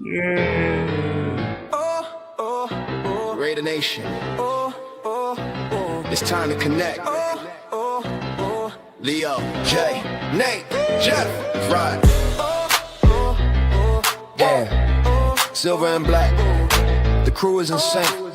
Yeah. Raider Nation. It's time to connect. Leo, Jay, Nate, Jeff, Rod. Yeah. Silver and black. The crew is insane.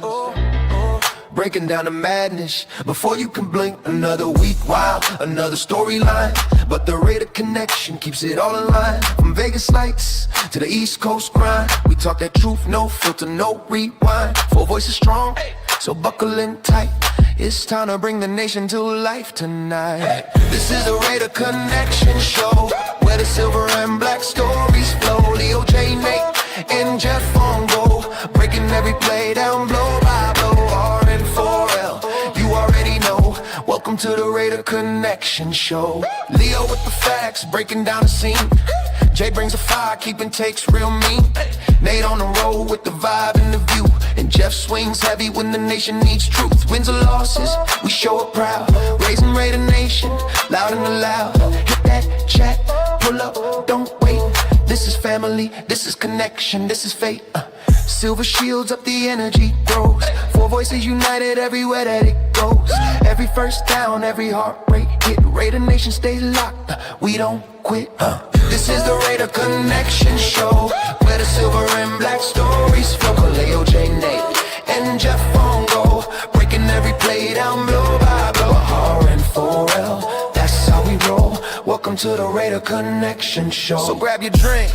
Breaking down the madness before you can blink. Another week, wow, another storyline. But the Raider connection keeps it all in line. From Vegas lights to the East Coast grind. We talk that truth, no filter, no rewind. Four voices strong, so buckle in tight. It's time to bring the nation to life tonight. This is the Raider Connection Show, where the silver and black stories flow. Leo, J, Nate, and Jeff on go, breaking every play down blow by blow. R-N-4-L, you already know. Welcome to the Raider Connection Show. Leo with the facts, breaking down the scene. Jay brings the fire, keeping takes real mean. Nate on the road with the vibe and the view. And Jeff swings heavy when the nation needs truth. Wins or losses, we show up proud. Raising Raider Nation, loud and loud. Hit that chat, pull up, don't wait. This is family, this is connection, this is fate. Silver shields up, the energy grows. Four voices united everywhere that it goes. Every first down, every heartbreak hit. Raider Nation stays locked, we don't quit. This is the Raider Connection Show, where the silver and black stories flow. Leo, J, Nate, and Jeff on go, breaking every play down blow by blow. R-N-4-L, that's how we roll. Welcome to the Raider Connection Show. So grab your drink,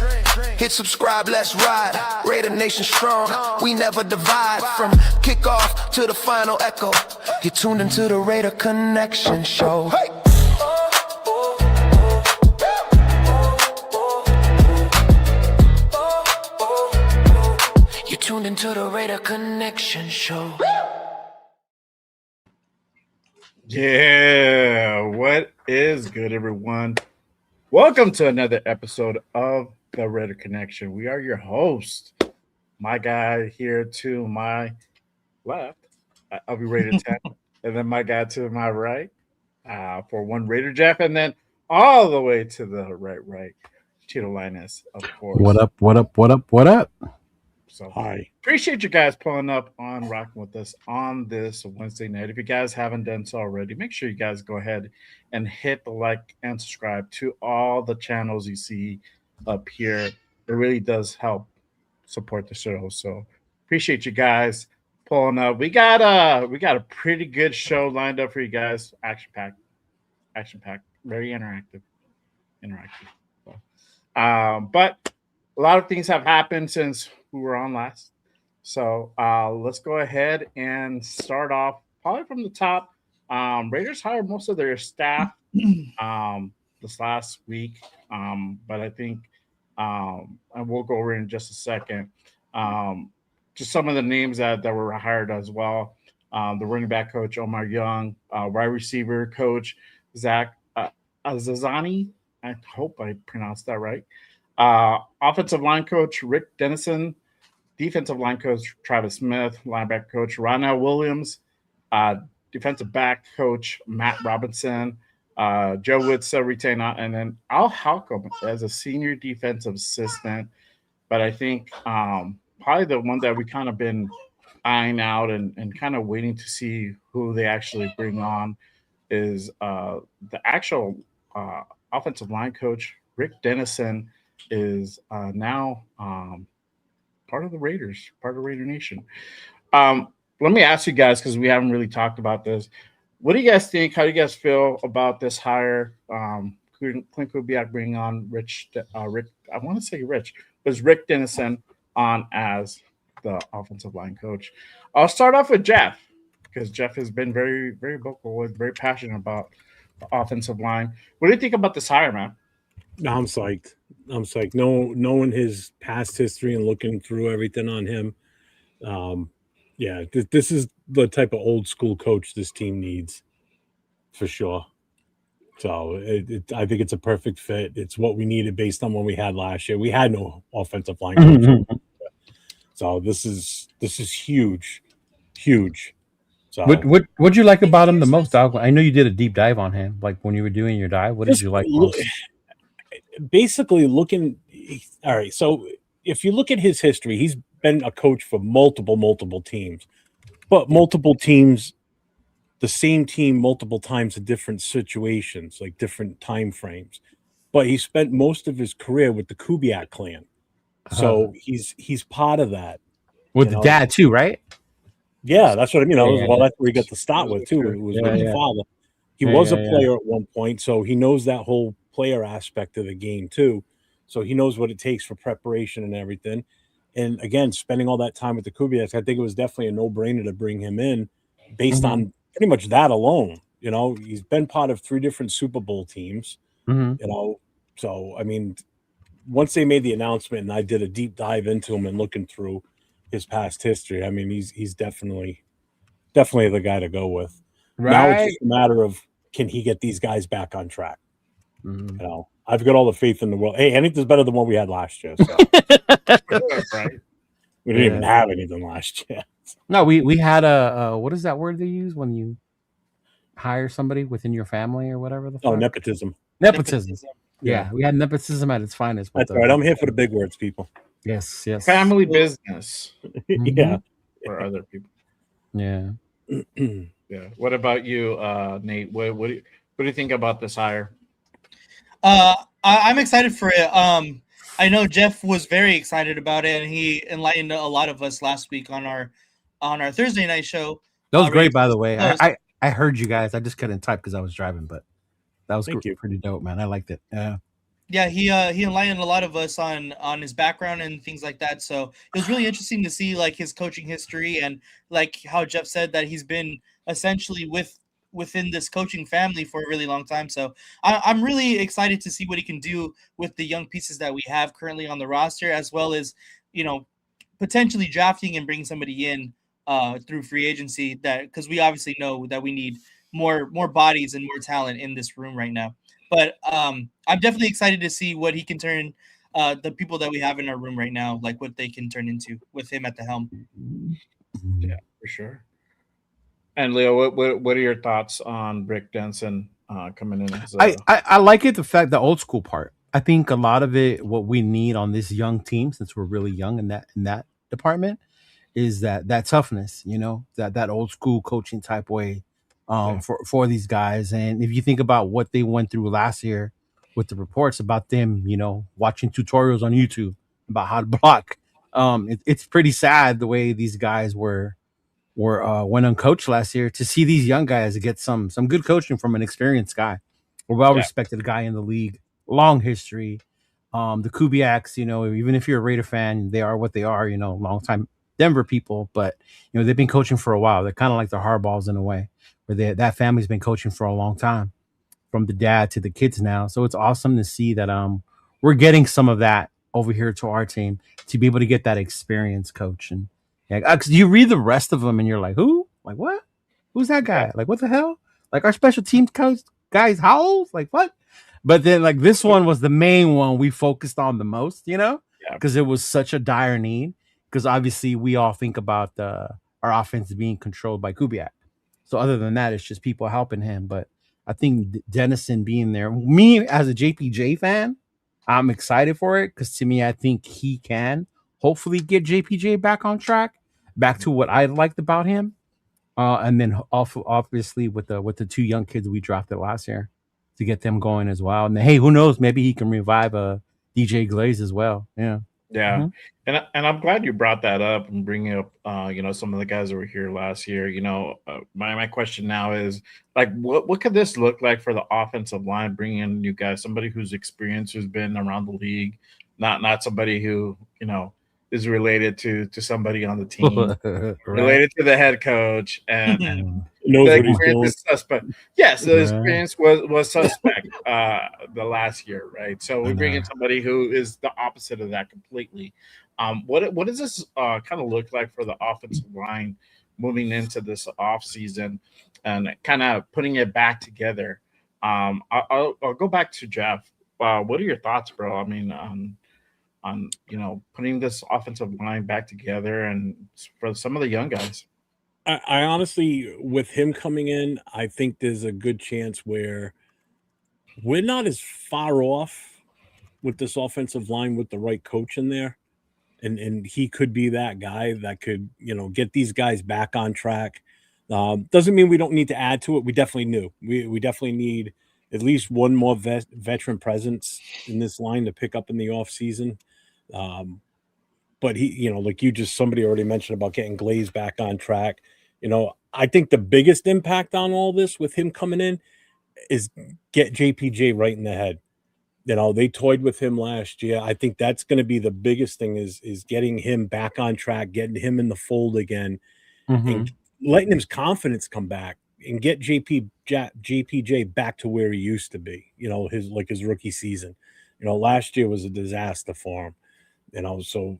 hit subscribe, let's ride. Raider Nation strong, we never divide. From kickoff to the final echo, you're tuned into the Raider Connection Show. Hey! You're tuned into the Raider Connection Show. Yeah, what is good, everyone? Welcome to another episode of the Raider Connection. We are your host. My guy here to my left, I'll be Raider 10, and then my guy to my right, for one Raider Jeff, and then all the way to the right, Cheeto Linus, of course. What up, what up, what up, what up? So hi. Appreciate you guys pulling up on rocking with us on this Wednesday night. If you guys haven't done so already, make sure you guys go ahead and hit the like and subscribe to all the channels you see up here. It really does help support the show. So appreciate you guys pulling up. We got a pretty good show lined up for you guys. Action packed, very interactive. So, but a lot of things have happened since we were on last. So let's go ahead and start off probably from the top. Raiders hired most of their staff this last week, but I think, and we'll go over in just a second, just some of the names that were hired as well. The running back coach, Omar Young, wide receiver coach, Zach Azazani. I hope I pronounced that right. Offensive line coach Rick Dennison, defensive line coach Travis Smith, linebacker coach Ronell Williams, defensive back coach Matt Robinson, Joe Witzel retained, and then Al Halcomb as a senior defensive assistant. But I think probably the one that we kind of been eyeing out and kind of waiting to see who they actually bring on is the actual offensive line coach Rick Dennison is now part of the Raiders, part of Raider Nation. Let me ask you guys, because we haven't really talked about this. What do you guys think? How do you guys feel about this hire? Clint Kubiak bringing on Rick, I want to say Rich, was Rick Dennison on as the offensive line coach. I'll start off with Jeff, because Jeff has been very, very vocal and very passionate about the offensive line. What do you think about this hire, man? I'm psyched. Knowing his past history and looking through everything on him, this is the type of old school coach this team needs, for sure. So I think it's a perfect fit. It's what we needed based on what we had last year. We had no offensive line coach, so this is huge. So What'd you like about him the most, Doc? I know you did a deep dive on him. Like when you were doing your dive, what did you like most? Basically looking, all right, so if you look at his history, he's been a coach for multiple teams, but multiple teams, the same team multiple times in different situations, like different time frames. But he spent most of his career with the Kubiak clan. So he's part of that. With the dad too, right? Yeah, that's what I mean. Yeah. That's where he got to start with too. It was with the father. He was a player at one point, so he knows that whole player aspect of the game too. So he knows what it takes for preparation and everything. And again, spending all that time with the Kubiaks, I think it was definitely a no-brainer to bring him in based on pretty much that alone. You know, he's been part of 3 different Super Bowl teams. You know, so I mean, once they made the announcement and I did a deep dive into him and looking through his past history, I mean, he's definitely the guy to go with. Right. Now it's just a matter of, can he get these guys back on track? You know, I've got all the faith in the world. Hey, anything's better than what we had last year. So. Right. We didn't even have anything last year. No, we had a what is that word they use when you hire somebody within your family or whatever the fuck? Oh, nepotism. Nepotism. Yeah, we had nepotism at its finest. That's right. I'm here for the big words, people. Yes. Family business. Yeah. For other people. Yeah. Yeah. What about you, Nate? What do you think about this hire? I'm excited for it. I know Jeff was very excited about it, and he enlightened a lot of us last week on our Thursday night show. That was great, by the way. I heard you guys. I just couldn't type because I was driving, but that was pretty dope, man. I liked it. Yeah, he enlightened a lot of us on his background and things like that. So it was really interesting to see like his coaching history and like how Jeff said that he's been essentially within this coaching family for a really long time. So I'm really excited to see what he can do with the young pieces that we have currently on the roster, as well as, you know, potentially drafting and bringing somebody in through free agency, that because we obviously know that we need more bodies and more talent in this room right now. But I'm definitely excited to see what he can turn the people that we have in our room right now, like what they can turn into with him at the helm. Yeah, for sure. And Leo, what are your thoughts on Rick Denson coming in? As I like it, the old school part. I think a lot of it, what we need on this young team, since we're really young in that department, is that toughness, you know, that old school coaching type way for these guys. And if you think about what they went through last year with the reports about them, you know, watching tutorials on YouTube about how to block, it's pretty sad the way these guys went uncoached last year. To see these young guys get some good coaching from an experienced guy, a well-respected guy in the league, long history. The Kubiaks, you know, even if you're a Raider fan, they are what they are, you know, long time Denver people, but you know, they've been coaching for a while. They're kind of like the Hardballs in a way, where that family's been coaching for a long time, from the dad to the kids now. So it's awesome to see that we're getting some of that over here to our team, to be able to get that experience coach. And because you read the rest of them and you're like, who? Like what? Who's that guy? Like what the hell? Like our special teams coach guys, how old? Like what? But then like this one was the main one we focused on the most, you know, because it was such a dire need. Because obviously we all think about our offense being controlled by Kubiak. So other than that, it's just people helping him. But I think Dennison being there, me as a JPJ fan, I'm excited for it, because to me, I think he can hopefully get JPJ back on track, back to what I liked about him. And then also obviously with the 2 young kids we drafted last year, to get them going as well. And then, hey, who knows? Maybe he can revive DJ Glaze as well. Yeah. Yeah. And I'm glad you brought that up and bringing up, you know, some of the guys that were here last year. You know, my question now is like, what could this look like for the offensive line, bringing in new guys, somebody who's experienced, who's been around the league, not somebody who, you know, is related to somebody on the team, related to the head coach, and knows what he's doing. Suspect. Yes, the experience was suspect the last year, right? So we bring in somebody who is the opposite of that completely. What does this kind of look like for the offensive line moving into this offseason and kind of putting it back together? I'll go back to Jeff. What are your thoughts, bro? I mean, on you know, putting this offensive line back together and for some of the young guys. I honestly, with him coming in, I think there's a good chance where we're not as far off with this offensive line with the right coach in there. and he could be that guy that could, get these guys back on track. Doesn't mean we don't need to add to it. We definitely we definitely need at least one more veteran presence in this line to pick up in the offseason. But he, like somebody already mentioned about getting Glaze back on track. I think the biggest impact on all this with him coming in is get JPJ right in the head. They toyed with him last year. I think that's going to be the biggest thing is getting him back on track, getting him in the fold again, and letting his confidence come back and get JPJ back to where he used to be, his rookie season. Last year was a disaster for him, so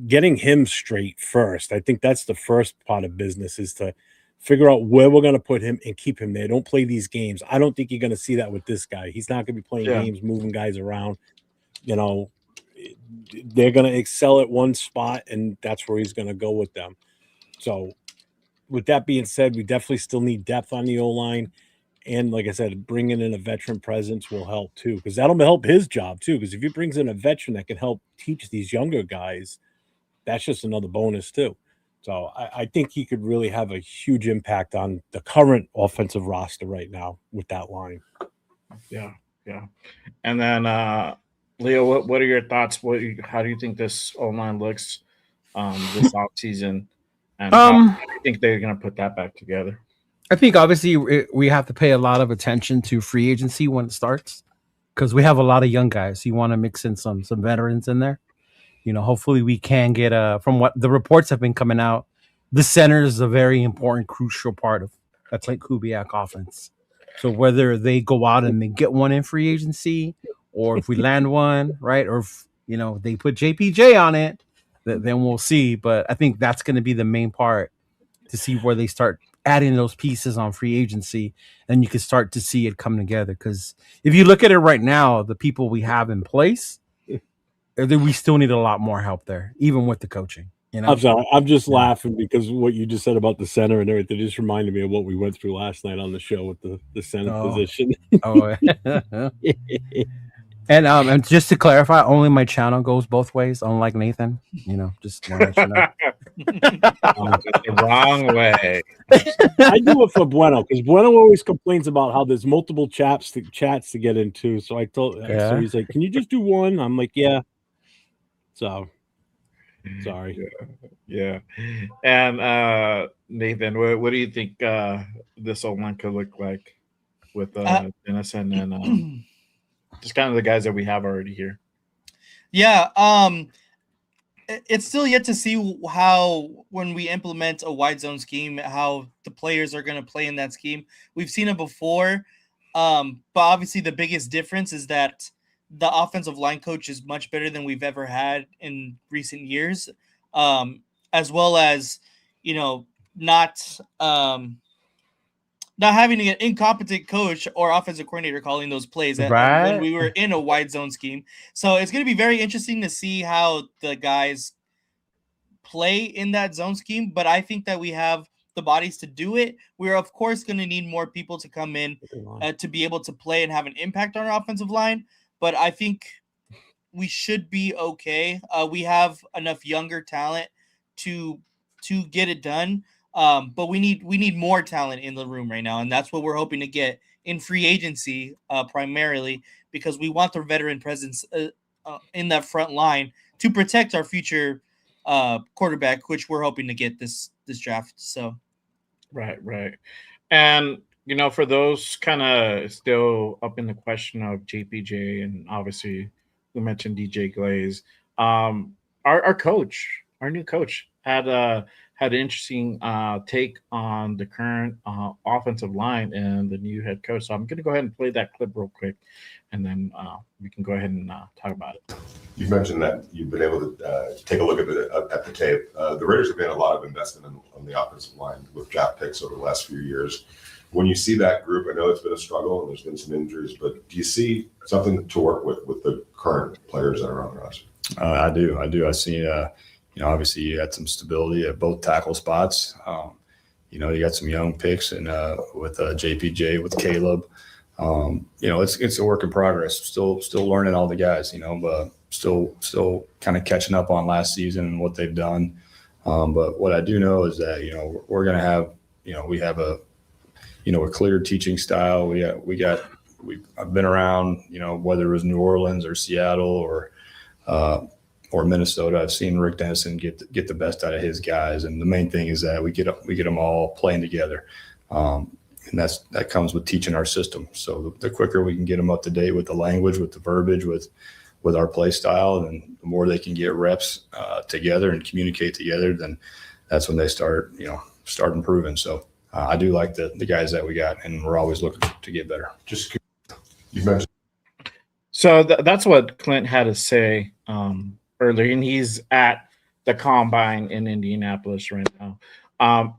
getting him straight first. I think that's the first part of business is to figure out where we're going to put him and keep him there. Don't play these games. I don't think you're going to see that with this guy. He's not going to be playing games, moving guys around. They're going to excel at one spot, and that's where he's going to go with them. So with that being said, we definitely still need depth on the O-line. And like I said, bringing in a veteran presence will help too, because that'll help his job too. Because if he brings in a veteran that can help teach these younger guys, that's just another bonus too. So I think he could really have a huge impact on the current offensive roster right now with that line. Yeah. And then Leo, what are your thoughts? How do you think this O-line looks this offseason? And how do you think they're going to put that back together? I think obviously we have to pay a lot of attention to free agency when it starts because we have a lot of young guys. You want to mix in some veterans in there. Hopefully we can get from what the reports have been coming out, the center is a very important, crucial part of that Clint Kubiak offense. So whether they go out and they get one in free agency, or if we land one, right, or if they put JPJ on it, then we'll see. But I think that's going to be the main part to see where they start adding those pieces on free agency, and you can start to see it come together. Because if you look at it right now, the people we have in place, we still need a lot more help there, even with the coaching. I'm sorry. I'm just laughing because what you just said about the center and everything just reminded me of what we went through last night on the show with the center position. And just to clarify, only my channel goes both ways, unlike Nathan. Just want to let you know. The wrong way. I do it for Bueno because Bueno always complains about how there's multiple chats to get into. So so he's like, "Can you just do one?" I'm like, "Yeah." So sorry. Yeah. And Nathan, what do you think this O-line could look like with Dennison and just kind of the guys that we have already here? Yeah. It's still yet to see how, when we implement a wide zone scheme, how the players are going to play in that scheme. We've seen it before. But obviously the biggest difference is that the offensive line coach is much better than we've ever had in recent years. As well as, not having an incompetent coach or offensive coordinator calling those plays when we were in a wide zone scheme. So it's going to be very interesting to see how the guys play in that zone scheme. But I think that we have the bodies to do it. We're, of course, going to need more people to come in to be able to play and have an impact on our offensive line. But I think we should be okay. We have enough younger talent to get it done. But we need more talent in the room right now, and that's what we're hoping to get in free agency primarily, because we want the veteran presence in that front line to protect our future quarterback, which we're hoping to get this draft. So, right, and for those kind of still up in the question of JPJ, and obviously we mentioned DJ Glaze, our new coach had an interesting take on the current offensive line and the new head coach. So I'm going to go ahead and play that clip real quick, and then we can go ahead and talk about it. You mentioned that you've been able to take a look at the tape. The Raiders have made a lot of investment on the offensive line with draft picks over the last few years. When you see that group, I know it's been a struggle and there's been some injuries, but do you see something to work with the current players that are on the roster? I do. I see, obviously you had some stability at both tackle spots. You got some young picks and with JPJ, with Caleb. It's a work in progress. Still learning all the guys, but still kind of catching up on last season and what they've done. But what I do know is that, we're going to have, we have a clear teaching style. I've been around, whether it was New Orleans or Seattle or Minnesota. I've seen Rick Dennison get the best out of his guys. And the main thing is that we get them all playing together. And that comes with teaching our system. So the quicker we can get them up to date with the language, with the verbiage, with our play style, and the more they can get reps together and communicate together, then that's when they start improving. So I do like the guys that we got, and we're always looking to get better. Just you mentioned. So that's what Clint had to say earlier, and he's at the combine in Indianapolis right now.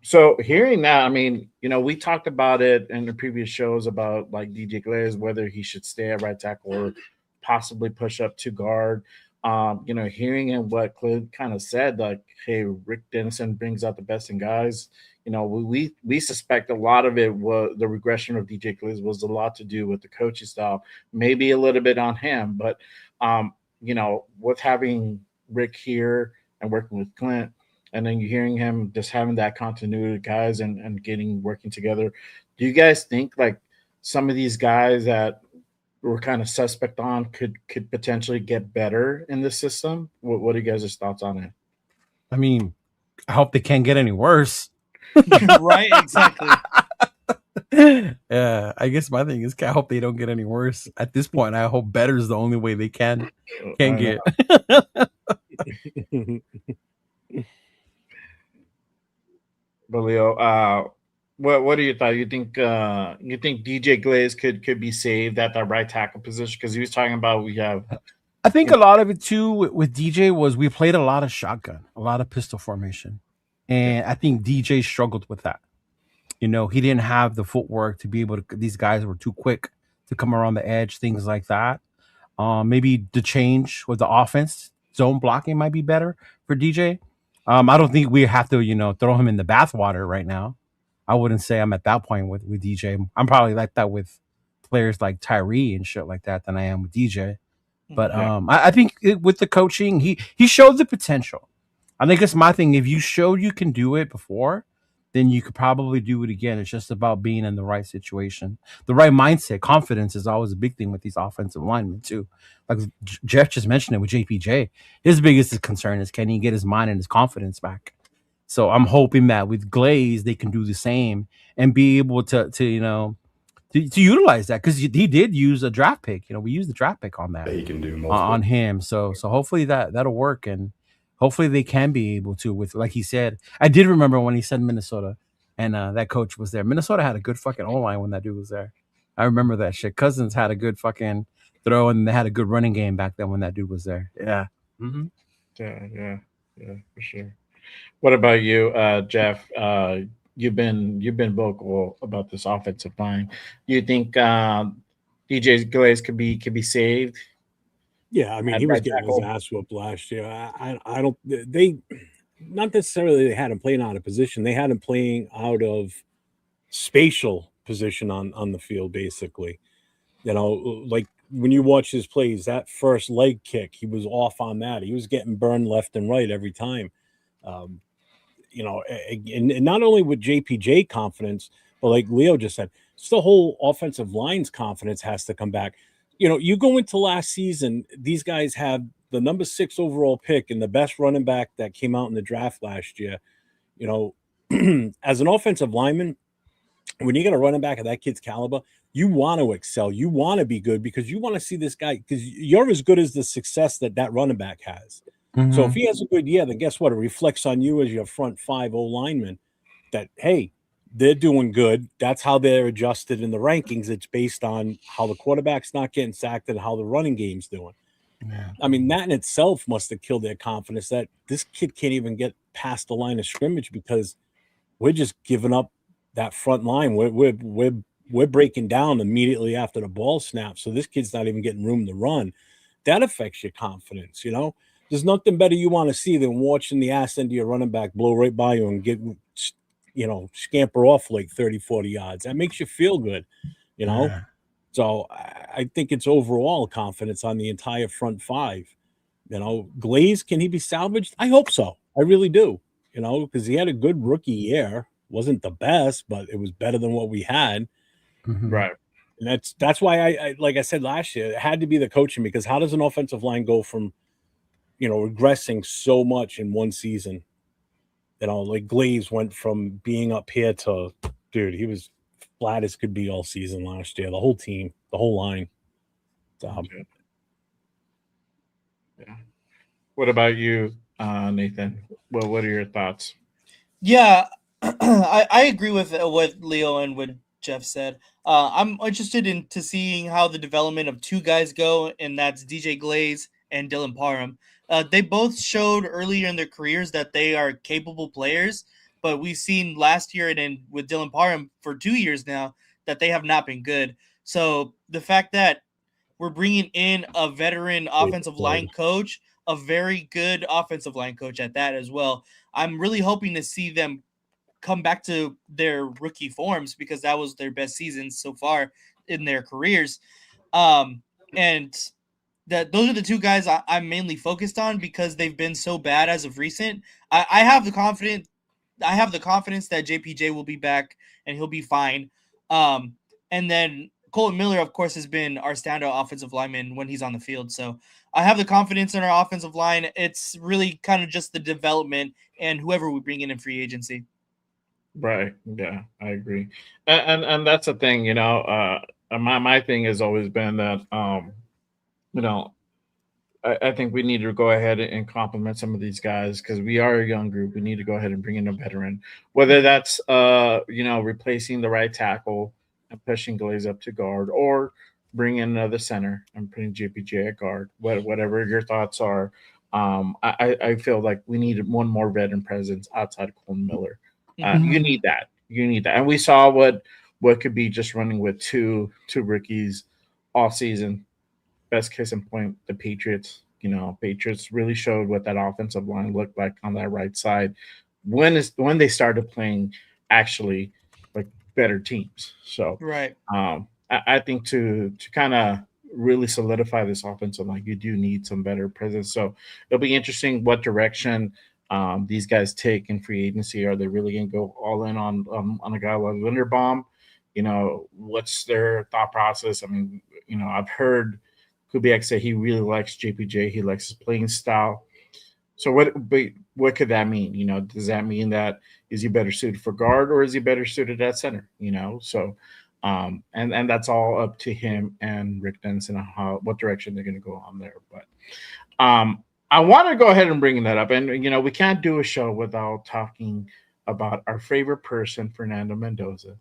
So hearing that, I mean, we talked about it in the previous shows about like DJ Glaze, whether he should stay at right tackle or possibly push up to guard. Hearing him what Clint kind of said, like, hey, Rick Dennison brings out the best in guys. We suspect a lot of it was the regression of DJ Glaze was a lot to do with the coaching style, maybe a little bit on him, but with having Rick here and working with Clint, and then you're hearing him just having that continuity of guys and working together. Do you guys think like some of these guys that we're kind of suspect on could potentially get better in the system? What are you guys' thoughts on it? I mean, I hope they can't get any worse. Right, exactly. Yeah, I guess my thing is I hope they don't get any worse. At this point, I hope better is the only way they can get. But Leo, what are your thoughts? You think DJ Glaze could be saved at that right tackle position? Because he was talking about I think a lot of it too with DJ was we played a lot of shotgun, a lot of pistol formation, and I think DJ struggled with that. He didn't have the footwork to be able to. These guys were too quick to come around the edge, things like that. Maybe the change with the offense, zone blocking might be better for DJ. I don't think we have to, throw him in the bathwater right now. I wouldn't say I'm at that point with DJ. I'm probably like that with players like Tyree and shit like that than I am with DJ. But I think with the coaching, he showed the potential. I think it's my thing. If you showed you can do it before, then you could probably do it again. It's just about being in the right situation, the right mindset. Confidence is always a big thing with these offensive linemen too. Like Jeff just mentioned it with JPJ. His biggest concern is can he get his mind and his confidence back? So I'm hoping that with Glaze they can do the same and be able to utilize that, because he did use a draft pick. We used the draft pick on that. He can do on him. So hopefully that'll work, and hopefully they can be able to, with, like he said, I did remember when he said Minnesota and that coach was there. Minnesota had a good fucking O-line when that dude was there. I remember that shit. Cousins had a good fucking throw, and they had a good running game back then when that dude was there. Yeah. Mm-hmm. Yeah, for sure. What about you, Jeff? You've been vocal about this offensive line. Do you think DJ Glaze could be saved? Yeah, I mean, he was getting his ass whooped last year. I don't. They not necessarily they had him playing out of position. They had him playing out of spatial position on the field, basically. Like when you watch his plays, that first leg kick, he was off on that. He was getting burned left and right every time. And not only with JPJ confidence, but like Leo just said, it's the whole offensive line's confidence has to come back. You go into last season, these guys have the number 6 overall pick and the best running back that came out in the draft last year. As an offensive lineman, when you get a running back of that kid's caliber, you want to excel. You want to be good because you want to see this guy, because you're as good as the success that running back has. Mm-hmm. So if he has a good year, then guess what? It reflects on you as your front 5 O-linemen that, hey, they're doing good. That's how they're adjusted in the rankings. It's based on how the quarterback's not getting sacked and how the running game's doing. Yeah. I mean, that in itself must have killed their confidence that this kid can't even get past the line of scrimmage because we're just giving up that front line. We're breaking down immediately after the ball snaps. So this kid's not even getting room to run. That affects your confidence, There's nothing better you want to see than watching the ass end of your running back blow right by you and get, scamper off like 30, 40 yards. That makes you feel good, Yeah. So I think it's overall confidence on the entire front 5. Glaze, can he be salvaged? I hope so. I really do. Because he had a good rookie year. Wasn't the best, but it was better than what we had. Mhm. Right. And that's why I like I said last year, it had to be the coaching, because how does an offensive line go from, regressing so much in one season? Like Glaze went from being up here to, dude, he was flat as could be all season last year. The whole team, the whole line. Yeah. What about you, Nathan? Well, what are your thoughts? Yeah, I agree with what Leo and what Jeff said. I'm interested into seeing how the development of two guys go, and that's DJ Glaze and Dylan Parham. They both showed earlier in their careers that they are capable players, but we've seen last year and then with Dylan Parham for 2 years now that they have not been good. So the fact that we're bringing in a veteran offensive line coach, a very good offensive line coach at that as well, I'm really hoping to see them come back to their rookie forms, because that was their best season so far in their careers. And those are the two guys I'm mainly focused on, because they've been so bad as of recent. I have the confidence that JPJ will be back and he'll be fine. And then Colton Miller, of course, has been our standout offensive lineman when he's on the field. So I have the confidence in our offensive line. It's really kind of just the development and whoever we bring in free agency. Right. Yeah, I agree. And that's the thing, my thing has always been that, I think we need to go ahead and compliment some of these guys, because we are a young group. We need to go ahead and bring in a veteran, whether that's replacing the right tackle and pushing Glaze up to guard, or bring in another center and putting JPJ at guard. Whatever your thoughts are, I feel like we need one more veteran presence outside of Colton Miller. You need that. And we saw what could be just running with two rookies all season. Best case in point, the Patriots. Patriots really showed what that offensive line looked like on that right side when they started playing actually like better teams. So Right. I think to kind of really solidify this offensive line, you do need some better presence. So it'll be interesting what direction these guys take in free agency. Are they really going to go all in on a guy like Linderbaum? What's their thought process? I mean, I've heard Kubiak say he really likes JPJ. He likes his playing style. So what could that mean? Does that mean that is he better suited for guard, or is he better suited at center? So and that's all up to him and Rick Denson on what direction they're going to go on there. But I want to go ahead and bring that up. And, we can't do a show without talking about our favorite person, Fernando Mendoza.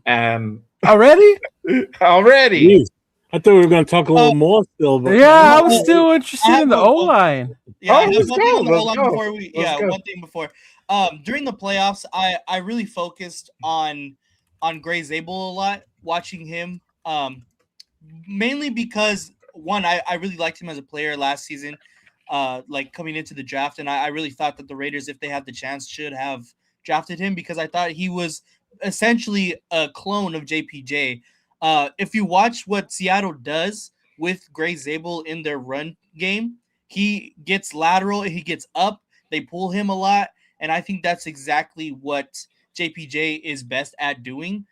And already? Jeez. I thought we were going to talk a little more still. But yeah, I was still interested in the O-line. Yeah, let's go. One thing before. During the playoffs, I really focused on Gray Zabel a lot, watching him. Mainly because, one, I really liked him as a player last season, like coming into the draft, and I really thought that the Raiders, if they had the chance, should have drafted him, because I thought he was essentially a clone of JPJ. If you watch what Seattle does with Gray Zabel in their run game, he gets lateral, he gets up, they pull him a lot, and I think that's exactly what JPJ is best at doing.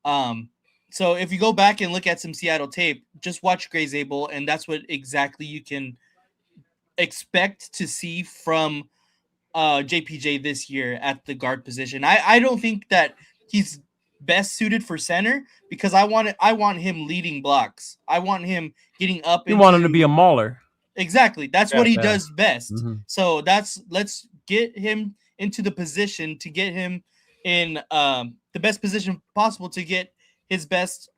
So if you go back and look at some Seattle tape, just watch Gray Zabel, and that's what exactly you can expect to see from JPJ this year at the guard position. I don't think that he's best suited for center, because I want him leading blocks. I want him getting up. You want him to be a mauler. Exactly. That's what he does best. Mm-hmm. So let's get him into the position to get him in the best position possible to get his best,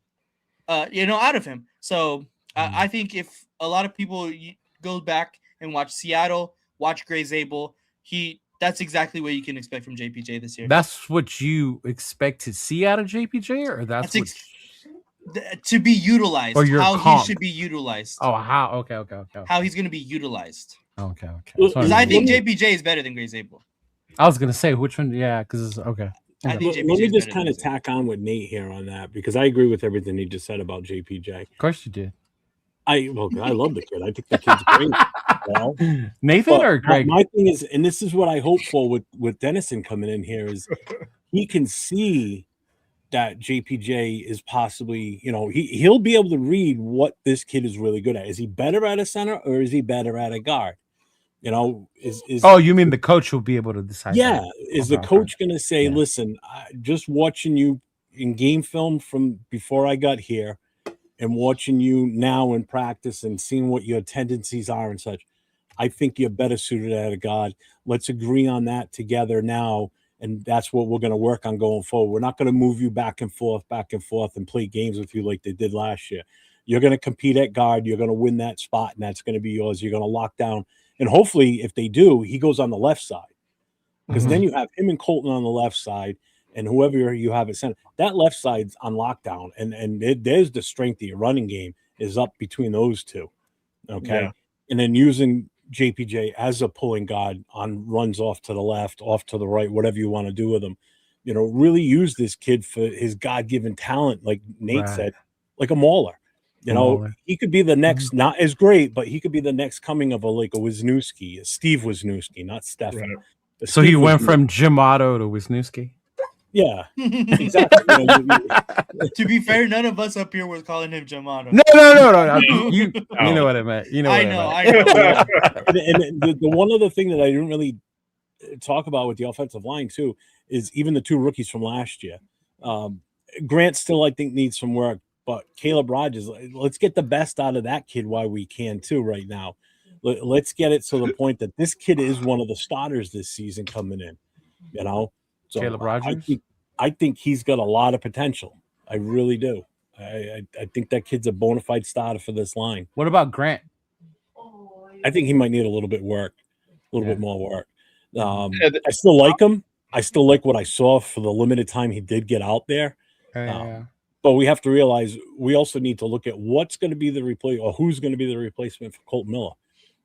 out of him. So I think if a lot of people go back and watch Seattle, watch Gray Zabel, that's exactly what you can expect from JPJ this year. That's what you expect to see out of JPJ, or that's to be utilized, or how comp. He should be utilized. Oh, how? Okay. How he's going to be utilized. Okay. Because I think JPJ is better than Gray Zabel. I was going to say which one. Yeah, because it's okay. Let me just kind of tack on with Nate here on that, because I agree with everything he just said about JPJ. Of course you did. I love the kid. I think the kid's great. You know? Nathan But or Greg? my thing is, and this is what I hope for with Dennison coming in here, is he can see that JPJ is possibly, he'll be able to read what this kid is really good at. Is he better at a center or is he better at a guard? Oh, you mean the coach will be able to decide? Yeah, that. is the coach going to say, Yeah. listen, just watching you in game film from before I got here and watching you now in practice and seeing what your tendencies are and such, I think you're better suited at a guard. Let's agree on that together now, and that's what we're going to work on going forward. We're not going to move you back and forth, and play games with you like they did last year. You're going to compete at guard. You're going to win that spot, and that's going to be yours. You're going to lock down. And hopefully, if they do, he goes on the left side. Because then you have him and Colton on the left side, and whoever you have at center. That left side's on lockdown, and there's the strength of your running game is up between those two. Okay, Yeah. and then using JPJ as a pulling guard on runs off to the left, off to the right, whatever you want to do with him. Really use this kid for his God-given talent, like Nate said, like a mauler. He could be the next, not as great, but he could be the next coming of a Wisniewski, a Steve Wisniewski, not Stefan. Right. So he went from Jim Otto to Wisniewski. Yeah, exactly. To be fair, none of us up here was calling him Jamato. No. You know what I meant. I know. And the one other thing that I didn't really talk about with the offensive line too is even the two rookies from last year. Grant still, I think, needs some work, but Caleb Rogers, let's get the best out of that kid while we can too right now. Let's get it to the point that this kid is one of the starters this season coming in. So Caleb Rogers? I think he's got a lot of potential. I really do. I think that kid's a bona fide starter for this line. What about Grant? I think he might need a little bit more work. I still like him. I still like what I saw for the limited time he did get out there. But we have to realize we also need to look at what's going to be the who's going to be the replacement for Colt Miller.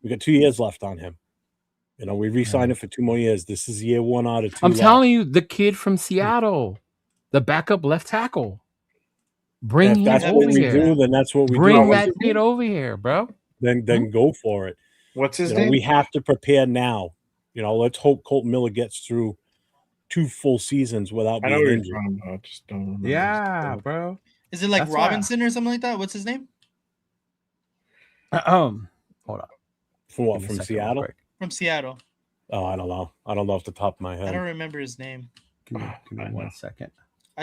We got 2 years left on him. We re-signed him for 2 more years. This is year 1 out of 2. I'm telling you, the kid from Seattle, the backup left tackle. Bring him over here. Then that's what we do. Bring that kid over here, bro. Then go for it. What's his name? We have to prepare now. Let's hope Colt Miller gets through 2 full seasons without being injured. I just don't remember. Yeah, bro. Is it like that's Robinson or something like that? What's his name? Hold on. From what? From Seattle? From Seattle. Oh, I don't know. I don't know off the top of my head. I don't remember his name. Give me 1 second.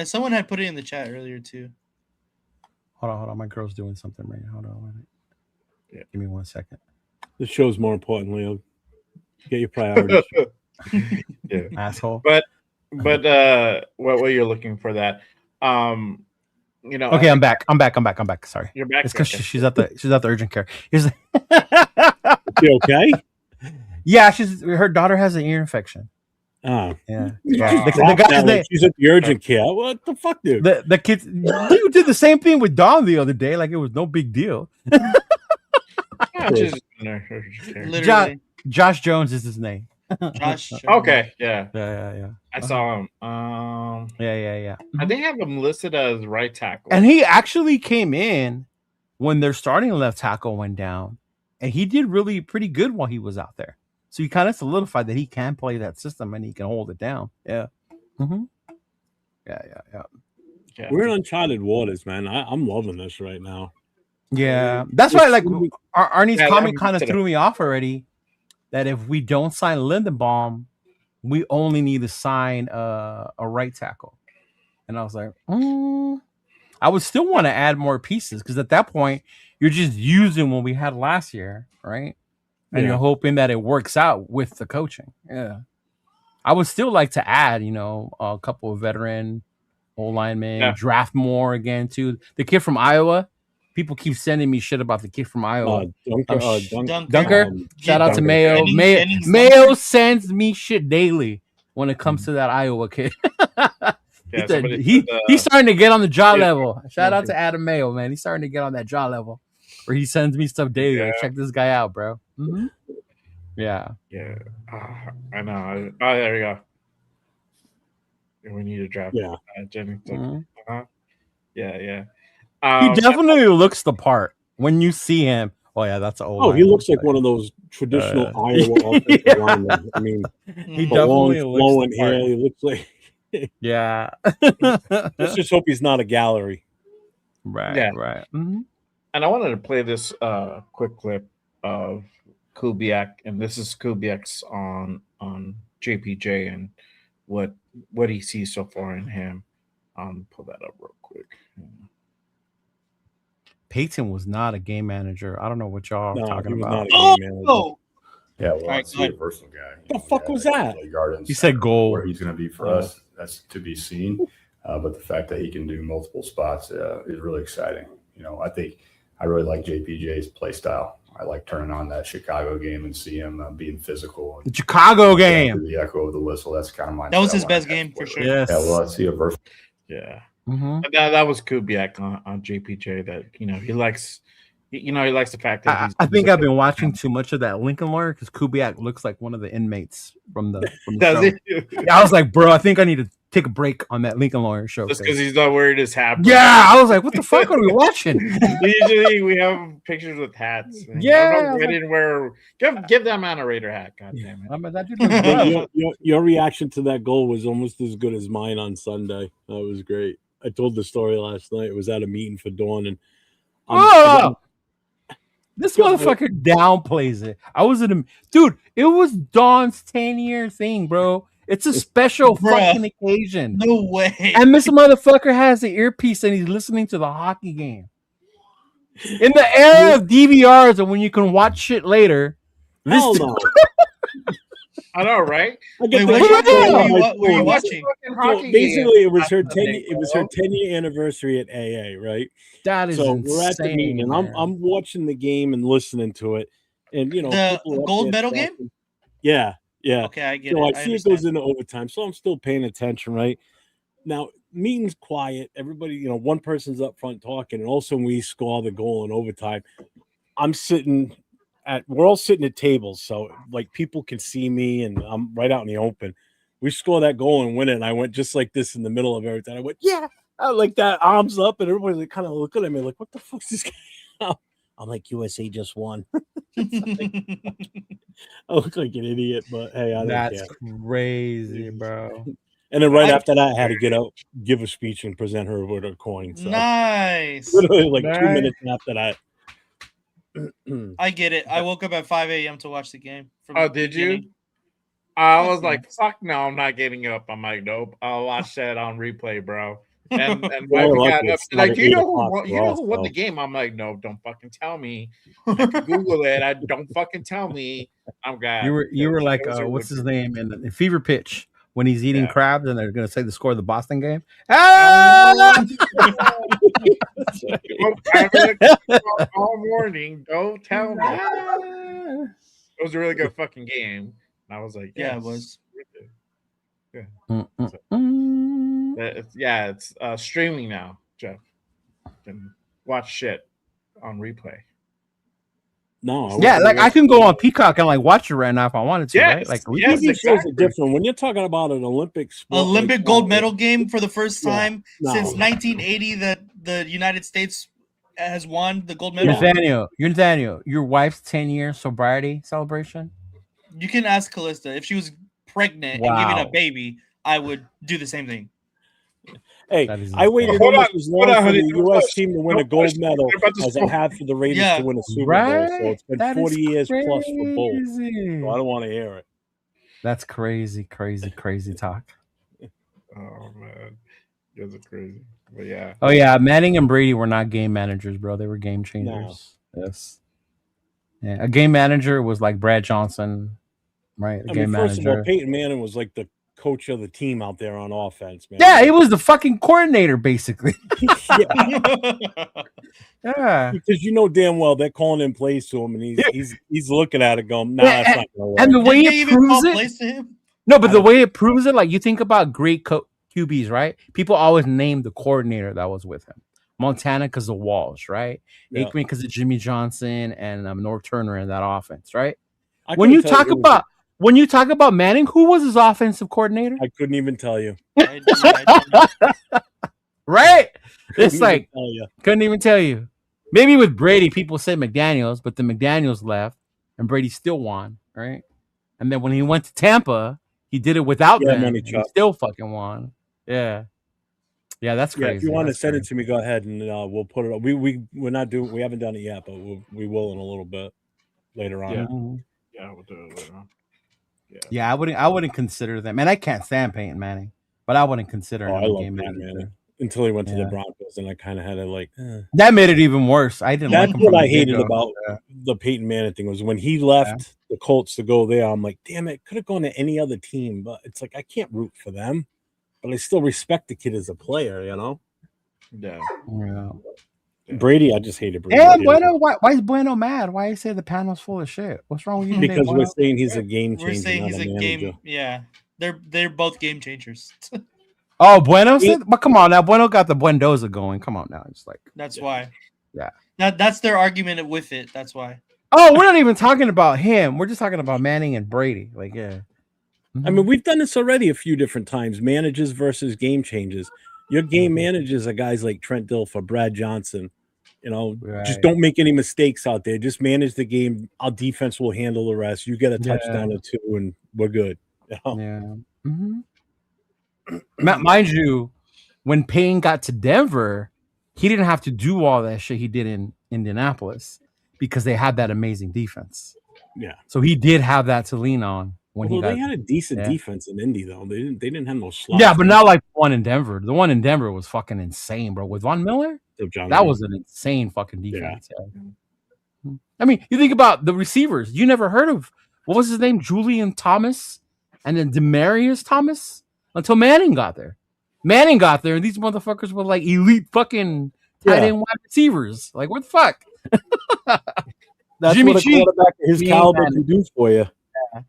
Someone had put it in the chat earlier too. Hold on. My girl's doing something right now. Hold on. Yeah. Give me 1 second. This show's more important, Leo. Get your priorities. Yeah. Asshole. But what you're looking for that. Okay, I'm back. Sorry. You're back. It's because she's at the urgent care. You okay? Yeah, her daughter has an ear infection. Oh. Yeah. The guy's name, she's at the urgent care. What the fuck, dude? The kids, you did the same thing with Dawn the other day, like it was no big deal. Literally. Josh Jones is his name. Josh. Okay, yeah. I saw him. Yeah. I think I have him listed as right tackle. And he actually came in when their starting left tackle went down, and he did really pretty good while he was out there. So he kind of solidified that he can play that system and he can hold it down. Yeah. Mm-hmm. Yeah. We're in uncharted waters, man. I'm loving this right now. Yeah, that's why Arnie's comment kind of threw me off already. That if we don't sign Lindenbaum, we only need to sign a right tackle. And I was like, I would still want to add more pieces because at that point you're just using what we had last year, right? And you're hoping that it works out with the coaching. Yeah, I would still like to add, a couple of veteran old linemen, draft more again too. The kid from Iowa. People keep sending me shit about the kid from Iowa. Dunker. Shout out to Mayo. Mayo sends me shit daily when it comes to that Iowa kid. He's starting to get on the jaw level. Shout out to Adam Mayo, man. He's starting to get on that jaw level where he sends me stuff daily. Like, check this guy out, bro. Mm-hmm. Yeah. I know. Oh, there we go. We need to draft Jennings. Mm-hmm. Yeah. He definitely looks the part. when you see him, oh yeah, that's an old. Oh, he looks like one of those traditional Iowa offensive linemen. I mean, he the long definitely flowing looks the part. hair. He looks like. Yeah. Let's just hope he's not a gallery. Right. Yeah. Right. Mm-hmm. And I wanted to play this quick clip of Kubiak, and this is Kubiak's on JPJ and what he sees so far in him. Pull that up real quick. Peyton was not a game manager. I don't know what y'all are talking he was about. not a game manager. Oh, Yeah, well, Right, it's a versatile guy. The fuck was that? He said goal. Where he's going to be for us, that's to be seen. But the fact that he can do multiple spots is really exciting. You know, I really like JPJ's play style. I like turning on that Chicago game and see him being physical. The Chicago game. The echo of the whistle. That's kind of my. that was his best game for sure. Yes. Yeah, well, I see a versatile. Yeah. Mm-hmm. But that was Kubiak on JPJ. That he likes. He likes the fact that I think I've been watching too much of that Lincoln Lawyer because Kubiak looks like one of the inmates from the Does show. he? Yeah, I was like, bro, I think I need to take a break on that Lincoln Lawyer show. Just because he's not wearing his hat. Yeah, I was like, what the fuck are we watching? Usually we have pictures with hats. Yeah. I didn't wear. Give that man a Raider hat. God damn it. I mean, that dude was Your reaction to that goal was almost as good as mine on Sunday. That was great. I told the story last night. It was at a meeting for Dawn, and this motherfucker downplays it. I was in a dude. It was Dawn's 10-year thing, bro. It's a special fucking occasion. No way. And this motherfucker has the earpiece and he's listening to the hockey game. In the era of DVRs and when you can watch shit later, hell no. I know, right? Wait, what were you watching? So basically, it was her 10-year anniversary at AA, right? That is so insane, we're at the meeting, and I'm watching the game and listening to it, and the gold medal game. Yeah. Okay, I get so it. I see it goes into overtime, so I'm still paying attention, right? Now, meeting's quiet. Everybody, one person's up front talking, and also when we score the goal in overtime, we're all sitting at tables, so like people can see me, and I'm right out in the open. We score that goal and win it, and I went just like this in the middle of everything. I went, yeah, I like that, arms up, and everybody's like, kind of looking at me like, what the fuck's this guy? I'm like, USA just won. I look like an idiot, but hey, I don't care. That's crazy, bro. And then right after that, I had to get out, give a speech, and present her with a coin. So. Nice. Literally like 2 minutes after that. I get it. I woke up at 5 a.m. to watch the game. Did you? I was like, fuck no, I'm not getting up. I'm like, nope, I'll watch that on replay, bro. And my got up, like, you know who won the game? I'm like, no, don't fucking tell me. Google it. I don't fucking tell me. I'm glad. You were like, what's his name in Fever Pitch when he's eating crabs and they're gonna say the score of the Boston game. Ah! All morning, don't tell me. It was a really good fucking game. And I was like, yeah, it was. Yeah, it's streaming now, Jeff. You can watch shit on replay. No, yeah, like I can go on Peacock and like watch it right now if I wanted to, right? Like TV shows are different. When you're talking about an Olympic gold medal game for the first time since 1980 that the United States has won the gold medal. Nathaniel, your wife's 10-year sobriety celebration. You can ask Callista if she was pregnant and giving a baby, I would do the same thing. Hey, I waited almost as long for the U.S. team to win a gold medal as I have for the Raiders to win a Super Bowl. So it's been 40 years plus for both. So I don't want to hear it. That's crazy talk. Oh, man. You guys are crazy. But yeah. Oh, yeah. Manning and Brady were not game managers, bro. They were game changers. No. Yes. Yeah. A game manager was like Brad Johnson, right? First of all, Peyton Manning was like the coach of the team out there on offense, man. Yeah, he was the fucking coordinator, basically. Yeah. Because damn well they're calling in plays to him, and he's looking at it going, nah, that's not gonna work. And the way it proves it, the way it proves it, like you think about great QBs, right? People always name the coordinator that was with him. Montana because of Walsh, right? Aikman because of Jimmy Johnson and North Turner in that offense, right? When you talk about Manning, who was his offensive coordinator? I couldn't even tell you. Right? It's like couldn't even tell you. Maybe with Brady, people say McDaniels, but the McDaniels left, and Brady still won, right? And then when he went to Tampa, he did it without them, money and he truck. still fucking won. Yeah, that's Yeah, crazy. if you want to That's send crazy. it to me, go ahead and we'll put it up. We're not doing. We haven't done it yet, but we will in a little bit later on. Yeah. Mhm. Yeah, we'll do it later on. Yeah, I wouldn't consider them. And I can't stand Peyton Manning, but I wouldn't consider Oh, him I a love game Peyton manager. Manning until he went to the Yeah. Broncos, and I kind of had to like. That made it even worse. I didn't like That's him what from I the hated get-go. about the Peyton Manning thing was when he left the Colts to go there. I'm like, damn it, could have gone to any other team, but it's like I can't root for them, but I still respect the kid as a player, you know. Yeah. Brady, I just hated Brady. And Bueno, why is Bueno mad? Why you say the panel's full of shit? What's wrong with you? today, Because we're Bueno? saying he's a game changer. We're saying not he's a a manager. game. Yeah, they're both game changers. Oh, Bueno said, but come on now, Bueno got the Buendoza going. Come on now, it's like That's why. Yeah. That's their argument with it. That's why. Oh, we're not even talking about him. We're just talking about Manning and Brady. Like, yeah. I mean, we've done this already a few different times. Managers versus game changers. Your game managers are guys like Trent Dilfer, Brad Johnson. You know, just don't make any mistakes out there. Just manage the game. Our defense will handle the rest. You get a touchdown or two, and we're good. You know? Yeah. Mind you, when Payne got to Denver, he didn't have to do all that shit he did in Indianapolis because they had that amazing defense. Yeah. So he did have that to lean on when Although he got. they had a decent defense in Indy, though. They didn't have no slots. Yeah, but not like the one in Denver. The one in Denver was fucking insane, bro. With Von Miller, that was an insane fucking defense. Yeah. I mean, you think about the receivers. You never heard of what was his name, Julian Thomas, and then Demarius Thomas until Manning got there. Manning got there, and these motherfuckers were like elite fucking tight end wide receivers. Like, what the fuck? That's Jimmy what a G. quarterback of his caliber can do for you. Yeah.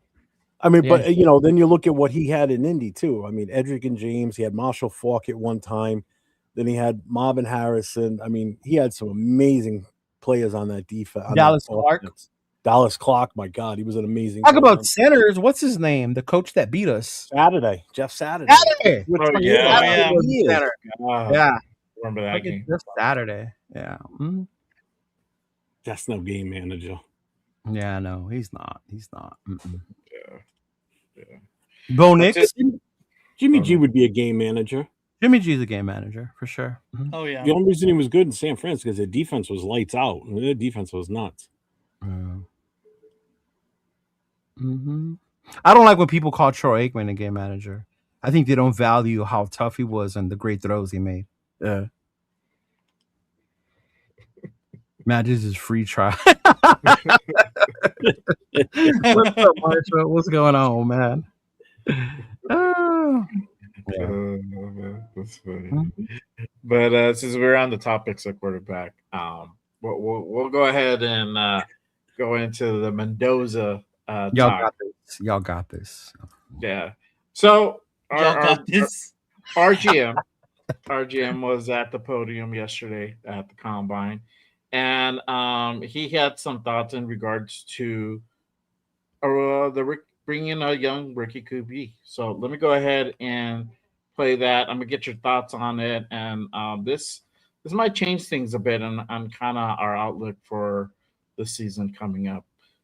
I mean, but you know, then you look at what he had in Indy too. I mean, Edric and James. He had Marshall Faulk at one time. Then he had Marvin Harrison. I mean, he had some amazing players on that defense. Dallas Clark. Dallas Clark. My God, he was an amazing. Talk about centers. What's his name? The coach that beat us. Saturday. Jeff Saturday. Saturday. Yeah. Remember that game? Just Saturday. Yeah. Mm-hmm. That's no game manager. Yeah, no, he's not. He's not. Yeah. Bo Nix. Jimmy G would be a game manager. Jimmy G's a game manager for sure. Mm-hmm. Oh yeah. The only reason he was good in San Francisco because their defense was lights out. Their defense was nuts. I don't like when people call Troy Aikman a game manager. I think they don't value how tough he was and the great throws he made. Matt, this is free trial. What's up, Marshall? What's going on, man? That's funny. But since we're on the topics of quarterback, we'll go ahead and go into the Mendoza Y'all talk. got this. Y'all got this. Yeah. So our GM was at the podium yesterday at the combine, and he had some thoughts in regards to bringing a young rookie QB. So let me go ahead and play that. I'm gonna get your thoughts on it, and this might change things a bit on kind of our outlook for the season coming up.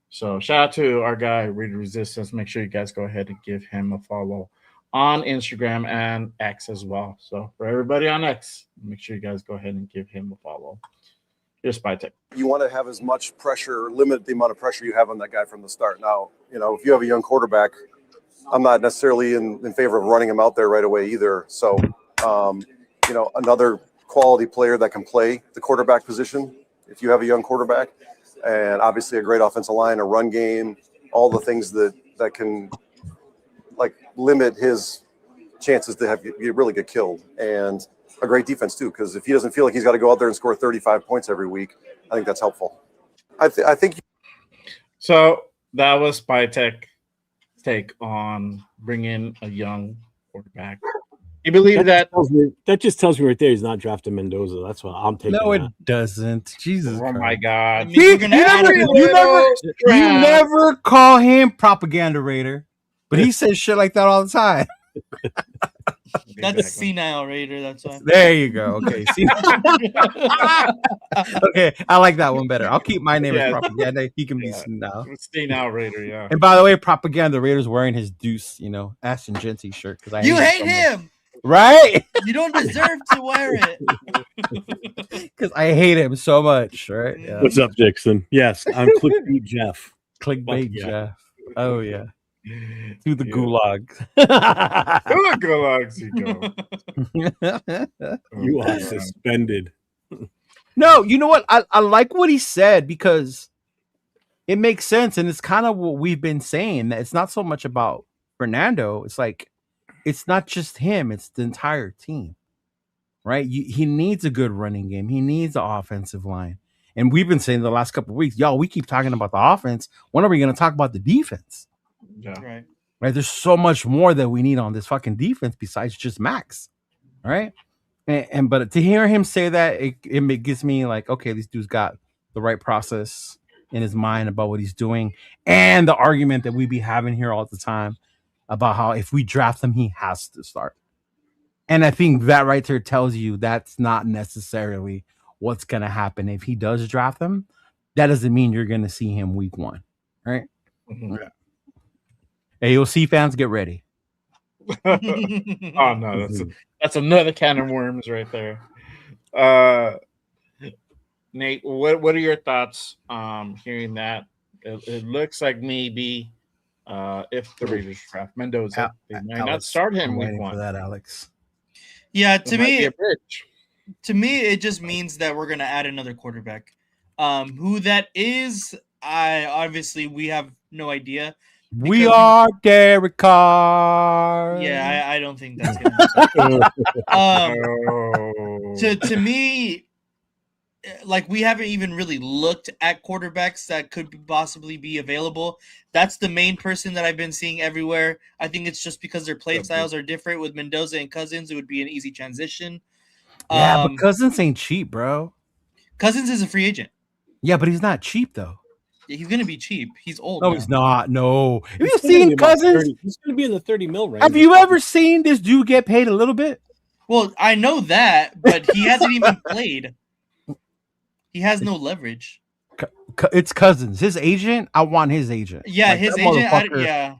So shout out to our guy Reader Resistance. Make sure you guys go ahead and give him a follow on Instagram and X as well. So for everybody on X, make sure you guys go ahead and give him a follow. Here's Spytek. You want to have as much pressure, limit the amount of pressure you have on that guy from the start. Now, you know, if you have a young quarterback, I'm not necessarily in favor of running him out there right away either. So, you know, another quality player that can play the quarterback position, if you have a young quarterback, and obviously a great offensive line, a run game, all the things that can like limit his chances to really get killed, and a great defense too. Because if he doesn't feel like he's got to go out there and score 35 points every week, I think that's helpful. I think. So that was Spytek take on bringing a young quarterback. You believe that? That just tells me right there he's not drafting Mendoza. That's what I'm taking. No, it that. doesn't. Jesus. Oh my God! I mean, You never call him propaganda raider, but he says shit like that all the time. That's senile Raider. That's why. There you go. Okay. See? Okay, I like that one better. I'll keep my name as Propaganda. He can be senile. Senile Raider, yeah. And by the way, Propaganda, the Raider's wearing his Deuce, Ashton Genty shirt because you hate him, right? You don't deserve to wear it because I hate him so much, right? Yeah. What's up, Dixon? Yes, I'm Clickbait Jeff. Clickbait Jeff. Oh yeah. To the gulag. To the gulags you go. You are suspended. No, you know what? I like what he said because it makes sense. And it's kind of what we've been saying, that it's not so much about Fernando. It's like, it's not just him. It's the entire team, right? He needs a good running game. He needs the offensive line. And we've been saying the last couple of weeks, y'all, we keep talking about the offense. When are we going to talk about the defense? Yeah. Right. There's so much more that we need on this fucking defense besides just Maxx. Right. But to hear him say that, it gives me like, okay, this dude's got the right process in his mind about what he's doing. And the argument that we be having here all the time about how if we draft him, he has to start. And I think that right there tells you that's not necessarily what's going to happen. If he does draft him, that doesn't mean you're going to see him week 1. Right. Mm-hmm. Yeah. AOC fans, get ready. Oh no, that's another can of worms right there. Nate, what are your thoughts hearing that? It looks like maybe if the Raiders draft Mendoza, they might not start him week 1. For that, Alex. Yeah, to me, it just means that we're gonna add another quarterback. Who that is, we have no idea. We are Derek Carr. Yeah, I don't think that's gonna happen. To me, like, we haven't even really looked at quarterbacks that could possibly be available. That's the main person that I've been seeing everywhere. I think it's just because their play styles are different. With Mendoza and Cousins, it would be an easy transition. Yeah, but Cousins ain't cheap, bro. Cousins is a free agent. Yeah, but he's not cheap though. Yeah, he's gonna be cheap. He's old. No, now. He's not. No. Have you seen Cousins? He's gonna be in the 30 mil range. Have you ever seen this dude get paid a little bit? Well, I know that, but he hasn't even played. He has no leverage. It's Cousins. His agent, I want his agent. Yeah, like, his agent. Yeah,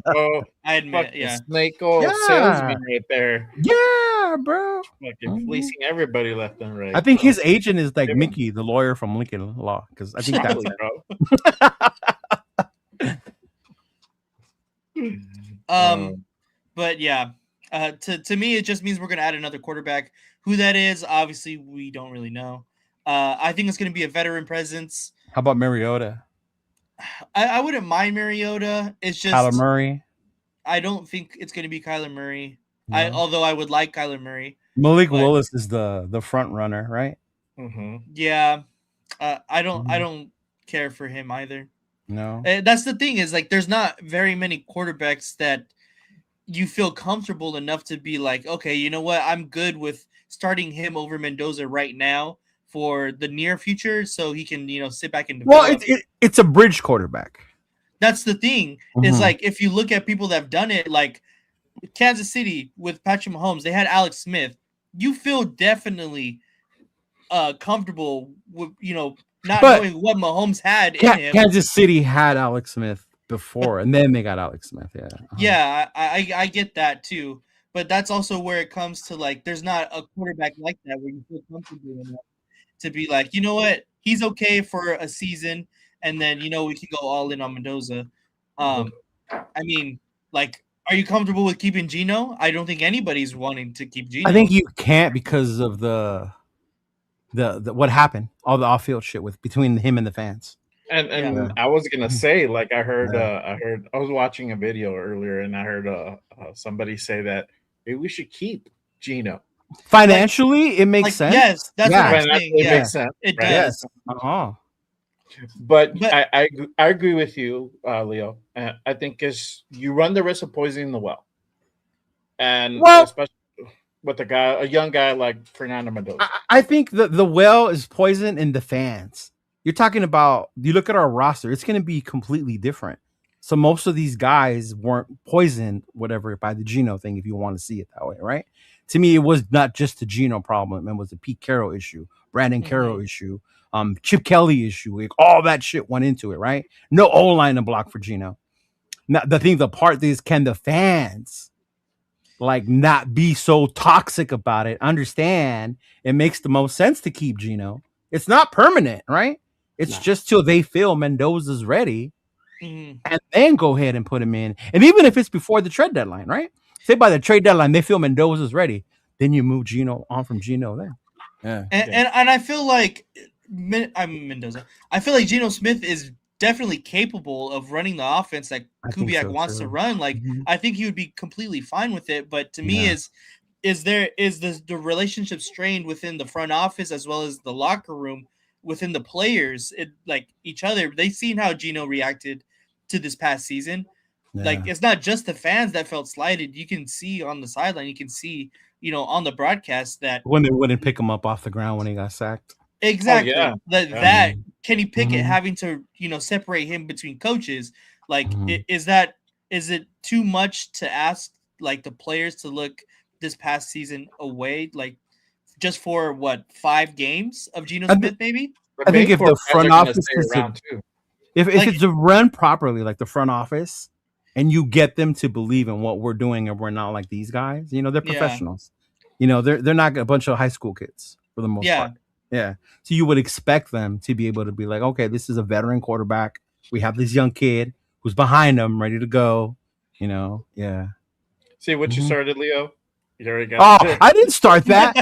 bro. I admit, yeah. Snake oil salesman right there. Yeah, bro. Like fleecing everybody left and right. I think his agent is like Mickey, the lawyer from Lincoln Law, because I think that's bro. But yeah, to me, it just means we're gonna add another quarterback. Who that is, obviously, we don't really know. I think it's going to be a veteran presence. How about Mariota? I wouldn't mind Mariota. It's just Kyler Murray. I don't think it's going to be Kyler Murray. No. Although I would like Kyler Murray. Malik Willis is the front runner, right? Mm-hmm. Yeah, I don't care for him either. No, that's the thing is like there's not very many quarterbacks that you feel comfortable enough to be like, okay, you know what, I'm good with starting him over Mendoza right now for the near future, so he can sit back and develop. Well, it's a bridge quarterback. That's the thing. Is like if you look at people that have done it, like Kansas City with Patrick Mahomes, they had Alex Smith. You feel definitely comfortable with not knowing what Mahomes had in him. Kansas City had Alex Smith before, and then they got Alex Smith. Yeah, yeah, I get that too. But that's also where it comes to like, there's not a quarterback like that where you feel comfortable enough to be like, you know what, he's okay for a season, and then we can go all in on Mendoza. I mean, like, are you comfortable with keeping Geno? I don't think anybody's wanting to keep Geno. I think you can't because of the what happened, all the off-field shit between him and the fans. And I was gonna say, like, I was watching a video earlier, and I heard somebody say that maybe we should keep Geno. Financially, it makes sense. Yes, that's what I'm saying. It makes sense. It right? does. Yes. But I agree with you, Leo. I think you run the risk of poisoning the well, and especially with a young guy like Fernando Mendoza. I think the well is poison in the fans. You're talking about, you look at our roster, it's going to be completely different. So most of these guys weren't poisoned, whatever, by the Geno thing, if you want to see it that way, right? To me, it was not just a Geno problem. It was a Pete Carroll issue, Brandon Carroll issue, Chip Kelly issue. Like, all that shit went into it, right? No O-line to block for Geno. Now, the part is, can the fans like not be so toxic about it? Understand it makes the most sense to keep Geno. It's not permanent, right? It's just till they feel Mendoza's ready. And then go ahead and put him in. And even if it's before the trade deadline, right? Say by the trade deadline, they feel Mendoza's ready. Then you move Geno on from Geno then. Yeah. And I feel like I'm Mendoza. I feel like Geno Smith is definitely capable of running the offense that Kubiak wants to run. Like, I think he would be completely fine with it. But to me, is the relationship strained within the front office as well as the locker room within the players, like each other? They've seen how Geno reacted to this past season. Like, it's not just the fans that felt slighted. You can see on the sideline, you can see, on the broadcast that when they wouldn't pick him up off the ground when he got sacked. Exactly. That Kenny Pickett having to, separate him between coaches. Like, is it too much to ask, like, the players to look this past season away, like, just for 5 games of Geno Smith, maybe? I think if the front office is if it's run properly, like the front office, and you get them to believe in what we're doing, and we're not like these guys, they're professionals. They're not a bunch of high school kids for the most part. Yeah. So you would expect them to be able to be like, okay, this is a veteran quarterback. We have this young kid who's behind them, ready to go. Yeah. See what you started, Leo? You already got I didn't start that.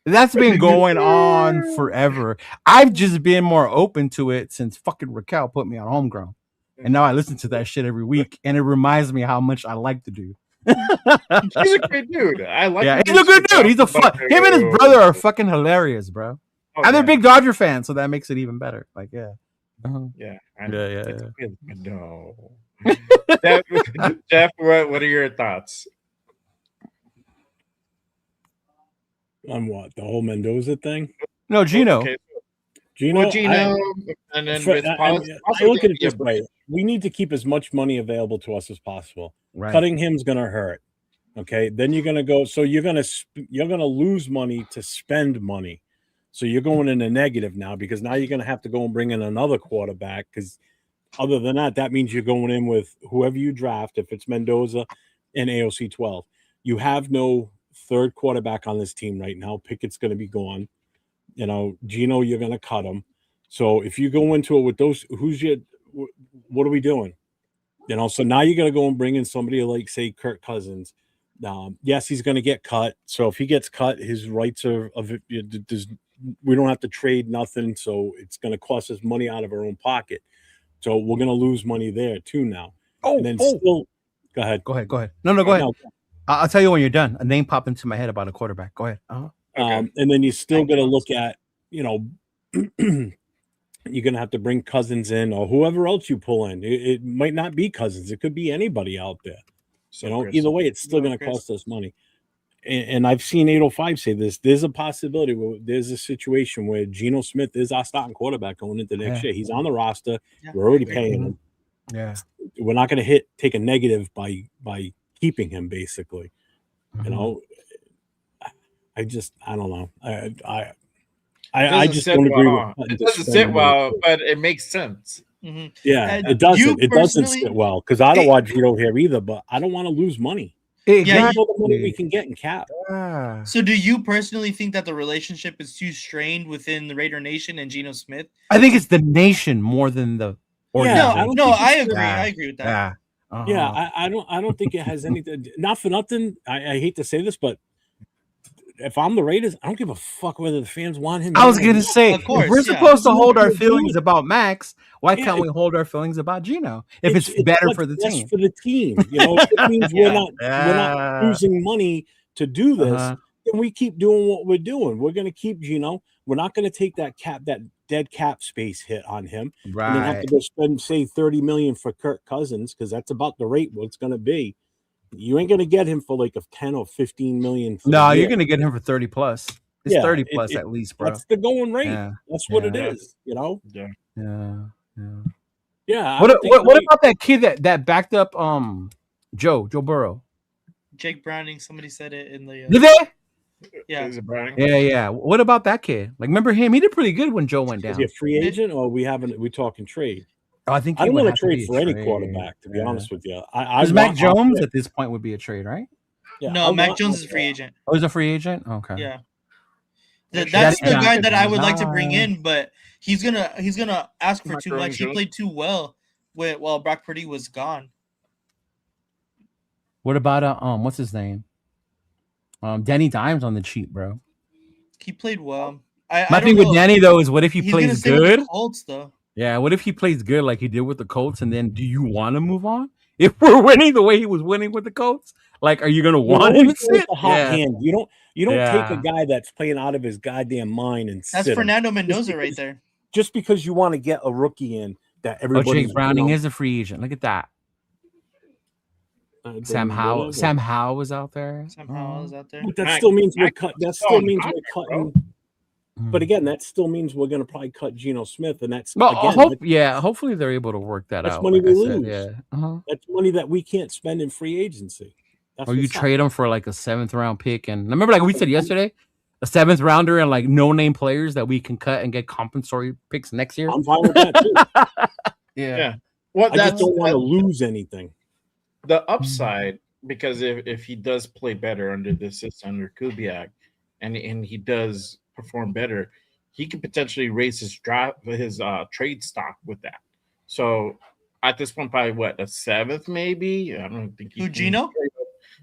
That's been going on forever. I've just been more open to it since fucking Raquel put me on Homegrown. And now I listen to that shit every week, and it reminds me how much I like to do. He's a great dude. I like him. He's a good dude. He's him and his brother are fucking hilarious, bro. And they're big Dodger fans, so that makes it even better. Like, yeah. No. Jeff, what are your thoughts on what? The whole Mendoza thing? No, Geno. Okay. Geno, and then I look at it this way. We need to keep as much money available to us as possible. Right. Cutting him's going to hurt. Okay. Then you're going to go. So you're going to lose money to spend money. So you're going in a negative now, because now you're going to have to go and bring in another quarterback. Because other than that, that means you're going in with whoever you draft. If it's Mendoza and AOC 12, you have no third quarterback on this team right now. Pickett's going to be gone. Geno, you're going to cut him. So if you go into it with those, what are we doing? So now you got to go and bring in somebody like, say, Kirk Cousins. Yes, he's going to get cut. So if he gets cut, his rights are we don't have to trade nothing. So it's going to cost us money out of our own pocket. So we're going to lose money there too now. Still, go ahead. Go ahead. No, go ahead. No. I'll tell you when you're done. A name popped into my head about a quarterback. Go ahead. Okay. And then you still got to look at, you're going to have to bring Cousins in, or whoever else you pull in. It might not be Cousins. It could be anybody out there. Either way, it's still going to cost us money. And I've seen 805 say this. There's a possibility where there's a situation where Geno Smith is our starting quarterback going into next year. He's on the roster. Yeah. We're already paying him. Yeah. We're not going to take a negative by keeping him, basically. I don't know. I just don't agree with it. Doesn't sit well, but it makes sense. Yeah, it doesn't. It doesn't sit well, because I don't want Geno here either, but I don't want to lose money. Exactly. The money we can get in cap. So do you personally think that the relationship is too strained within the Raider Nation and Geno Smith? I think it's the nation more than the organization. I agree. I agree with that. I don't think it has anything. Not for nothing. I hate to say this, but if I'm the Raiders, I don't give a fuck whether the fans want him. I was going to say, if we're supposed to hold our feelings about Maxx, why can't we hold our feelings about Geno? If it's better for the team. For the team, it means we're not losing money to do this. And we keep doing what we're doing. We're going to keep Geno. We're not going to take that dead cap space hit on him. Right. And then have to go spend, say, $30 million for Kirk Cousins, because that's about the rate what it's going to be. You ain't going to get him for like a 10 or 15 million. No, you're going to get him for 30 plus. It's 30 plus at least, bro. That's the going rate. That's what it is, Yeah. Yeah. What about that kid that backed up Joe Burrow? Jake Browning. Somebody said it in the. Did they? Yeah. Is it Browning? Yeah. What about that kid? Like, remember him? He did pretty good when Joe went down. Is he a free agent or we talking trade? Oh, I think I he don't would want to have trade for any quarterback, to be honest with you. Because Mac Jones at this point would be a trade, right? Yeah, no, Mac Jones is a free agent. Oh, he's a free agent? Okay. Yeah. That's the guy that I would like to bring in, but he's gonna ask for too much. He played too well while Brock Purdy was gone. What about what's his name? Danny Dimes on the cheap, bro. He played well. My thing with Danny though is, what if he plays good? Colts, though. Yeah, what if he plays good like he did with the Colts, and then do you want to move on? If we're winning the way he was winning with the Colts, like, are you gonna want him to sit? The hot hand. You don't take a guy that's playing out of his goddamn mind and that's Fernando Mendoza right there. Just because you want to get a rookie in that everybody. Jake Browning is a free agent. Look at that. Sam Howell was out there. Sam Howell was out there. But that still means we're cut. That still means we're cutting. But again, that still means we're going to probably cut Geno Smith, and that's hopefully they're able to work that out. That's money we lose. Yeah, that's money that we can't spend in free agency. Or you trade them for like a 7th round pick, and remember, like we said yesterday, a 7th rounder and like no name players that we can cut and get compensatory picks next year. I'm fine with that too. Yeah. Well, I just don't want to lose anything. The upside, because if he does play better under the system under Kubiak, and he does perform better, he could potentially raise his trade stock with that. So at this point, probably what, a 7th maybe? I don't think Geno?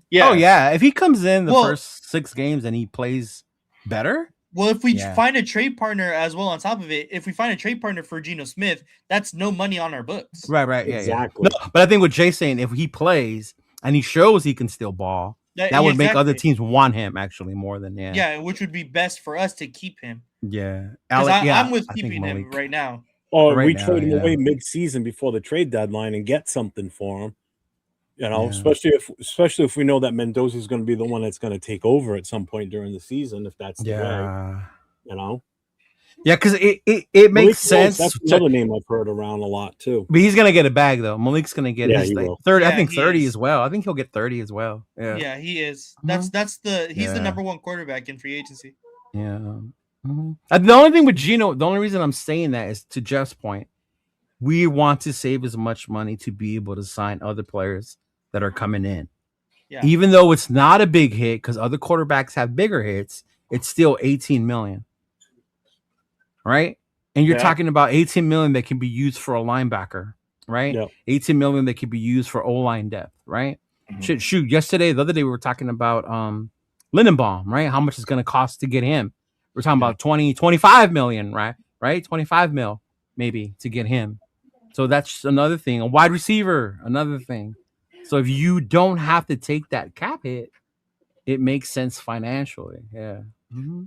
Yeah. Oh yeah. If he comes in the first 6 games and he plays better. Well, if we find a trade partner as well on top of it, if we find a trade partner for Geno Smith, that's no money on our books. Right. Yeah, exactly. No, but I think what Jay's saying, if he plays and he shows he can still ball, that would make other teams want him actually more than which would be best for us to keep him. Yeah. I'm with keeping him right now. Or we trade him away mid-season before the trade deadline and get something for him. You know, especially if we know that Mendoza is going to be the one that's going to take over at some point during the season, if that's the way. You know. Yeah, because it makes sense. That's another name I've heard around a lot too. But he's gonna get a bag though. Malik's gonna get his 30. Yeah, I think 30 as well. I think he'll get 30 as well. Yeah, he is. He's the number 1 quarterback in free agency. Yeah. The only thing with Geno, the only reason I'm saying that is to Jeff's point. We want to save as much money to be able to sign other players that are coming in. Yeah. Even though it's not a big hit because other quarterbacks have bigger hits, it's still 18 million. Right? And you're talking about 18 million that can be used for a linebacker, right? Yep. 18 million that can be used for O-line depth, right? Mm-hmm. Shoot, the other day we were talking about Lindenbaum, right? How much it's going to cost to get him. We're talking about 25 million, right? 25 mil maybe to get him. So that's another thing. A wide receiver, another thing. So if you don't have to take that cap hit, it makes sense financially. Yeah. Mm-hmm.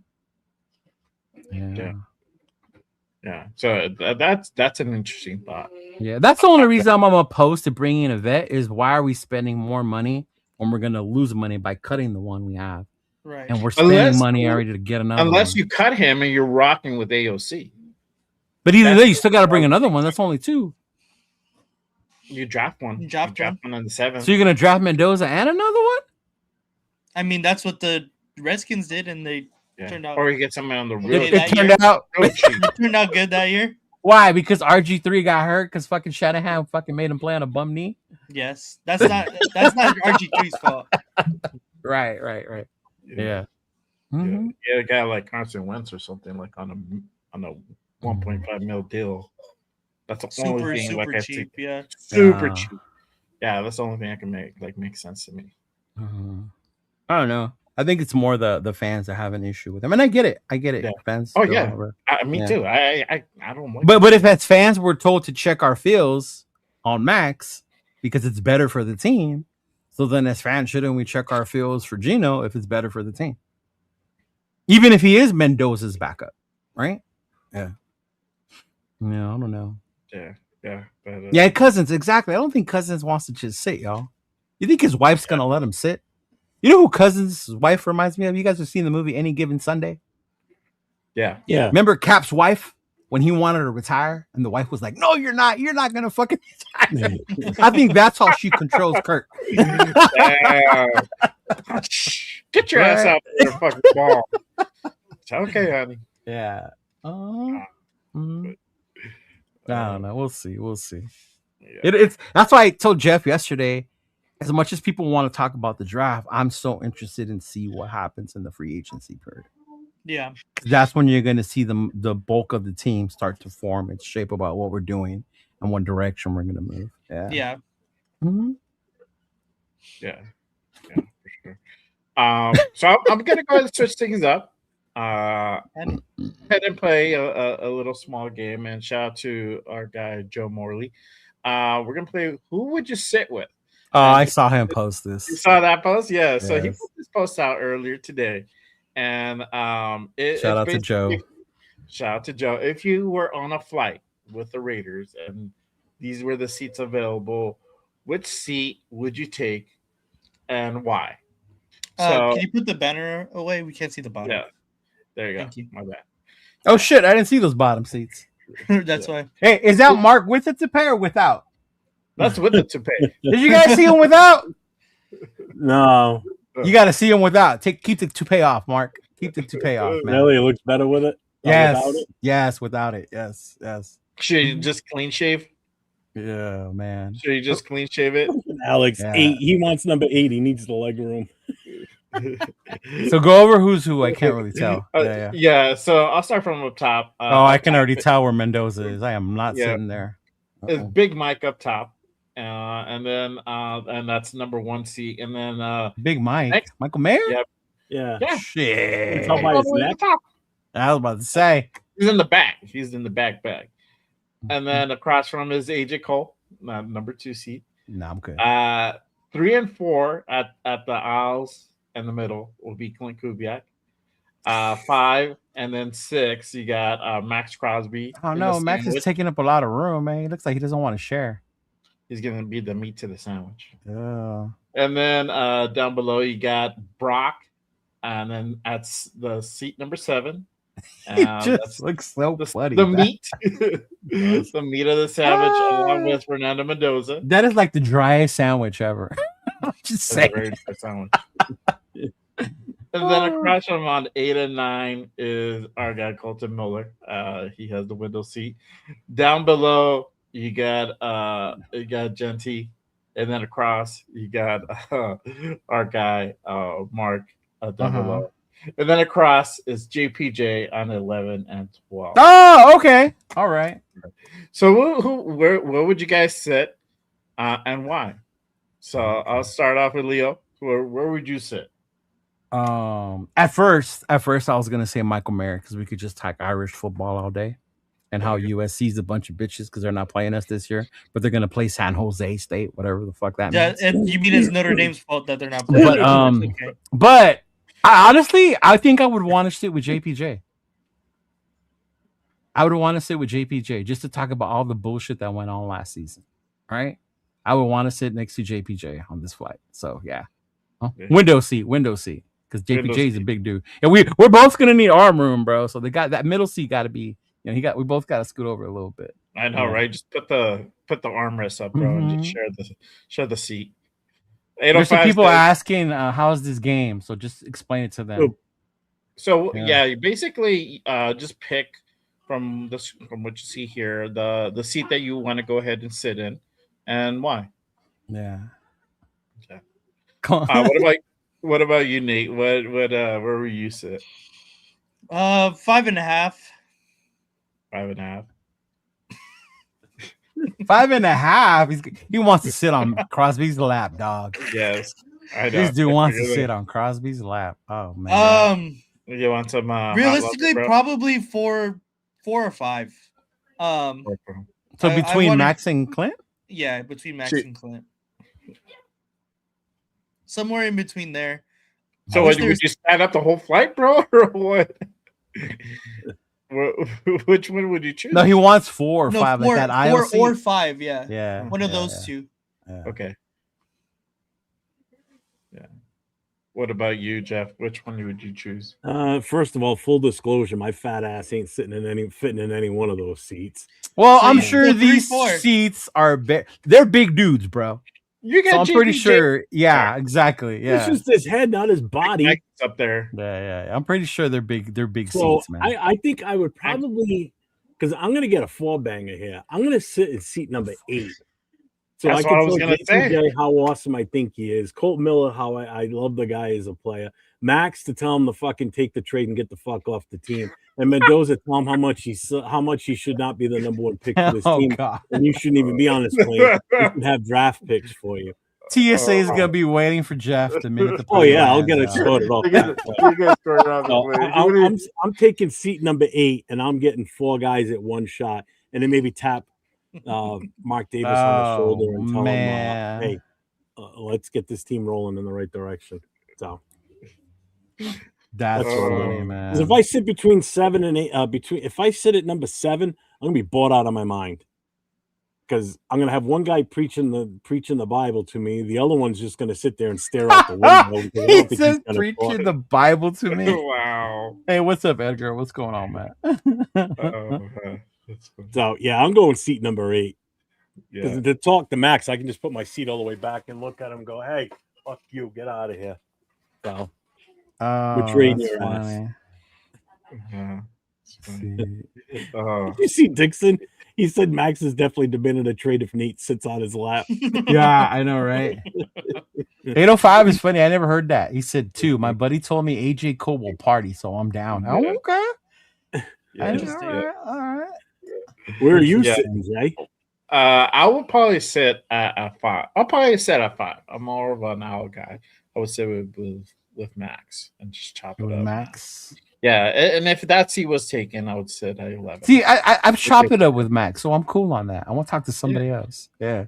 Yeah. So that's an interesting thought. Yeah, that's the only reason I'm opposed to bringing in a vet is why are we spending more money when we're going to lose money by cutting the one we have? Right. And we're spending money already to get another unless you cut him and you're rocking with AOC. But either way, you still got to bring another one. That's only 2. You draft one. You draft one on the 7th. So you're going to draft Mendoza and another one? I mean, that's what the Redskins did, and they turned out. Or you get somebody on the real. It turned out. It turned out good that year. Why? Because RG3 got hurt because fucking Shanahan fucking made him play on a bum knee. Yes, that's not RG3's fault. Right. Yeah. Mm-hmm. Yeah, a guy like Carson Wentz or something like on a 1.5 mil deal. That's the only thing. Super cheap. Yeah. Super cheap. Yeah, that's the only thing I can make sense to me. I don't know. I think it's more the fans that have an issue with him, and I get it. Yeah. Fans. Oh yeah, me too. I don't like. But if as fans we're told to check our feels on Max because it's better for the team, so then as fans shouldn't we check our feels for Geno if it's better for the team, even if he is Mendoza's backup, right? Yeah. Yeah, I don't know. Yeah. But, Cousins, exactly. I don't think Cousins wants to just sit, y'all. You think his wife's gonna let him sit? You know who Cousins' wife reminds me of? You guys have seen the movie Any Given Sunday? Yeah. Remember Cap's wife when he wanted to retire, and the wife was like, "No, you're not. You're not gonna fucking retire." I think that's how she controls Kirk. Get your ass out for a fucking ball. It's okay, honey. Yeah. I don't know. We'll see. Yeah. It's that's why I told Jeff yesterday. As much as people want to talk about the draft, I'm so interested in see what happens in the free agency period. Yeah, that's when you're going to see the bulk of the team start to form its shape about what we're doing and what direction we're going to move. Yeah. Mm-hmm. Yeah, for sure. So I'm going to go ahead and switch things up. And play a little small game. And shout out to our guy Joe Morley. We're gonna play Who Would You Sit With? I saw him post this. You saw that post? Yeah. Yes. So he put this post out earlier today. And shout out to Joe. Shout out to Joe. If you were on a flight with the Raiders and these were the seats available, which seat would you take and why? Can you put the banner away? We can't see the bottom. Yeah. There you go. Thank you. My bad. Oh shit! I didn't see those bottom seats. That's why. Hey, is that Mark with the toupee or without? That's with the toupee. Did you guys see him without? No. You got to see him without. Keep the toupee off, Mark. Keep the toupee off, man. Really, it looks better with it. Yes. Without it? Yes, without it. Yes. Should you just clean shave? Yeah, man. Should you just clean shave it? Alex, 8. He wants number 8. He needs the leg room. So go over who's who. I can't really tell. Yeah. So I'll start from up top. I can already tell where Mendoza is. I am not sitting there. It's Big Mike up top, and then and that's number 1 seat, and then Big Mike, Michael Mayer. Yep. Yeah. Shit. Top by his neck. I was about to say he's in the back. He's in the back bag, and then across from is AJ Cole, number 2 seat. No, I'm good. 3 and 4 at the aisles. In the middle will be Clint Kubiak. 5 and then 6, you got Maxx Crosby. Oh no, Max is taking up a lot of room, man. He looks like he doesn't want to share. He's gonna be the meat to the sandwich. Yeah. And then down below you got Brock, and then at the seat number 7. He just looks so funny. The meat, the meat of the sandwich, along with Fernando Mendoza. That is like the driest sandwich ever. Just saying. Sandwich. And then across from on 8 and 9 is our guy Colton Miller. He has the window seat. Down below you got Genty, and then across you got our guy Mark down below. And then across is JPJ on 11 and 12. Oh, okay. All right. So where would you guys sit and why? So I'll start off with Leo. Where would you sit? At first I was gonna say Michael Mayer because we could just talk Irish football all day, and how USC's a bunch of bitches because they're not playing us this year, but they're gonna play San Jose State, whatever the fuck that means. Yeah, and you mean it's Notre Dame's fault that they're not playing? But honestly, I think I would want to sit with JPJ. I would want to sit with JPJ just to talk about all the bullshit that went on last season. All right, I would want to sit next to JPJ on this flight. So yeah, window seat. Because JPJ is a big dude, and we're both gonna need arm room, bro. So they got that middle seat. Got to be, we both got to scoot over a little bit. I know, right? Just put the armrest up, bro, and just share the seat. There's some people asking, "How's this game?" So just explain it to them. So you basically just pick from what you see here the seat that you want to go ahead and sit in, and why. Yeah. What about you, Nate? Where were you sit? 5.5. 5.5. 5.5. He wants to sit on Crosby's lap, dog. Yes, I know. This dude wants to sit on Crosby's lap. Oh man. You want some? Realistically, probably 4 or 5. So between Max and Clint? Yeah, between Max and Clint. Somewhere in between there. So would you stand up the whole flight, bro, or what? Which one would you choose? No, he wants 4 or 5. Like that aisle 4 or 5, yeah. Yeah. One of those two. Yeah. Okay. Yeah. What about you, Jeff? Which one would you choose? First of all, full disclosure, my fat ass ain't fitting in any one of those seats. Well, So I'm you sure go these 3-4. seats are they're big dudes, bro. You So got I'm pretty JPJ sure. Yeah, exactly. It's Yeah. just his head, not his body. Mike's up there. Yeah. I'm pretty sure they're big. They're big So seats, man. I think I would probably, because I'm going to get a four banger here. I'm going to sit in seat number 8. So That's I what I can was tell gonna say. JPJ how awesome I think he is. Colt Miller, how I love the guy as a player. Max, to tell him to fucking take the trade and get the fuck off the team. And Mendoza, tell him how much he should not be the number 1 pick for this Oh team. God. And you shouldn't even be on this plane. You can have draft picks for you. TSA is gonna be waiting for Jeff the minute the Oh plane yeah, I'll lands, get it sorted off. I'm taking seat number 8, and I'm getting 4 guys at one shot, and then maybe tap Mark Davis on the shoulder and tell him, "Hey, let's get this team rolling in the right direction." So that's That's funny, right. man. because if I sit between 7 and 8, if I sit at number 7, I'm gonna be bored out of my mind. Because I'm gonna have one guy preaching the Bible to me, the other one's just gonna sit there and stare out the window. Because I don't He think he's says gonna preaching talk. the Bible to me. Wow. Hey, what's up, Edgar? What's going on, man? That's funny. So yeah, I'm going seat number 8. Because Yeah. to talk to Max, I can just put my seat all the way back and look at him and go, "Hey, fuck you, get out of here." So Oh, trading that's your ass. funny. Yeah. It's Let's funny. see. Did you see Dixon? He said Max is definitely demanding a trade if Nate sits on his lap. Yeah, I know, right? 805 is funny. I never heard that. He said 2. My buddy told me AJ Cole will party, so I'm down. Yeah. Oh, okay. Yeah. All right. Where are you Yeah. sitting, Jay? I would probably sit at 5. I'll probably sit at 5. I'm more of an owl guy. I would sit with Max and just chop it With up. Max. Yeah, and if that seat was taken, I would sit at 11. See, I've chopped it up with Max, so I'm cool on that. I want to talk to somebody else. Yeah.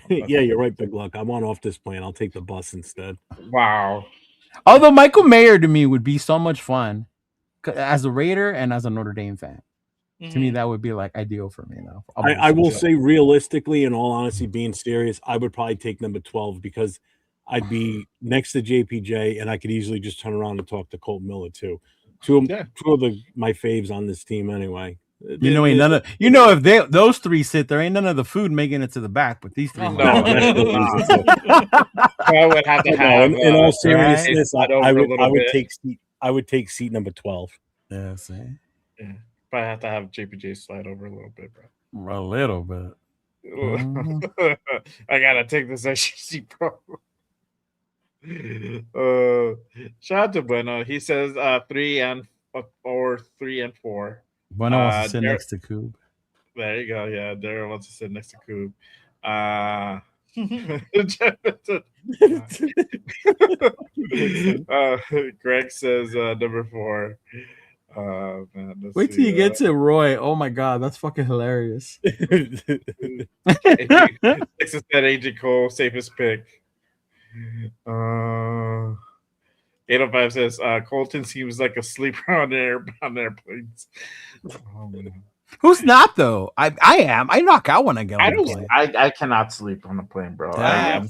Yeah, you're right, Big Luck. I want off this plane. I'll take the bus instead. Wow. Although Michael Mayer to me would be so much fun as a Raider and as a Notre Dame fan. To me, that would be like ideal for me now. I will say realistically, in all honesty, being serious, I would probably take number 12 because I'd be next to JPJ and I could easily just turn around and talk to Colt Miller too. Two of my faves on this team anyway. You know, ain't none of if those 3 sit there, ain't none of the food making it to the back, but these 3 No, I would have to have. In all seriousness, I would take seat number 12. Yeah, see. Yeah. But I have to have JPJ slide over a little bit, bro. A little bit. I gotta take this extra seat, bro. Shout out to Bueno. He says 3 and 4. Bueno wants to sit next to Coob. There you go. Yeah, Daryl wants to sit next to Coob. Greg says number 4. Man, wait till you get to Roy. Oh my god, that's fucking hilarious. Texas said AJ Cole, safest pick. 805 says Colton seems like a sleeper on airplanes. Oh, man. Who's not though? I am. I knock out when I get on the plane. I cannot sleep on a plane, bro. Yeah.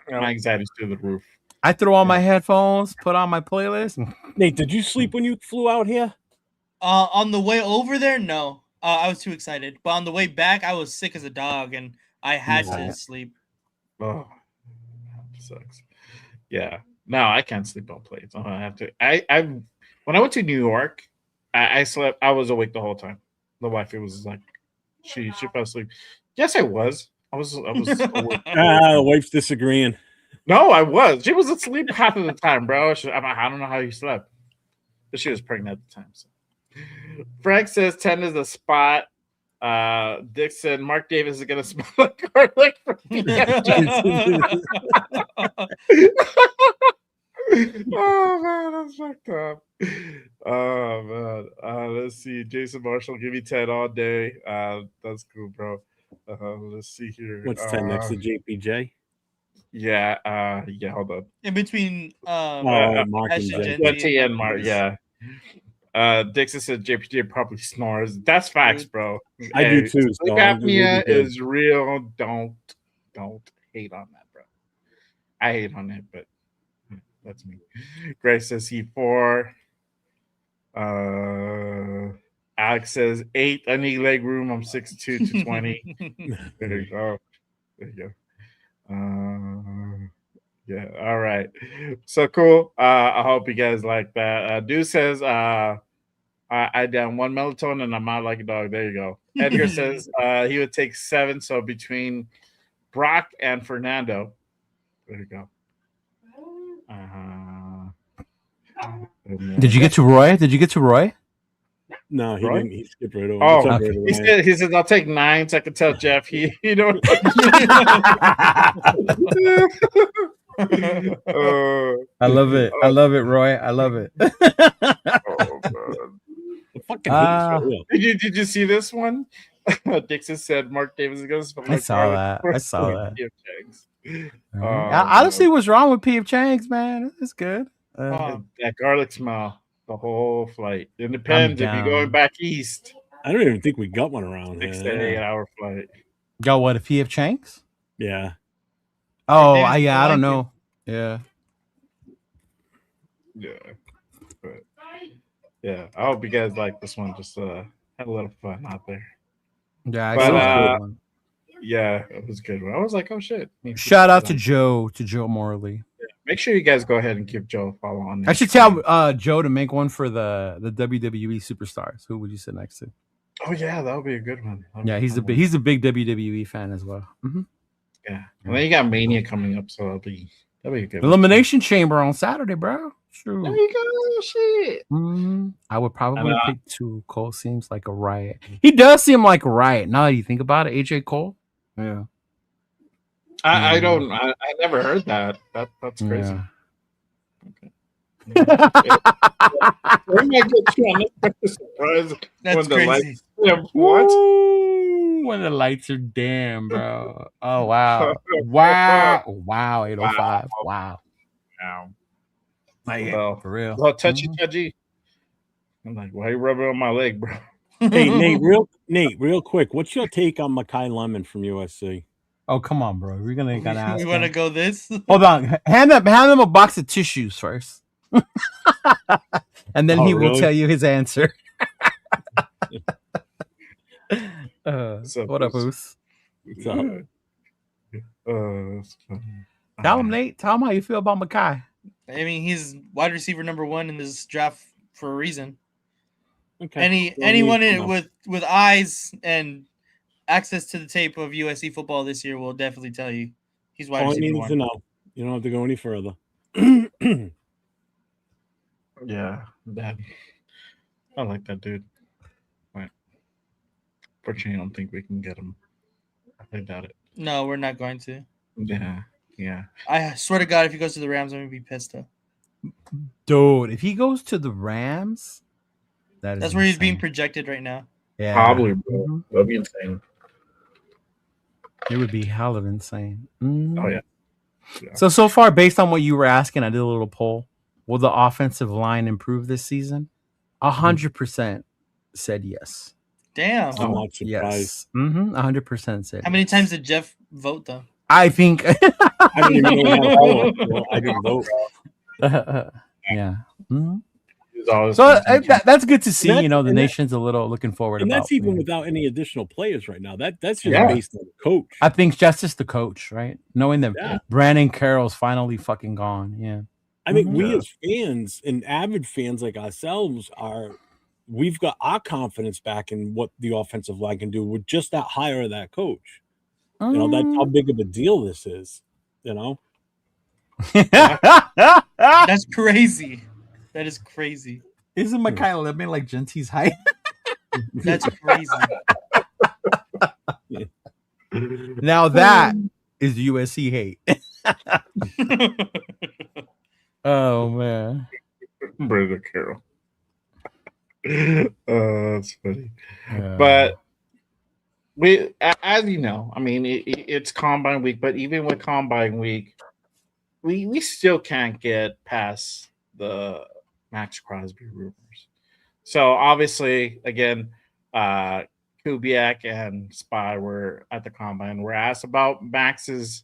My anxiety's through the roof. I throw on my headphones, put on my playlist. Nate, did you sleep when you flew out here? On the way over there, no. I was too excited. But on the way back, I was sick as a dog, and I had to sleep. Oh, that sucks. Yeah. No, I can't sleep on planes. I have to. I when I went to New York, I slept. I was awake the whole time. The wifey was like, she fell asleep. Yes, I was. I was awake. The wife's disagreeing. No, I was. She was asleep half of the time, bro. I don't know how you slept, but she was pregnant at the time. So. Frank says 10 is the spot. Dick said Mark Davis is gonna smell like garlic from Oh man, that's fucked up. Oh man. Let's see. Jason Marshall, give me 10 all day. That's cool, bro. Let's see here. What's 10 next to JPJ? Yeah, hold on. In between Mark and T and Mark, yeah. Dixon said JPJ probably snores. That's facts, bro. I do too. Sleep apnea is real. Don't hate on that, bro. I hate on it, but that's me. Grace says he 4. Alex says 8. I need leg room. I'm 6'2" to 20. There you go. There you go. Yeah. All right. So cool. I hope you guys like that. Dude says I down 1 melatonin and I'm out like a dog. There you go. Edgar says he would take 7. So between Brock and Fernando. There you go. Did you get to Roy? No, he Roy? didn't. He skipped right over. Oh, What's up, okay. Ryan? he says I'll take 9. So I can tell Jeff he don't. I love it. I love it, Roy. I love it. Oh, The fucking hate's for real. did you see this one? Dixon said Mark Davis is going to spell I saw that. I saw that. I don't see what's wrong with P.F. Chang's, man. It's good. That garlic smell the whole flight. It depends if you're going back east. I don't even think we got one around 6 here. to 8 hour flight. Got what, a P.F. Chang's? Yeah. Oh, I don't know. Yeah. Yeah. But yeah, I hope you guys like this one. Just had a little fun out there. Yeah, but yeah, it was a good one. I was like, oh shit. Shout out to Joe Morley. Yeah. Make sure you guys go ahead and give Joe a follow on I should tell Joe to make one for the WWE superstars. Who would you sit next to? Oh yeah, that would be a good one. He's a big WWE fan as well. Mm-hmm. Yeah, and then you got Mania coming up, so that'll be a good Elimination Chamber on Saturday, bro. True. There you go. Shit. Mm-hmm. I would probably pick 2. Cole seems like a riot. He does seem like a riot. Now that you think about it, AJ Cole. Yeah. I never heard that. That's crazy. Yeah. Okay. We might get you on this surprise. That's crazy. What? When the lights are dim, bro. Oh wow. Wow, 805. Wow. Like, for real. Well, touchy. I'm like, why are you rubbing on my leg, bro? Hey, Nate, real quick. What's your take on Makai Lemon from USC? Oh, come on, bro. We're gonna ask. You want to go this? Hold on. Hand them a box of tissues first. And then he will tell you his answer. What up, Moose? What's up? Tell him, Nate. Tell him how you feel about Makai. I mean, he's wide receiver number 1 in this draft for a reason. Okay. Anyone with eyes and access to the tape of USC football this year will definitely tell you he's wide receiver 1. To know. You don't have to go any further. Yeah, I like that dude. Right. Fortunately, I don't think we can get him. I doubt it. No, we're not going to. Yeah. I swear to God, if he goes to the Rams, I'm gonna be pissed though. Dude, if he goes to the Rams, that's where he's being projected right now. Yeah, probably, bro. That'd be insane. It would be hell of insane. Mm-hmm. Oh yeah. So far, based on what you were asking, I did a little poll. Will the offensive line improve this season? 100% said yes. Damn. I'm not surprised. Yes. 100% said. How many times did Jeff vote though? I think. I didn't even know how to vote. Well, I didn't vote. Yeah. Mm-hmm. So that's good to see. The nation's a little looking forward. And that's even without any additional players right now. That's just based on the coach. I think that's just the coach, right? Knowing that Brandon Carroll's finally fucking gone. Yeah. I think we as fans and avid fans like ourselves we've got our confidence back in what the offensive line can do with just that hire of that coach. That's how big of a deal this is. That's crazy. That is crazy. Isn't Makai Lemon like Gentie's height? That's crazy. Now that is USC hate. Oh man, Brother Carroll. That's funny. But we, as you know, I mean, it's Combine Week. But even with Combine Week, we still can't get past the Maxx Crosby rumors. So obviously, again, Kubiak and Spy were at the Combine. We're asked about Max's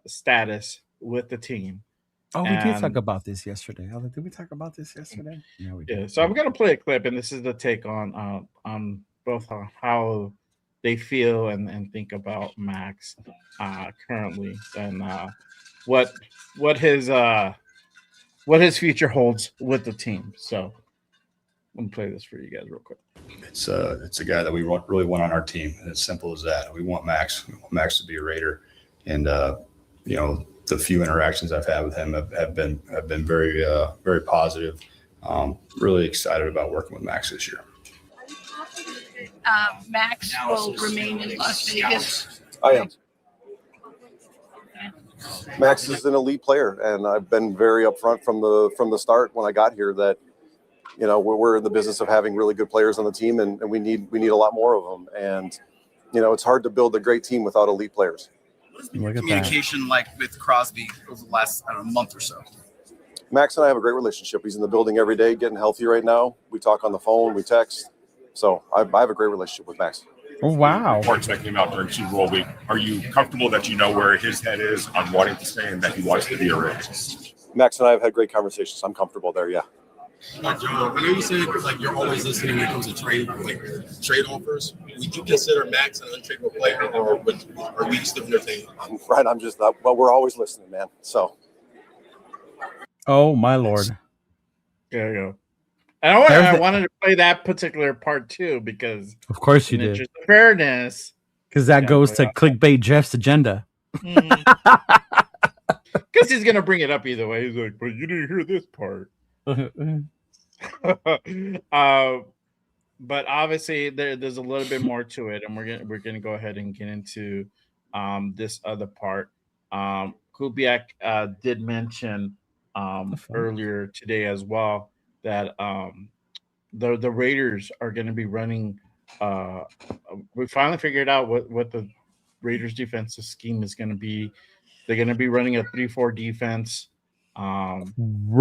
status with the team. Oh, we did talk And about this yesterday. I was like, did we talk about this yesterday? No, we yeah, didn't. so I'm gonna play a clip, and this is the take on both how they feel and think about Max currently, and what what his what his future holds with the team. So I'm gonna play this for you guys real quick. It's a guy that we really want on our team. And it's simple as that. We want Max. We want Max to be a Raider, and you know, the few interactions I've had with him have been very very positive. Really excited about working with Max this year. Max will remain in Las Vegas. I am. Max is an elite player, and I've been very upfront from the start when I got here that, you know, we're in the business of having really good players on the team, and we need a lot more of them. And, you know, it's hard to build a great team without elite players. What's the communication like with Crosby over the last month or so? Max and I have a great relationship. He's in the building every day, getting healthy right now. We talk on the phone, we text. So I have a great relationship with Max. Oh, wow. Reports that came out during Super Bowl week. Are you comfortable that you know where his head is on wanting to stay and that he wants to be a Raider? Max and I have had great conversations. I'm comfortable there, yeah. I know you said like you're always listening when it comes to trade offers. Would you consider Max an untradeable player, or are we still entertaining? Right, I'm just well, we're always listening, man. So. Oh my Lord. There you go. I wanted to play that particular part too because, of course, you did. Fairness, because that goes to clickbait Jeff's agenda. Because he's gonna bring it up either way. He's like, "But you didn't hear this part." But obviously, there's a little bit more to it, and we're gonna go ahead and get into this other part. Kubiak did mention earlier today as well that the Raiders are going to be running. We finally figured out what the Raiders defensive scheme is going to be. They're going to be running a 3-4 defense.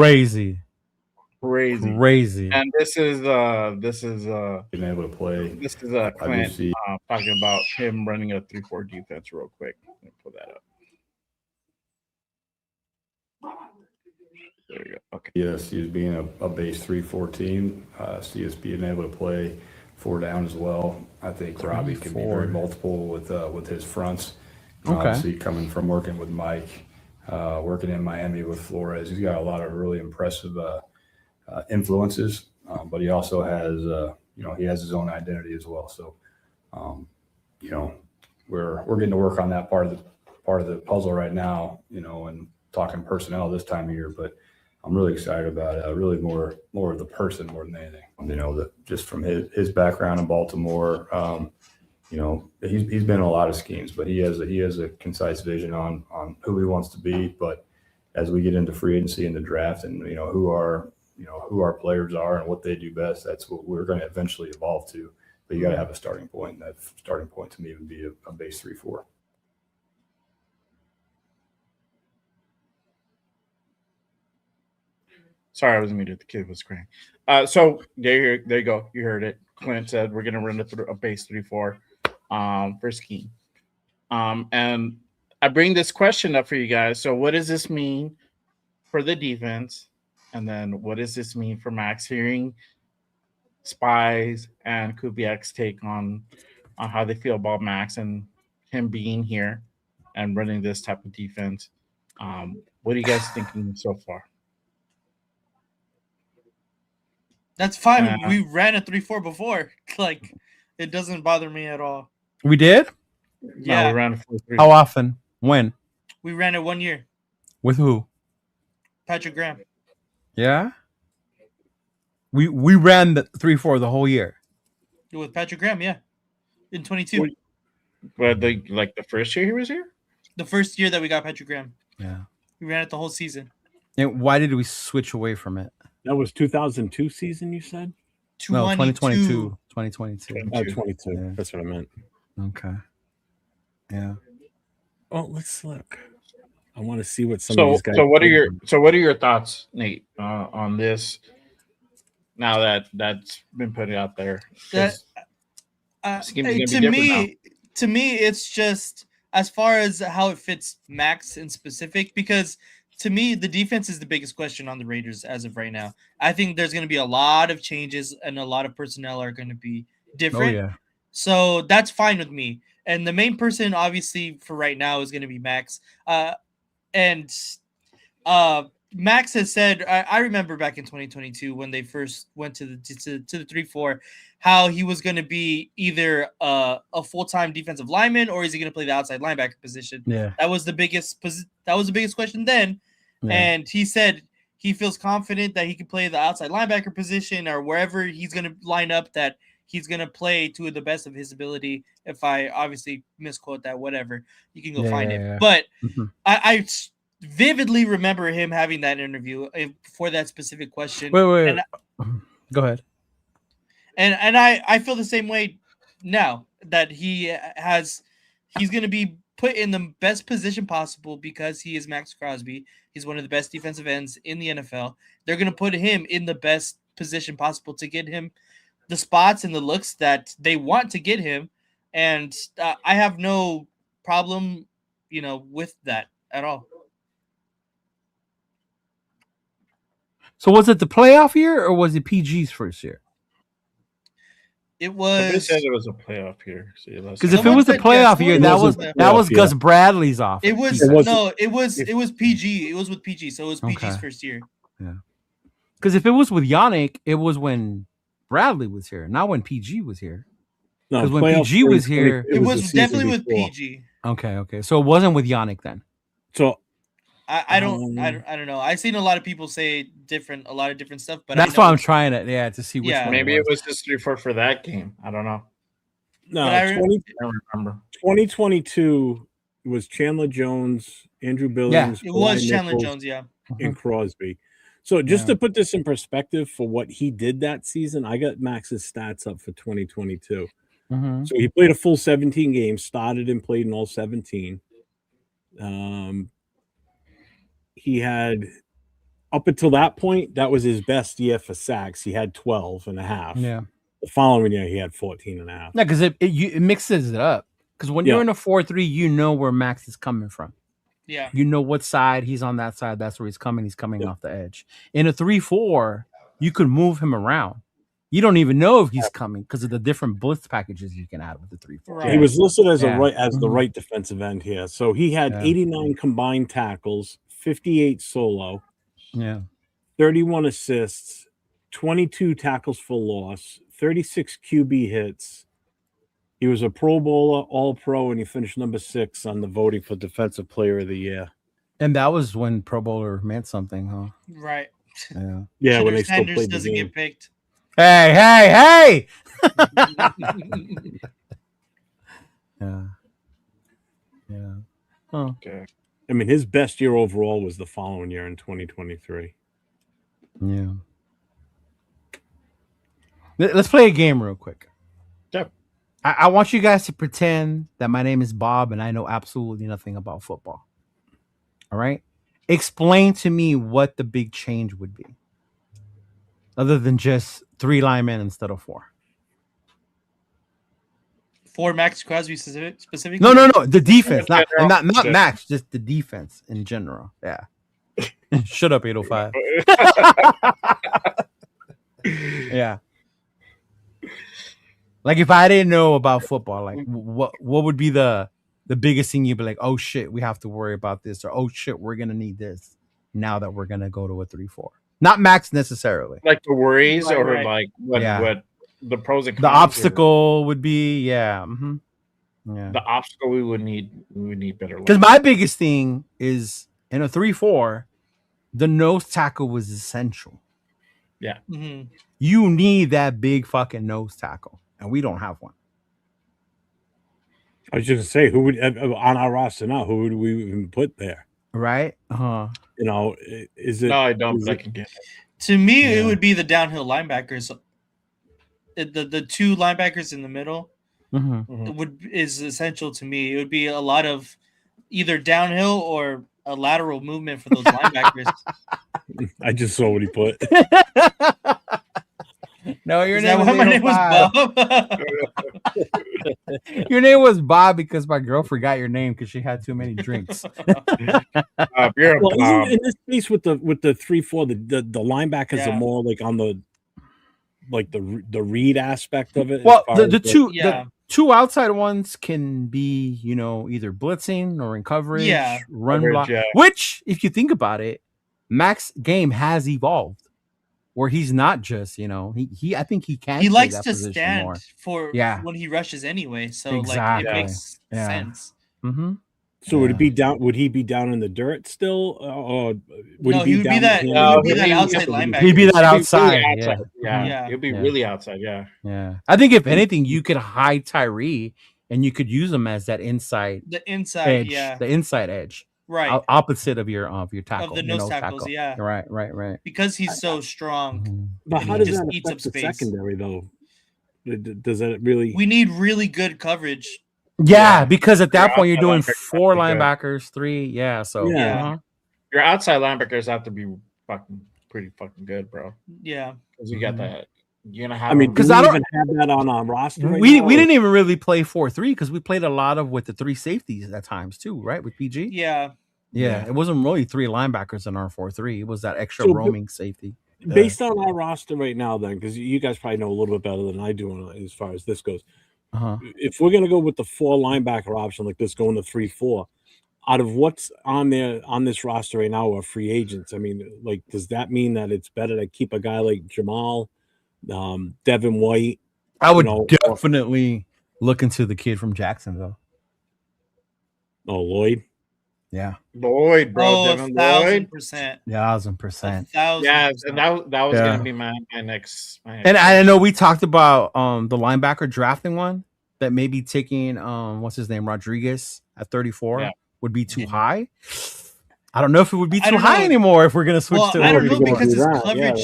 Crazy. And this is Being able to play. This is Clint talking about him running a 3-4 defense real quick. Let me pull that up. There you go. Okay. Yes, he's being a base 3-4 team. See us being able to play 4 down as well. I think Robbie can be very multiple with his fronts. Obviously, coming from working with Mike, working in Miami with Flores, he's got a lot of really impressive influences. But he also has, he has his own identity as well. So, we're getting to work on that part of the puzzle right now. And talking personnel this time of year, but I'm really excited about really more of the person more than anything. Just from his background in Baltimore, he's been in a lot of schemes, but he has a concise vision on who he wants to be. But as we get into free agency and the draft, and who our players are and what they do best, that's what we're going to eventually evolve to. But you got to have a starting point. And that starting point to me would be a base 3-4. Sorry, I was muted. The kid was crying. So there you go. You heard it. Clint said we're going to run a base 3-4 for scheme. And I bring this question up for you guys. So what does this mean for the defense? And then what does this mean for Max? Hearing Spies and Kubiak's take on how they feel about Max and him being here and running this type of defense. What are you guys thinking so far? That's fine. We ran a 3-4 before. Like, it doesn't bother me at all. We did? Yeah. No, we ran a 4-3. How often? When? We ran it 1 year. With who? Patrick Graham. Yeah? We ran the 3-4 the whole year. With Patrick Graham, yeah. In 22. But the first year he was here? The first year that we got Patrick Graham. Yeah. We ran it the whole season. And why did we switch away from it? That was 2002 season, you said? No, 2022. 2022. Oh, 22. Yeah. That's what I meant. Okay. Yeah. Oh, let's look. I want to see what some of these guys. So what are your thoughts, Nate, on this? Now that that's been put out there, to me, it's just as far as how it fits Maxx in specific, because to me, the defense is the biggest question on the Raiders as of right now. I think there's going to be a lot of changes and a lot of personnel are going to be different. Oh, yeah. So that's fine with me. And the main person, obviously, for right now is going to be Maxx. Maxx has said, I remember back in 2022 when they first went to the 3-4, how he was going to be either a full-time defensive lineman or is he going to play the outside linebacker position? Yeah. That was the biggest question then. Yeah. And he said he feels confident that he can play the outside linebacker position or wherever he's going to line up, that he's going to play to the best of his ability. If I obviously misquote that, whatever, you can go find it. But I vividly remember him having that interview for that specific question. Wait. Go ahead. And I feel the same way now that he's going to be put in the best position possible because he is Maxx Crosby. He's one of the best defensive ends in the NFL. They're going to put him in the best position possible to get him the spots and the looks that they want to get him. And I have no problem, with that at all. So was it the playoff year or was it PG's first year? It was. Somebody said it was a playoff year. Because if it was the playoff year, that was Gus Bradley's offense. It was it was PG. It was with PG, so it was PG's first year. Yeah. Because if it was with Yannick, it was when Bradley was here, not when PG was here. Because when PG was here, it was definitely with PG. Okay. So it wasn't with Yannick then. So I don't know. I've seen a lot of people say a lot of different stuff, but that's why I'm trying to see which one. Maybe it was just 3-4 for that game. I don't know. No, I remember. 2022 was Chandler Jones, Andrew Billings. Yeah, it was Chandler Jones, and Crosby. So just to put this in perspective for what he did that season, I got Max's stats up for 2022. Mm-hmm. So he played a full 17 games, started and played in all 17. He had, up until that point, that was his best year for sacks. He had 12 and a half. Yeah. The following year, he had 14 and a half. Yeah, because it mixes it up. Because when you're in a 4-3, you know where Maxx is coming from. Yeah. You know what side he's on that side. That's where he's coming. He's coming off the edge. In a 3-4, you could move him around. You don't even know if he's coming because of the different blitz packages you can add with the 3-4. Right. He was listed as the right defensive end here. So he had 89 combined tackles, 58 solo, 31 assists, 22 tackles for loss, 36 QB hits. He was a Pro Bowler, All-Pro, and he finished number 6 on the voting for Defensive Player of the Year. And that was when Pro Bowler meant something, huh? Right. Yeah, when they still played the doesn't game. get picked. Hey! Yeah. Oh. Okay. I mean, his best year overall was the following year in 2023. Yeah. Let's play a game real quick. Yep. I want you guys to pretend that my name is Bob and I know absolutely nothing about football. All right? Explain to me what the big change would be. Other than just 3 linemen instead of 4. For Maxx Crosby specifically? No. The defense. Not Maxx, just the defense in general. Yeah. Shut up, 805. Yeah. Like if I didn't know about football, like what would be the biggest thing you'd be like, oh shit, we have to worry about this, or oh shit, we're gonna need this now that we're gonna go to a 3-4. Not Maxx necessarily. Like the worries like what the pros and cons. The obstacle would be the obstacle we would need better. Because my biggest thing is in a 3-4, the nose tackle was essential. Yeah. Mm-hmm. You need that big fucking nose tackle. And we don't have one. I was just gonna say, who would on our roster now? Who would we even put there? Right? Uh-huh. Is it? No, I don't. I can get it. To me, it would be the downhill linebackers. The 2 linebackers in the middle is essential to me. It would be a lot of either downhill or a lateral movement for those linebackers. I just saw what he put. No, your Is name that why my name was Your name was Bob because my girl forgot your name because she had too many drinks. You're a Well, Bob. in this case with the 3-4, the linebackers are more like on the read aspect of it. Well, as far as the two outside ones can be, either blitzing or in coverage, run block. Yeah. Which, if you think about it, Max's game has evolved, where he's not just, he I think he can. He play likes that to position stand more. for when he rushes anyway. So Exactly. like it makes sense. Mm-hmm. So would it be down? Would he be down in the dirt still, or would No, he be down? He would be that outside linebacker. He'd be that outside. Yeah. He'll be really outside. Yeah. Yeah. I think if anything, you could hide Tyree and you could use him as that inside. The inside, edge, the inside edge, right, opposite of your tackle, of the nose tackles. Yeah, right. Because he's so strong. But how does that affect the secondary though? Does that really? We need really good coverage. Yeah, because at that point you're doing 4 linebackers, 3. Yeah, so your outside linebackers have to be pretty fucking good, bro. Yeah, because you got that. You're gonna have. I mean, because I don't even have that on our roster. We didn't even really play 4-3 because we played a lot of with the 3 safeties at times too, right? With PG. Yeah. It wasn't really 3 linebackers in our 4-3. It was that extra roaming safety. Based on our roster right now, then, because you guys probably know a little bit better than I do as far as this goes. If we're gonna go with the 4 linebacker option like this, going to 3-4, out of what's on this roster right now are free agents. I mean, like, does that mean that it's better to keep a guy like Jamal, Devin White? I would definitely look into the kid from Jacksonville. Oh, Lloyd. Yeah, Lloyd, bro. Devin Lloyd. 1,000%. 1,000%. Yeah, and that was gonna be my next. And I know we talked about the linebacker drafting one that maybe taking what's his name, Rodriguez at 34 would be too high. I don't know if it would be too high anymore if we're gonna switch to. I don't know because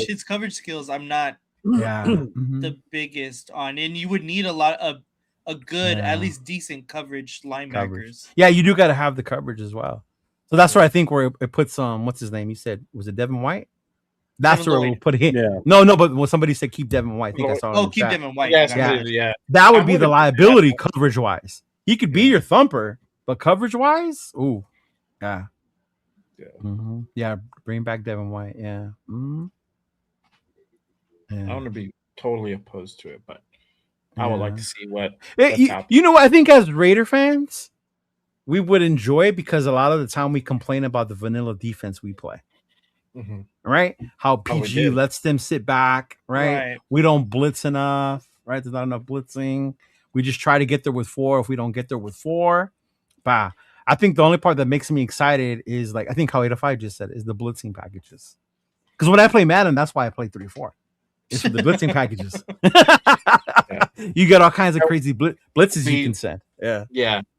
his coverage skills, I'm not Mm-hmm. the biggest on, and you would need a lot of a good, at least decent coverage linebackers. Yeah, you do got to have the coverage as well. So that's where I think where it puts what's his name? You said was it Devin White? That's Devin where Lloyd. we'll put it. Yeah. No, but when somebody said keep Devin White, I think I saw. Keep Devin White. Yeah. That would be the liability coverage wise. He could be your thumper, but coverage wise, ooh, yeah. Yeah, bring back Devin White. Yeah. I want to be totally opposed to it, but I would like to see what. You know what? I think as Raider fans, we would enjoy it because a lot of the time we complain about the vanilla defense we play. Right? How PG lets them sit back, right? We don't blitz enough, right? There's not enough blitzing. We just try to get there with 4. If we don't get there with 4, bah. I think the only part that makes me excited is like I think how 805 just said is the blitzing packages. Because when I play Madden, that's why I play 3-4. It's for the blitzing packages. You get all kinds of crazy blitzes you can send. Yeah.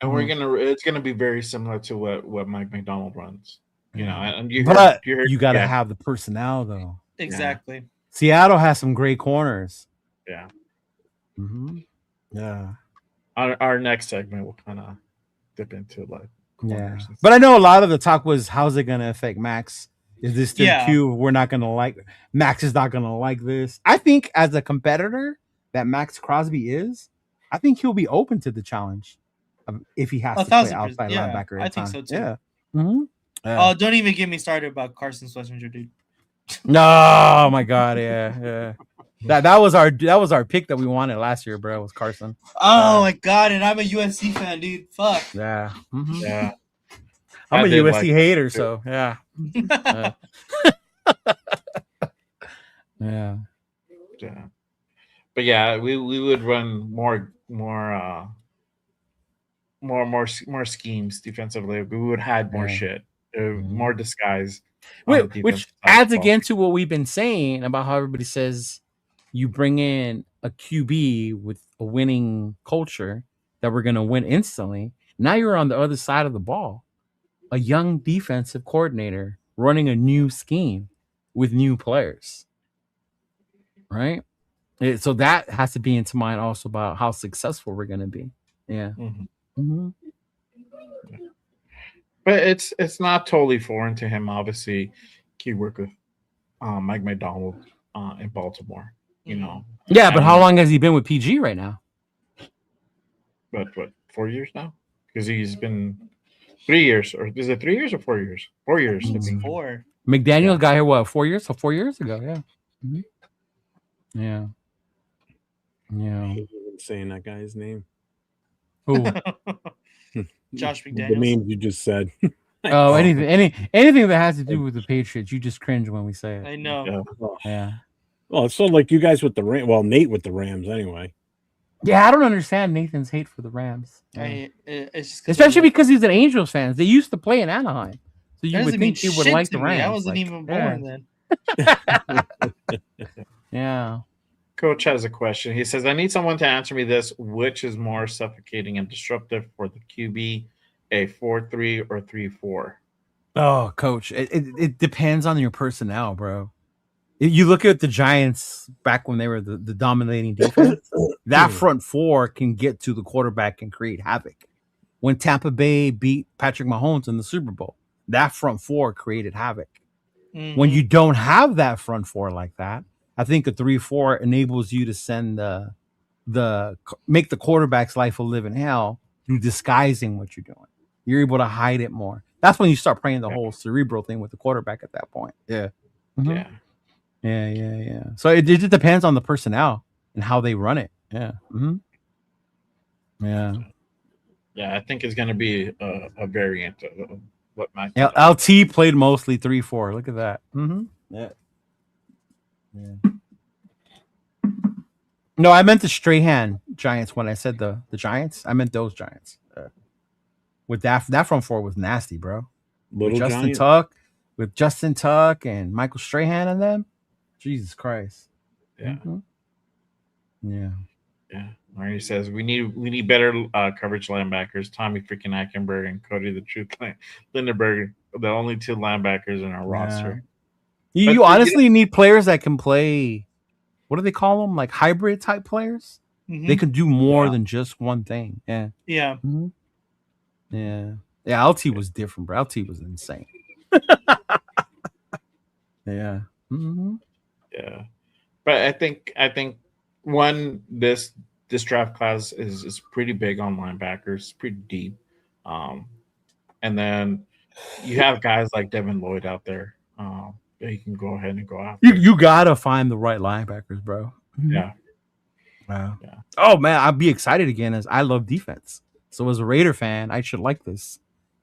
And it's gonna be very similar to what Mike McDonald runs. You know, and you got to have the personnel though. Exactly. Seattle has some great corners. Yeah. Yeah. Our next segment will kind of dip into like corners. But I know a lot of the talk was how's it gonna affect Maxx? Is this still Q? We're not gonna like Maxx is not gonna like this. I think as a competitor that Maxx Crosby is, I think he'll be open to the challenge if he has to play outside linebacker. I think so too. Yeah. Oh, don't even get me started about Carson Schlesinger, dude. No, my God, yeah. That was our pick that we wanted last year, bro. Was Carson? Oh my God, and I'm a USC fan, dude. Fuck. Yeah. Yeah. I'm a USC hater, so yeah. Yeah. But yeah, we would run more schemes defensively. We would hide more shit, more disguise. Which adds again to what we've been saying about how everybody says you bring in a QB with a winning culture that we're going to win instantly. Now you're on the other side of the ball, a young defensive coordinator running a new scheme with new players, right? So that has to be into mind also about how successful we're going to be. Yeah. But it's not totally foreign to him. Obviously, he worked with Mike McDonald in Baltimore. You know. Yeah, but how long has he been with PG right now? what 4 years now? Because he's been 3 years, or is it 3 years or 4 years? 4 years. It's I think. 4. McDaniels got here what 4 years? So 4 years ago, yeah. Yeah. Yeah. I hate even saying that guy's name. Who? Josh The McDaniels. names you just said. Oh, anything that has to do with the Patriots, you just cringe when we say it. I know. Yeah. Well, it's sort of like you guys with the Rams. Well, Nate with the Rams, anyway. Yeah, I don't understand Nathan's hate for the Rams. Yeah. It's just Especially because he's an Angels fan. They used to play in Anaheim, so you That would doesn't mean think he would shit like to the me. Rams. I wasn't like, even yeah. born then. Yeah. Coach has a question. He says, I need someone to answer me this. Which is more suffocating and disruptive for the QB, a 4-3 or 3-4? Oh, Coach, it depends on your personnel, bro. You look at the Giants back when they were the dominating defense. That front four can get to the quarterback and create havoc. When Tampa Bay beat Patrick Mahomes in the Super Bowl, that front four created havoc. When you don't have that front four like that, I think a 3-4 enables you to send make the quarterback's life a living hell through disguising what you're doing. You're able to hide it more. That's when you start playing the whole cerebral thing with the quarterback at that point. Yeah. Yeah. Yeah. So it just depends on the personnel and how they run it. Yeah. Yeah. Yeah, I think it's going to be a variant of what Mac. LT played mostly 3-4. Look at that. Yeah. No, I meant the Strahan Giants when I said the Giants. I meant those Giants. With that front four was nasty, bro. With Justin Tuck and Michael Strahan and them. Jesus Christ. Yeah. Yeah. Marty says we need better coverage linebackers. Tommy freaking Eichenberg and Cody the Truth Lindenberg, the only 2 linebackers in our roster. You honestly need players that can play. What do they call them? Like hybrid type players. They can do more than just one thing. Yeah. Yeah. Yeah. LT was different, bro. LT was insane. Yeah. Yeah. But I think one this draft class is pretty big on linebackers, pretty deep. And then you have guys like Devin Lloyd out there that you can go ahead and go after. You gotta find the right linebackers, bro. Yeah. Wow. Yeah. Oh man, I'd be excited again as I love defense. So as a Raider fan, I should like this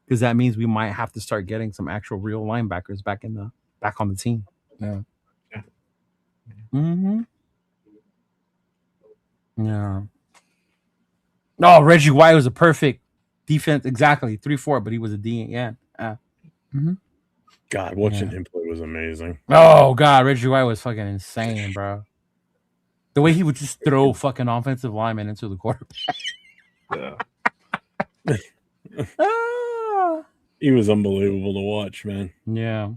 because that means we might have to start getting some actual real linebackers back on the team. Yeah. Yeah. No, Reggie White was a perfect defense. Exactly 3-4, but he was a D. Yeah. God, watching him play was amazing. Oh God, Reggie White was fucking insane, bro. The way he would just throw fucking offensive linemen into the quarterback. He was unbelievable to watch, man. Yeah.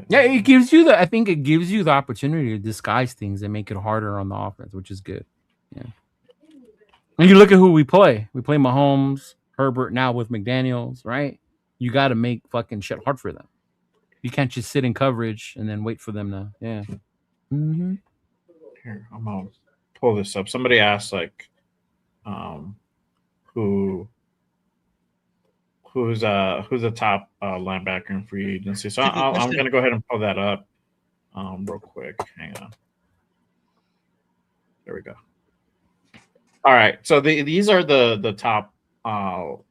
Yeah, it gives you I think it gives you the opportunity to disguise things and make it harder on the offense, which is good. Yeah. And you look at who we play. We play Mahomes, Herbert now with McDaniels, right? You got to make fucking shit hard for them. You can't just sit in coverage and then wait for them to, Here, I'm gonna pull this up. Somebody asked like, who's the top linebacker in free agency? So I'm gonna go ahead and pull that up, real quick. Hang on. There we go. All right, so these are the top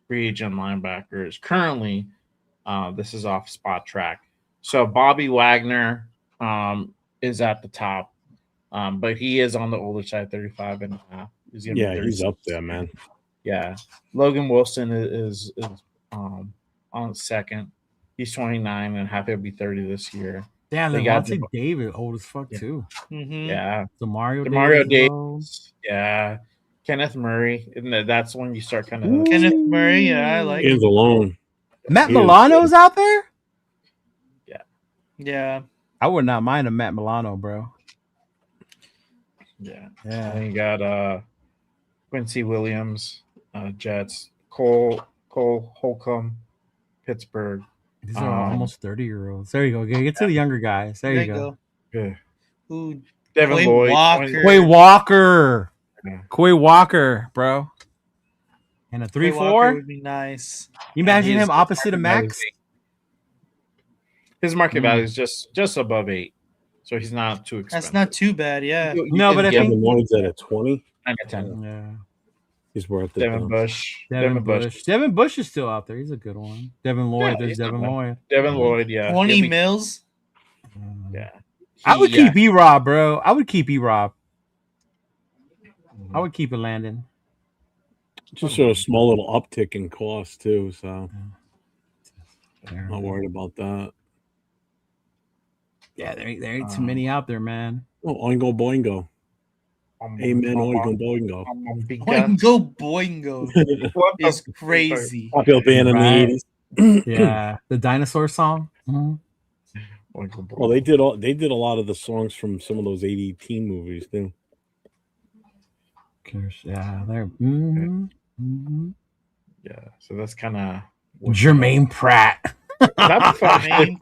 free agent linebackers currently. This is off Spot Track. So Bobby Wagner is at the top, but he is on the older side, 35 and a half. He's up there, man. Yeah, Logan Wilson is on second. He's 29 and a half. He'll be 30 this year. Damn, they got David old as fuck too. Yeah, Demario Davis. Yeah, Kenneth Murray. And that's when you start kind of Kenneth Murray. Yeah, I like. He's alone. Matt Milano's out there. Yeah. I would not mind a Matt Milano, bro. Yeah. And you got Quincy Williams, Jets, Cole Holcomb, Pittsburgh. These are almost 30-year-olds. There you go. Get to the younger guys. There you go. Yeah. Ooh, Devin Lloyd. Quay Walker. Quay Walker, bro. And a Quay 3-4 Walker would be nice. You imagine His him opposite of market value Maxx? is 8. His market value is just above 8, so he's not too expensive. That's not too bad, yeah. No, but I think Devin Lloyd's at a 20. 9 to 10. Yeah. He's worth it. Devin Bush. Devin Bush. Devin Bush is still out there. He's a good one. Devin Lloyd. There's Devin Lloyd. Devin Lloyd, yeah. 20 mils. Yeah. I would keep E-Rob, bro. I would keep E-Rob. I would keep it Landon. Just a small little uptick in cost too, so not worried about that. Yeah, there ain't too many out there, man. Oh, Oingo Boingo. Amen, Oingo Boingo. Oingo Boingo is crazy. Popular band in the 80s. Yeah, the dinosaur song. Well, they did a lot of the songs from some of those 80 teen movies too. Yeah, they're yeah. So that's kind of Jermaine Pratt. That's funny.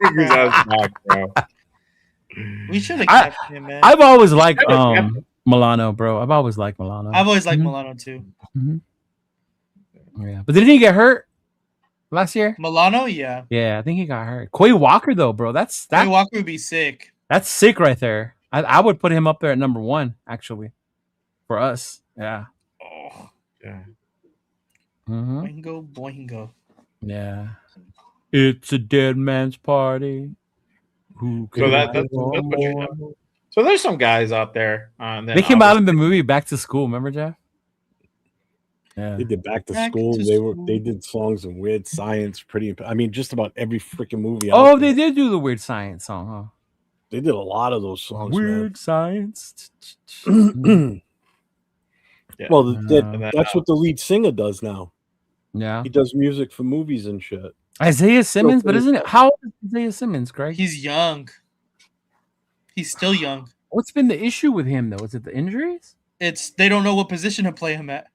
Bro. We should have kept him, man. I've always liked Milano, bro. I've always liked Milano. I've always liked Milano too. Yeah, but didn't he get hurt last year? Milano, yeah. Yeah, I think he got hurt. Quay Walker, though, bro. Quay Walker would be sick. That's sick right there. I would put him up there at number 1, actually, for us. Yeah. Oh, yeah. Boingo, boingo. Yeah. It's a dead man's party. Who so that's what you know. So there's some guys out there. They came out in the movie Back to School. Remember, Jeff? Yeah. They did Back to School. They did songs of Weird Science. Just about every freaking movie. Oh, they did do the Weird Science song, huh? They did a lot of those songs. Weird Science. Yeah. Well, that's what the lead singer does now. Yeah, he does music for movies and shit. Isaiah Simmons, but isn't it? How old is Isaiah Simmons, Greg? He's young. He's still young. What's been the issue with him though? Is it the injuries? They don't know what position to play him at.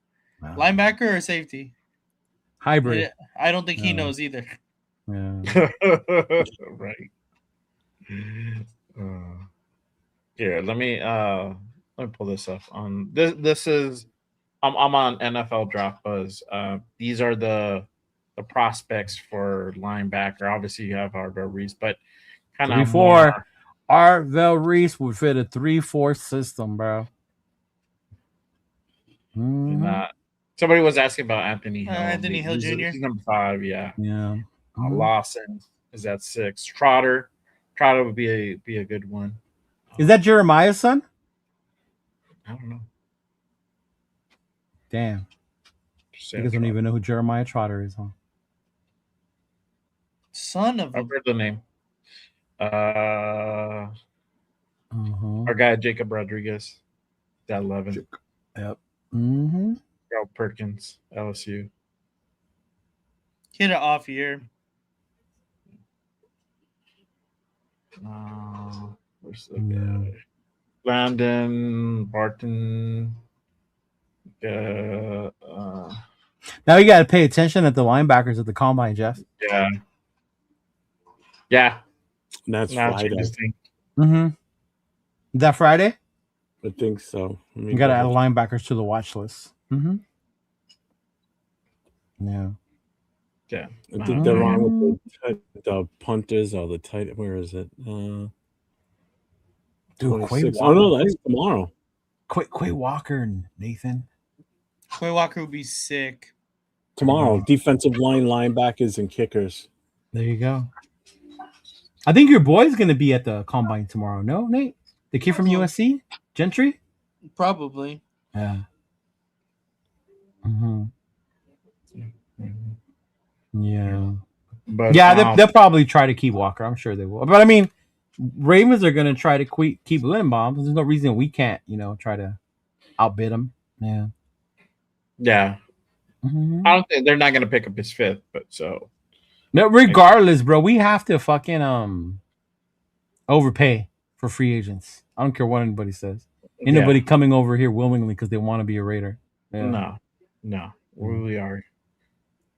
Wow. Linebacker or safety? Hybrid. I don't think he knows either. Yeah. Right. Here, let me pull this up. This is I'm on NFL Draft Buzz. These are the prospects for linebacker. Obviously, you have Arvell Reese, but kind of 3-4. Arvell Reese would fit a 3-4 system, bro. Somebody was asking about Anthony Hill. Anthony Hill Jr. He's number 5. Yeah. Yeah. Lawson is at 6. Trotter would be a good one. Is that Jeremiah's son? I don't know. Damn. You guys don't even know who Jeremiah Trotter is, huh? Son of I've heard the name. Our guy Jacob Rodriguez, at 11. Yep. Carl Perkins, LSU. He had an off year. Where's the guy? Landon Barton. Now you got to pay attention at the linebackers at the combine, Jeff. Yeah. Yeah. And that's Friday. Is that Friday? I think so. You got to add linebackers to the watch list. Yeah. Yeah. I think they're on with the punters or the tight. Where is it? Dude, Quay Walker. Oh no, that's tomorrow. Quay Walker and Nathan. Quay Walker would be sick. Tomorrow, defensive line, linebackers, and kickers. There you go. I think your boy's going to be at the combine tomorrow. No, Nate? The kid from USC? Gentry? Probably. Yeah. Yeah. But they'll probably try to keep Walker. I'm sure they will. But I mean, Ravens are going to try to keep Lindenbaum. There's no reason we can't, try to outbid them. Yeah. Yeah. I don't think they're not going to pick up his 5th, but so. No, regardless, bro, we have to fucking overpay for free agents. I don't care what anybody says. Ain't nobody coming over here willingly because they want to be a Raider. Yeah. No. We are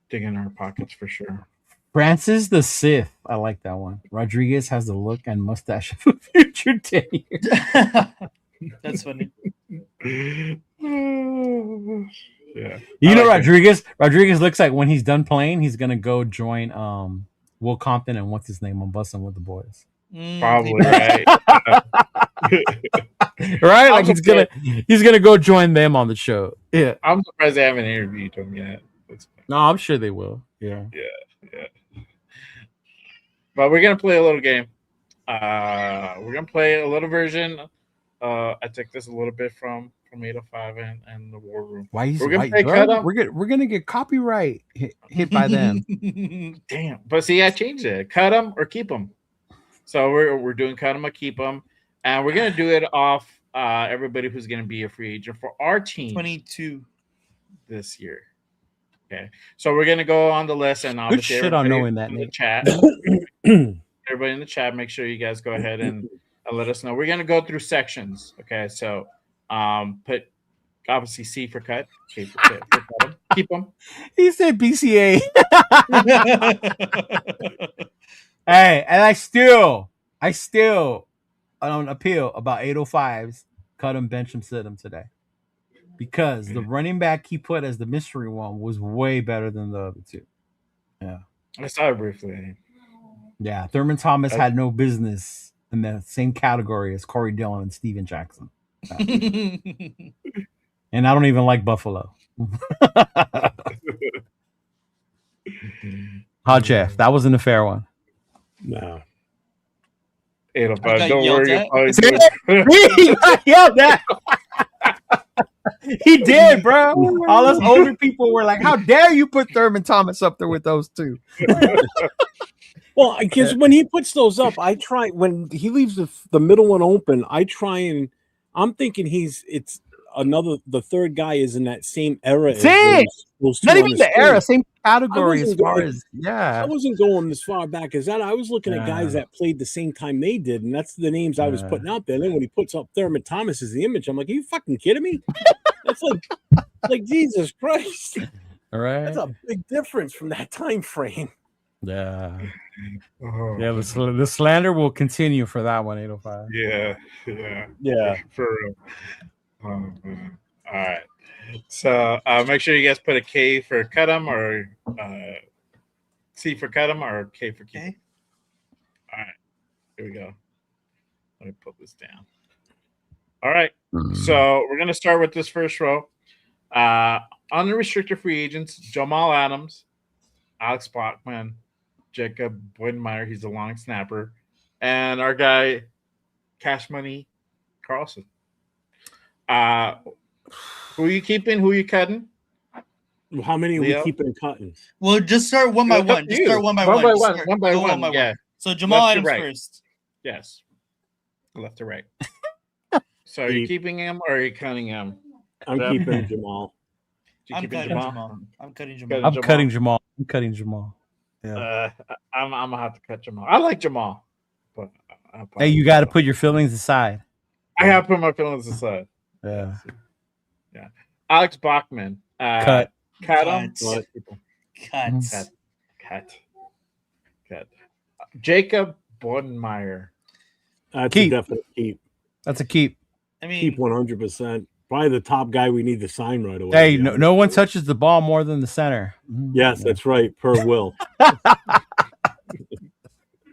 digging our pockets for sure. Francis the Sith. I like that one. Rodriguez has the look and mustache of a future 10 years. That's funny. Yeah. You know, like it. Rodriguez looks like when he's done playing, he's gonna go join Will Compton and what's his name on Bussin' with the Boys. Probably right. Right? Like he's gonna go join them on the show. Yeah. I'm surprised they haven't interviewed him yet. No, I'm sure they will. Yeah. Yeah. But we're gonna play a little game. We're gonna play a little version. I took this a little bit from 805 and the War Room. Why is we're gonna white play cut up? We're gonna get copyright hit by them. Damn. But see, I changed it. Cut them or keep them. So we're doing cut them or keep them, and we're gonna do it off everybody who's gonna be a free agent for our team 22 this year. Okay, so we're gonna go on the list, and good shit on knowing that in name. the chat. Everybody in the chat, make sure you guys go ahead and let us know. We're gonna go through sections. Okay, so put obviously C for cut, K for cut them, keep them. He said BCA. Hey, and I still on appeal about 805s. Cut him, bench him, sit him today. Because the running back he put as the mystery one was way better than the other two. Yeah. I saw it briefly. Yeah. Thurman Thomas had no business in the same category as Corey Dillon and Steven Jackson. And I don't even like Buffalo. Hot Jeff, that wasn't a fair one. No. 805. Don't worry. He got yelled at. He did, bro. All us older people were like, "How dare you put Thurman Thomas up there with those two?" Well, because when he puts those up, I try when he leaves the middle one open. I try and I'm thinking it's the third guy is in that same era. Same. Those Not even the era, same category as far as I wasn't going as far back as that. I was looking at guys that played the same time they did, and that's the names I was putting out there. And then when he puts up Thurman Thomas as the image, I'm like, are you fucking kidding me? That's like Jesus Christ. All right. That's a big difference from that time frame. Yeah. Yeah, the slander will continue for that one, 805. Yeah. For real. All right. So make sure you guys put a K for cut them or C for cut them or K for keep. All right. Here we go. Let me put this down. All right. So we're going to start with this first row. Unrestricted free agents, Jamal Adams, Alex Bachman, Jacob Boydenmeyer, he's a long snapper, and our guy, Cash Money Carlson. Who are you keeping? Who are you cutting? How many are we keeping and cutting? Well, just start one by one. Just start one by one. One by one. Yeah. So Jamal Adams first. Yes. Left to right. So are you keeping him or are you cutting him? I'm keeping Jamal. I'm cutting Jamal. I'm cutting Jamal. Yeah. I'm gonna have to cut Jamal. I like Jamal, but hey, you got to put your feelings aside. I have to put my feelings aside. Yeah. Alex Bachman. Cut. Cut. Jacob Bodenmeyer. That's a definite keep. That's a keep. I mean, keep 100%. Probably the top guy we need to sign right away. Hey, no one touches the ball more than the center. Yes, that's right. Per Will.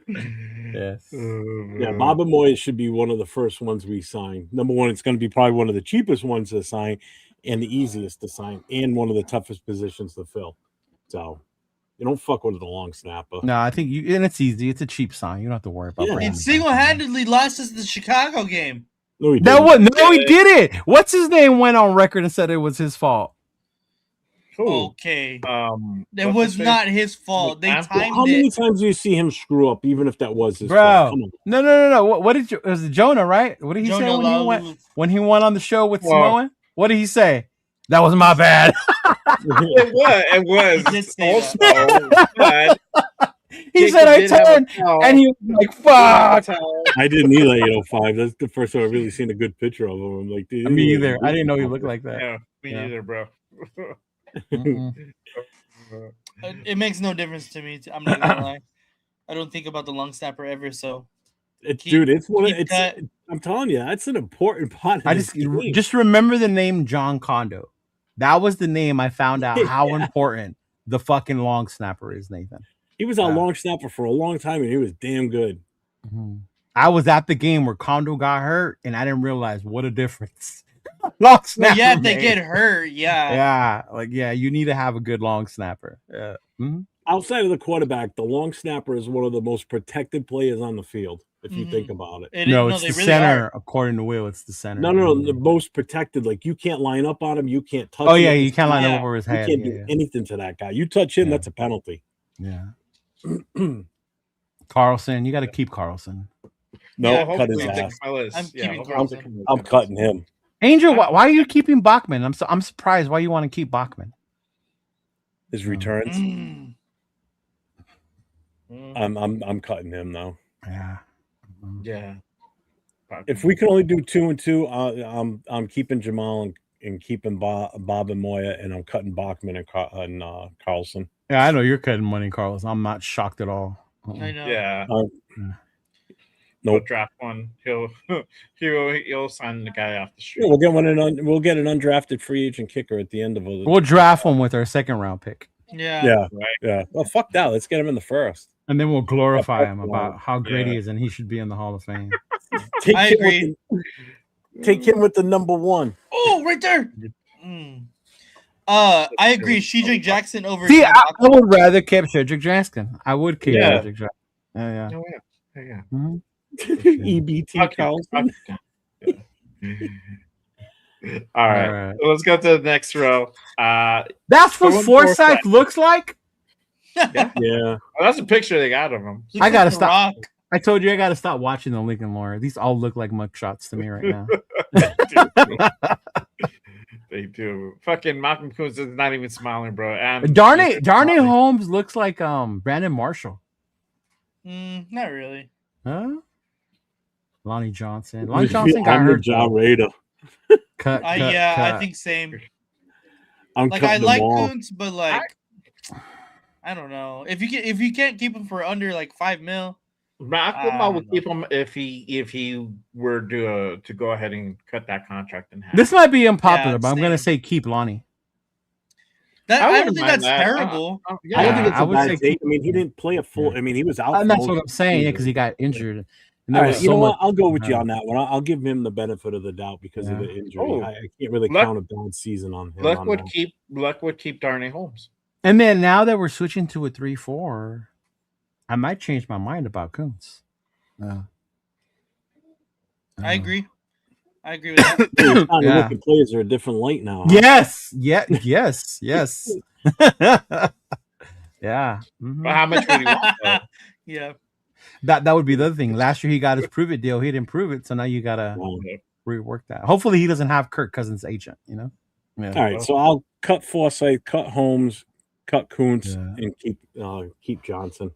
Yes. Yeah, Baba Moy should be one of the first ones we sign. Number one, it's going to be probably one of the cheapest ones to sign and the easiest to sign and one of the toughest positions to fill. So you don't fuck with the long snapper. No, I think and it's easy. It's a cheap sign. You don't have to worry about it. It single-handedly lost us the Chicago game. No, he didn't. What's his name went on record and said it was his fault. Okay. It was not his fault. They timed it. How many times do you see him screw up, even if that was his fault? Come on. No. What did you? It was Jonah, right? What did he say when he went on the show with Samoan? What did he say? That was my bad. It was. Also, but he said I turned, and he was like, "Fuck." I didn't either. 805. That's the first time I've really seen a good picture of him. I'm like, dude, me either. I didn't know he looked like that. Yeah, me neither, bro. It makes no difference to me. I'm not gonna lie. I don't think about the long snapper ever. So, it's one. I'm telling you, that's an important part of I this game. just remember the name John Kondo. That was the name I found out how important the fucking long snapper is, Nathan. He was a long snapper for a long time, and he was damn good. Mm-hmm. I was at the game where Kondo got hurt, and I didn't realize what a difference. Long snapper. Yeah, they get hurt. Yeah. Yeah, you need to have a good long snapper. Yeah. Mm-hmm. Outside of the quarterback, the long snapper is one of the most protected players on the field, if you think about it. It's the really center, according to Will. It's the center. No, the most protected. Like, you can't line up on him. You can't touch him. Oh, yeah, you can't line up over his head. You can't do anything to that guy. You touch him, that's a penalty. Yeah. Carlson, you got to keep Carlson. No, cut his ass. I'm cutting him. Angel, why are you keeping Bachman? I'm surprised why you want to keep Bachman. His returns. I'm cutting him though. Yeah. If we can only do 2 and 2, I'm keeping Jamal and keeping Bob and Moya, and I'm cutting Bachman and Carlson. Yeah, I know you're cutting money, Carlson. I'm not shocked at all. I know. Yeah. Nope. Draft one. He'll sign the guy off the street. Yeah, we'll get an undrafted free agent kicker at the end of it. We'll draft one with our second round pick. Yeah. Yeah. Well, fuck that. Let's get him in the first. And then we'll glorify him about how great he is, and he should be in the Hall of Fame. I agree. Take him with the number 1. Oh, right there. I agree. Shedrick Jackson over. See, I would rather keep Shedrick Jackson. I would keep Shedrick Jackson. Yeah. Mm-hmm. EBT Carlson. All right. So let's go to the next row. That's what Forsyth looks like. Yeah. Well, that's a picture they got of him. I gotta stop. I told you I gotta stop watching the Lincoln Lawyer. These all look like mugshots to me right now. They do. Fucking Malcolm Coons is not even smiling, bro. Darnay Holmes looks like Brandon Marshall. Not really. Huh? Lonnie Johnson. Lonnie Johnson got hurt. John Rader. Cut. I think same. I like Coons, but I don't know. If you can't keep him for under $5 million. I would keep him if he were to go ahead and cut that contract in half. This might be unpopular, but I'm gonna say keep Lonnie. I don't think that's terrible. I don't think it's a bad take. I mean, he didn't play a full. I mean, he was out. And that's what I'm saying, because he got injured. All right, you know what? I'll go with you on that one. I'll give him the benefit of the doubt because of the injury. I can't really count a bad season on him. Luck would keep Darnay Holmes. And then now that we're switching to a 3-4, I might change my mind about Kuntz. I agree. I agree with that. Looking players are a different light now. Huh? Yes. Yes. Yeah. Mm-hmm. But how much would he want, though? Yeah. That would be the other thing. Last year he got his prove it deal. He didn't prove it, so now you gotta rework that. Hopefully he doesn't have Kirk Cousins' agent. Yeah. All right, so I'll cut Forsyth, cut Holmes, cut Kuntz, and keep Johnson.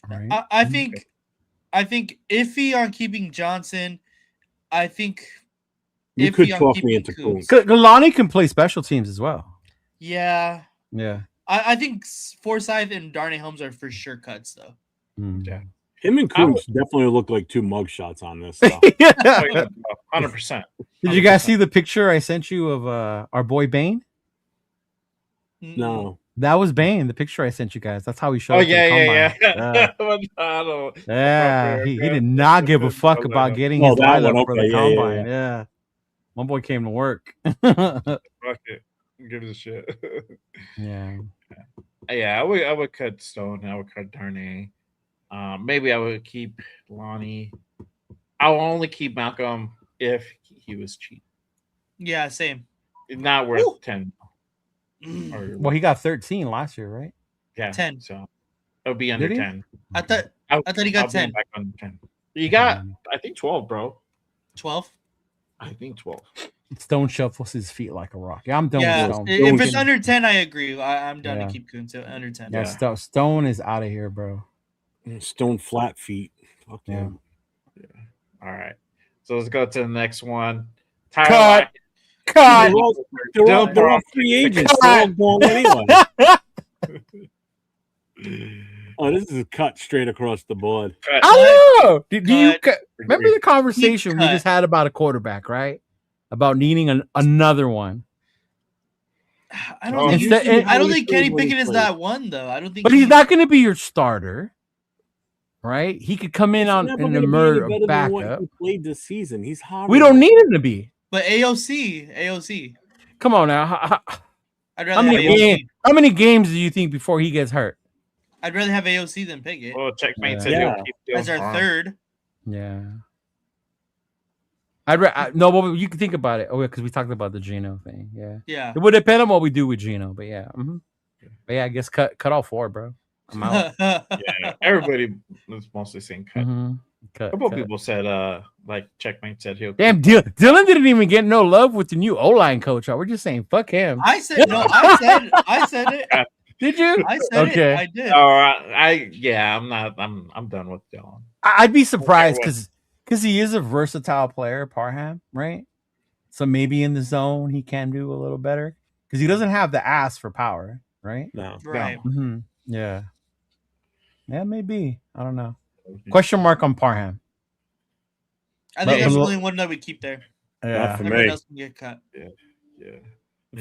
Right. I think iffy on keeping Johnson. I think you could talk me into Kuntz. Lonnie can play special teams as well. Yeah. Yeah. I think Forsyth and Darnay Holmes are for sure cuts though. Yeah. Him and Kuntz definitely look like two mugshots on this stuff. 100%. Did you guys see the picture I sent you of our boy Bane? No. That was Bane, the picture I sent you guys. That's how he showed up. Yeah. He did not give a fuck about getting his lineup for the combine. Yeah. My boy came to work. Fuck it. Give it a shit. Yeah. Yeah, I would cut Stone. I would cut Darnay. Maybe I would keep Lonnie. I'll only keep Malcolm if he was cheap. Yeah, same. Not worth 10. Well, he got 13 last year, right? Yeah, 10. So it'll be under 10. I thought he got 10. Back under 10. You got, I think 12, bro. 12. I think 12. Stone shuffles his feet like a rock. Yeah, I'm done with Stone. If it's under 10, I agree. I'm done to keep Kuntz under 10. Yeah, Stone is out of here, bro. Stone flat feet. Fuck yeah. All right. So let's go to the next one. Cut. They're all free agents. They're all going anyway. Oh, this is a cut straight across the board. Cut. I don't know. Do you cut. remember the conversation we cut. just had about a quarterback, right? About needing another one. I don't think. I don't think Kenny Pickett is that one though. I don't think. But he's not going to be your starter, right? He could come in on and emerge a backup. He played this season. He's horrible. We don't need him to be. But AOC. Come on now. I'd rather have AOC. How many games do you think before he gets hurt? I'd rather have AOC than Pickett. Well, checkmate said he'll keep doing as our third. Yeah. No, but you can think about it. Oh, yeah, because we talked about the Geno thing. Yeah. Yeah. It would depend on what we do with Geno, but yeah. Mm-hmm. But yeah, I guess cut all 4, bro. I'm out. Yeah, everybody was mostly saying cut. Mm-hmm. A couple people said, like checkmate said he'll. Damn, Dylan didn't even get no love with the new O-line coach. We're just saying, fuck him. I said no. I said it. Did you? I said it. I did. I'm done with Dylan. I'd be surprised because he is a versatile player, Parham, right? So maybe in the zone he can do a little better because he doesn't have the ass for power, right? No. Right. Mm-hmm. Yeah. Yeah, maybe. I don't know. Question mark on Parham. I think that's the only one that we keep there. Yeah. Not for Everyone me. else can get cut. Yeah.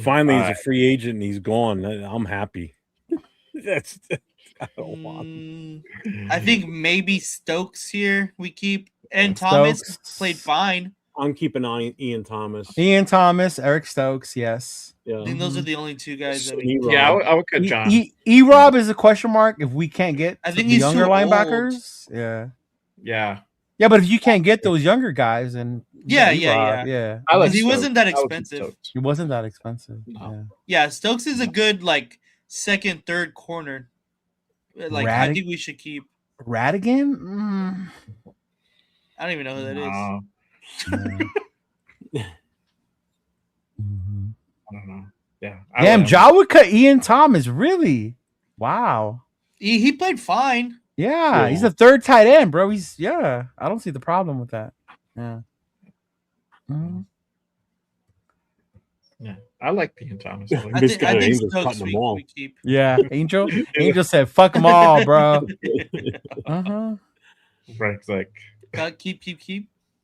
Finally, he's a free agent and he's gone. I'm happy. I don't want him. I think maybe Stokes here we keep, and Stokes. Thomas played fine. I'm keeping on Ian Thomas. Ian Thomas, Eric Stokes, yes. Yeah. I think those are the only two guys that we. Yeah, I would cut John. E-Rob is a question mark if we can't get I think the he's younger too linebackers. old. Yeah. Yeah, but if you can't get those younger guys, and Yeah. I like he Stokes. wasn't that I would keep expensive. Stokes. He wasn't that expensive. No. Yeah, Stokes is a good like second, third corner. Like I think we should keep Radigan. I don't even know who that is. I don't know. Yeah. Damn, Ja would cut Ian Thomas. Really? Wow. He played fine. Yeah, he's a third tight end, bro. I don't see the problem with that. Yeah. Mm-hmm. Yeah, I like Ian Thomas. I think Stokes we keep. Yeah, Angel said, "Fuck them all, bro." Frank's like, keep.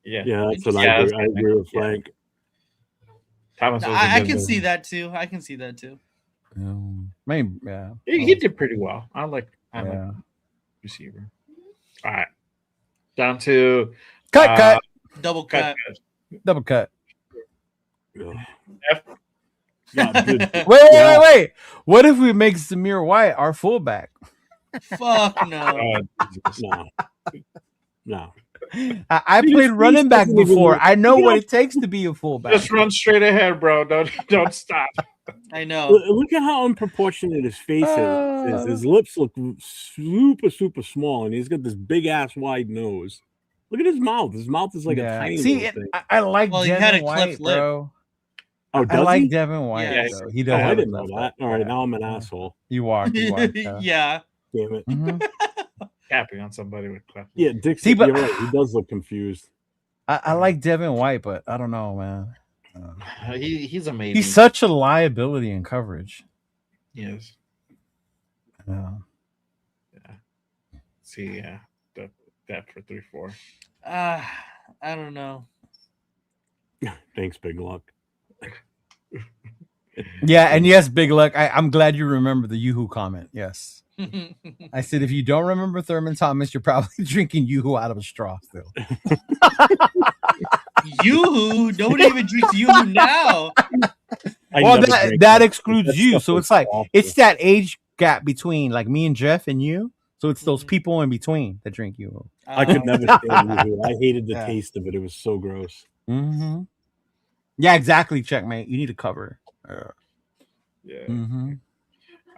Yeah, that's what I agree with Frank. Thomas, I can see that too. Maybe, yeah. He did pretty well. I like receiver. All right, down to cut, double cut. Double cut. F. Wait. What if we make Zamir White our fullback? Fuck no. No. I played running back before. I know what it takes to be a fullback. Just run straight ahead, bro. Don't stop. I know. Look at how unproportionate his face is. His lips look super, super small, and he's got this big ass wide nose. Look at his mouth. His mouth is like a tiny little thing. I like he had a Devin White, cleft lip. bro. Oh, I like he? Devin White. Yeah. Though. He does. I didn't know that. All right, now I'm an asshole. You are. Yeah. Damn it. Tapping on somebody with cleft. Yeah, Dixie, you're right. He does look confused. I like Devin White, but I don't know, man. He's amazing. He's such a liability in coverage. Yes. Yeah. See, that for 3-4. I don't know. Thanks, Big Luck. Yeah, and yes, Big Luck. I'm glad you remember the Yoo-hoo comment. Yes. I said, if you don't remember Thurman Thomas, you're probably drinking Yoo-hoo out of a straw still. Yoo-hoo? Nobody even drinks Yoo-hoo now. Well, that excludes you. So it's like, it's that age gap between like me and Jeff and you. So it's those people in between that drink Yoo-hoo. I could never stand Yoo-hoo. I hated the taste of it. It was so gross. Mm-hmm. Yeah, exactly. Checkmate. You need to cover. Yeah. Mm-hmm.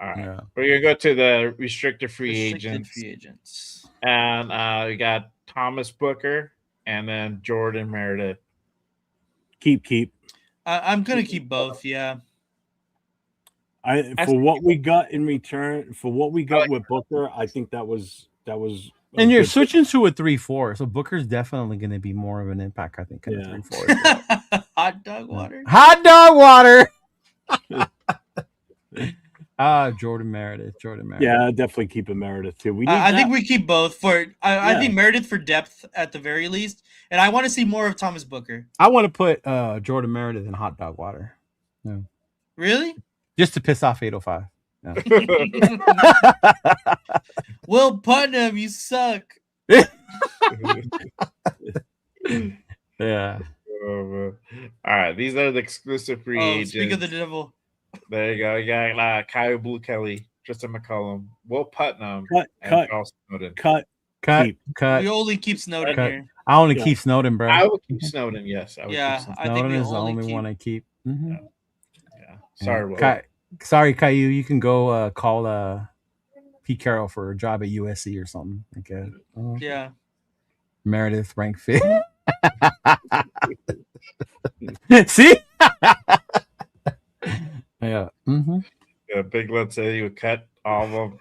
All right. Yeah. We're gonna go to the restricted free agents. And we got Thomas Booker and then Jordan Meredith. Keep. I'm gonna keep both. Yeah. For what we got in return, for what we got with Booker, I think that was. And you're switching to a 3-4, so Booker's definitely going to be more of an impact, I think. 3-4. Hot dog water. Hot dog water. Jordan Meredith. Yeah, definitely keep a Meredith too. We need I think that. we keep both for. I Yeah. think Meredith for depth at the very least, and I want to see more of Thomas Booker. I want to put Jordan Meredith in hot dog water. Yeah. Really? Just to piss off 805. Yeah. Will Putnam, you suck. Yeah. All right, these are the exclusive free agents. Speak of the devil. There you go. You got Kyle Blue Kelly, Tristan McCollum, Will Putnam, cut. We only keep Snowden here. I only keep Snowden, bro. I would keep Snowden. Yes, I would Yeah, keep I think Snowden we is the only only keep- one I keep. Mm-hmm. Yeah. Sorry, Will. Sorry, Caillou. You can go call Pete Carroll for a job at USC or something. Okay. Yeah. Meredith rank 5th. See? Yeah. Mm-hmm. Yeah. Big Lud said he would cut all of them.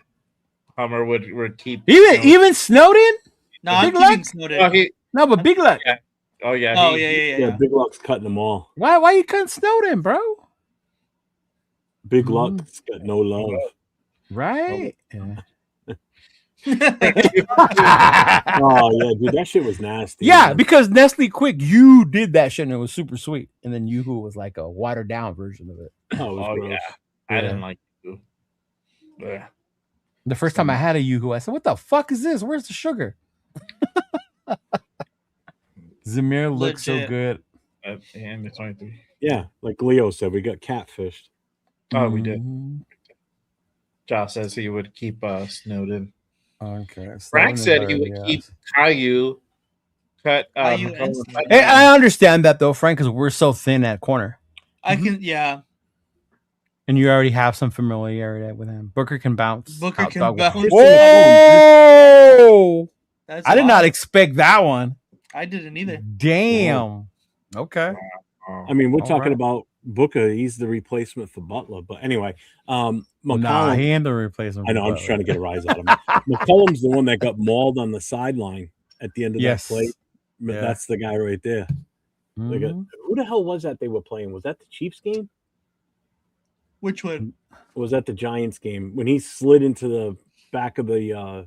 Hummer would keep even Snowden. No, I'm Big keeping Luck? Snowden. No, but Big Luck. Yeah. Oh yeah. Oh yeah. Big Luck's cutting them all. Why you cutting Snowden, bro? Big Luck's got no love. Right? Yeah. Oh yeah, dude, that shit was nasty. Yeah, man. because Nestle Quick, you did that shit and it was super sweet. And then Yoo-Hoo was like a watered down version of it. Oh, it was gross. Yeah. I didn't like you. Yeah. The first time I had a Yoo-Hoo, I said, "What the fuck is this? Where's the sugar?" Zamir looks so Legit. good. And the 23. Yeah, like Leo said, we got catfished. Oh, we did. Mhm. Josh says he would keep Snowden. Okay. Frank Snowden said is he would already keep asked. Caillou. Cut. Caillou and McCollum. Snowden. Hey, I understand that though, Frank, because we're so thin at corner. I can. Yeah. And you already have some familiarity with him. Booker can bounce. Booker Hot can dog bounce. Whoa! That's I did not wild. expect that one. I didn't either. Damn. Okay. I mean, we're All talking right. about Booker. He's the replacement for Butler. But anyway, McCollum. Nah, he ain't the replacement. I know. I'm just trying to get a rise out of him. McCollum's the one that got mauled on the sideline at the end of Yes. that play. Yeah. That's the guy right there. They got, Mhm. who the hell was that they were playing? Was that the Chiefs game? Which one? Or was that the Giants game when he slid into the back of the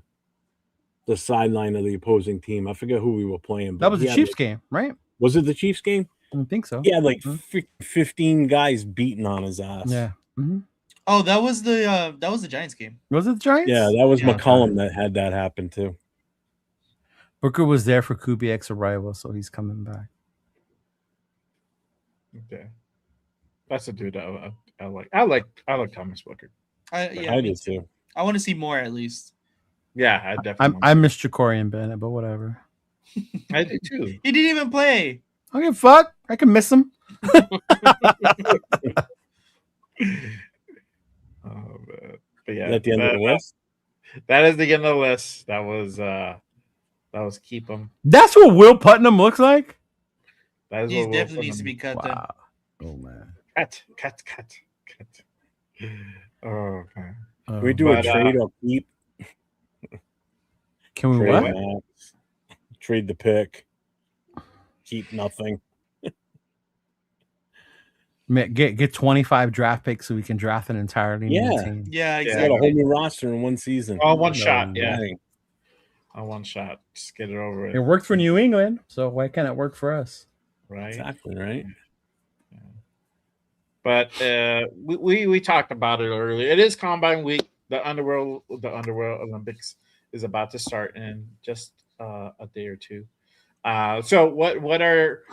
sideline of the opposing team? I forget who we were playing. That was he the had, Chiefs like- game, right? Was it the Chiefs game? I don't think so. He had like Mhm. 15 guys beating on his ass. Yeah. Mhm. Oh, that was the Giants game. Was it the Giants? Yeah, that was Yeah. McCollum that had that happen too. Booker was there for Kubiak's arrival, so he's coming back. Okay. That's a dude I like. I like Thomas Booker. I me did too. I want to see more at least. Yeah, I definitely. I miss Jacorian Bennett, but whatever. I do too. He didn't even play. I don't give a fuck. I can miss him. Oh man. But yeah, Is that the end of the list? That is the end of the list. That was keep him. That's what Will Putnam looks like. That is He what Will definitely needs to Putnam- be cut. Then. Wow. Oh man. cut. Oh man. Oh, we do but, a trade or keep. Can we Trade what? Max, trade the pick. Keep nothing. Get 25 draft picks so we can draft an entirely new Yeah. team. Yeah, Got a exactly. whole new roster in one season. Oh, one No shot. Yeah. way. On one shot. Just get it over It with. worked for New England, so why can't it work for us? Right. Exactly right. But we talked about it earlier. It is Combine Week. The Underworld Olympics is about to start in just a day or two. So what are,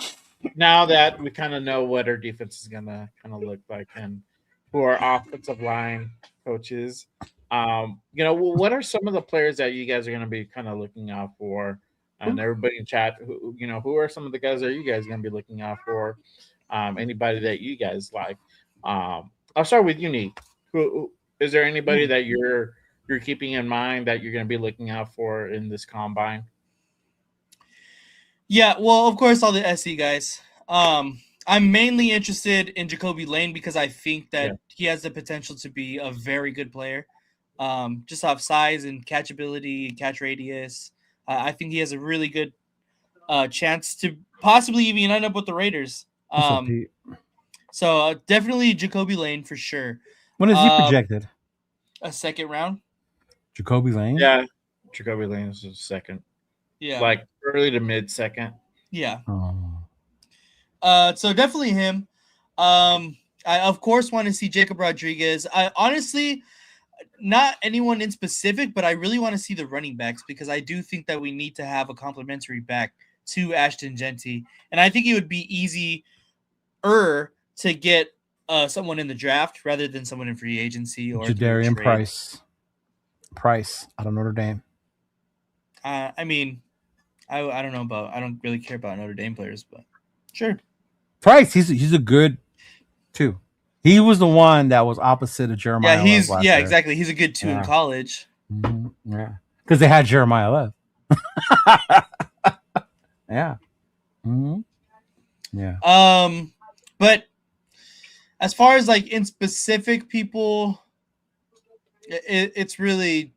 now that we kind of know what our defense is gonna kind of look like and who our offensive line coaches, what are some of the players that you guys are gonna be kind of looking out for? And everybody in chat, who are some of the guys that you guys are gonna be looking out for? Anybody that you guys like? I'll start with you, Nick. Who is there anybody that you're keeping in mind that you're going to be looking out for in this combine? Yeah, well, of course, all the SC guys. I'm mainly interested in Jacoby Lane because I think that he has the potential to be a very good player. Just off size and catchability, catch radius. I think he has a really good chance to possibly even end up with the Raiders. So definitely Jacoby Lane for sure. When is he projected? A second round. Jacoby Lane. Yeah, Jacoby Lane is the second. Yeah, like early to mid second. Yeah. Oh. So definitely him. I of course want to see Jacob Rodriguez. I honestly, not anyone in specific, but I really want to see the running backs because I do think that we need to have a complementary back to Ashton Genty, and I think it would be easier to get someone in the draft rather than someone in free agency or Jadarian Price out of Notre Dame. I mean, I don't know about. I don't really care about Notre Dame players, but sure. Price, he's a good two. He was the one that was opposite of Jeremiah. Yeah, exactly. He's a good two in college. Mm-hmm. Yeah, because they had Jeremiah Love. Yeah. Mm-hmm. Yeah. But as far as like in specific people, it's really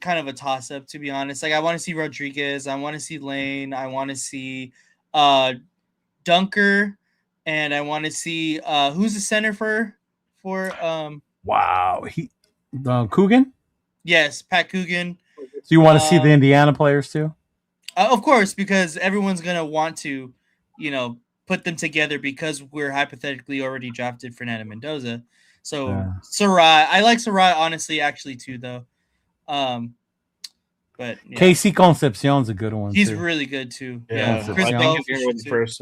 kind of a toss up, to be honest. Like I want to see Rodriguez, I want to see Lane, I want to see Dunker, and I want to see who's the center for wow, Coogan. Yes, Pat Coogan. So you want to see the Indiana players too? Of course, because everyone's gonna want to, put them together because we're hypothetically already drafted Fernando Mendoza. So Sarai, I like Sarai honestly, actually too, though. But yeah. Casey Concepcion's a good one. He's really good too. Yeah, Chris I think he's in the first.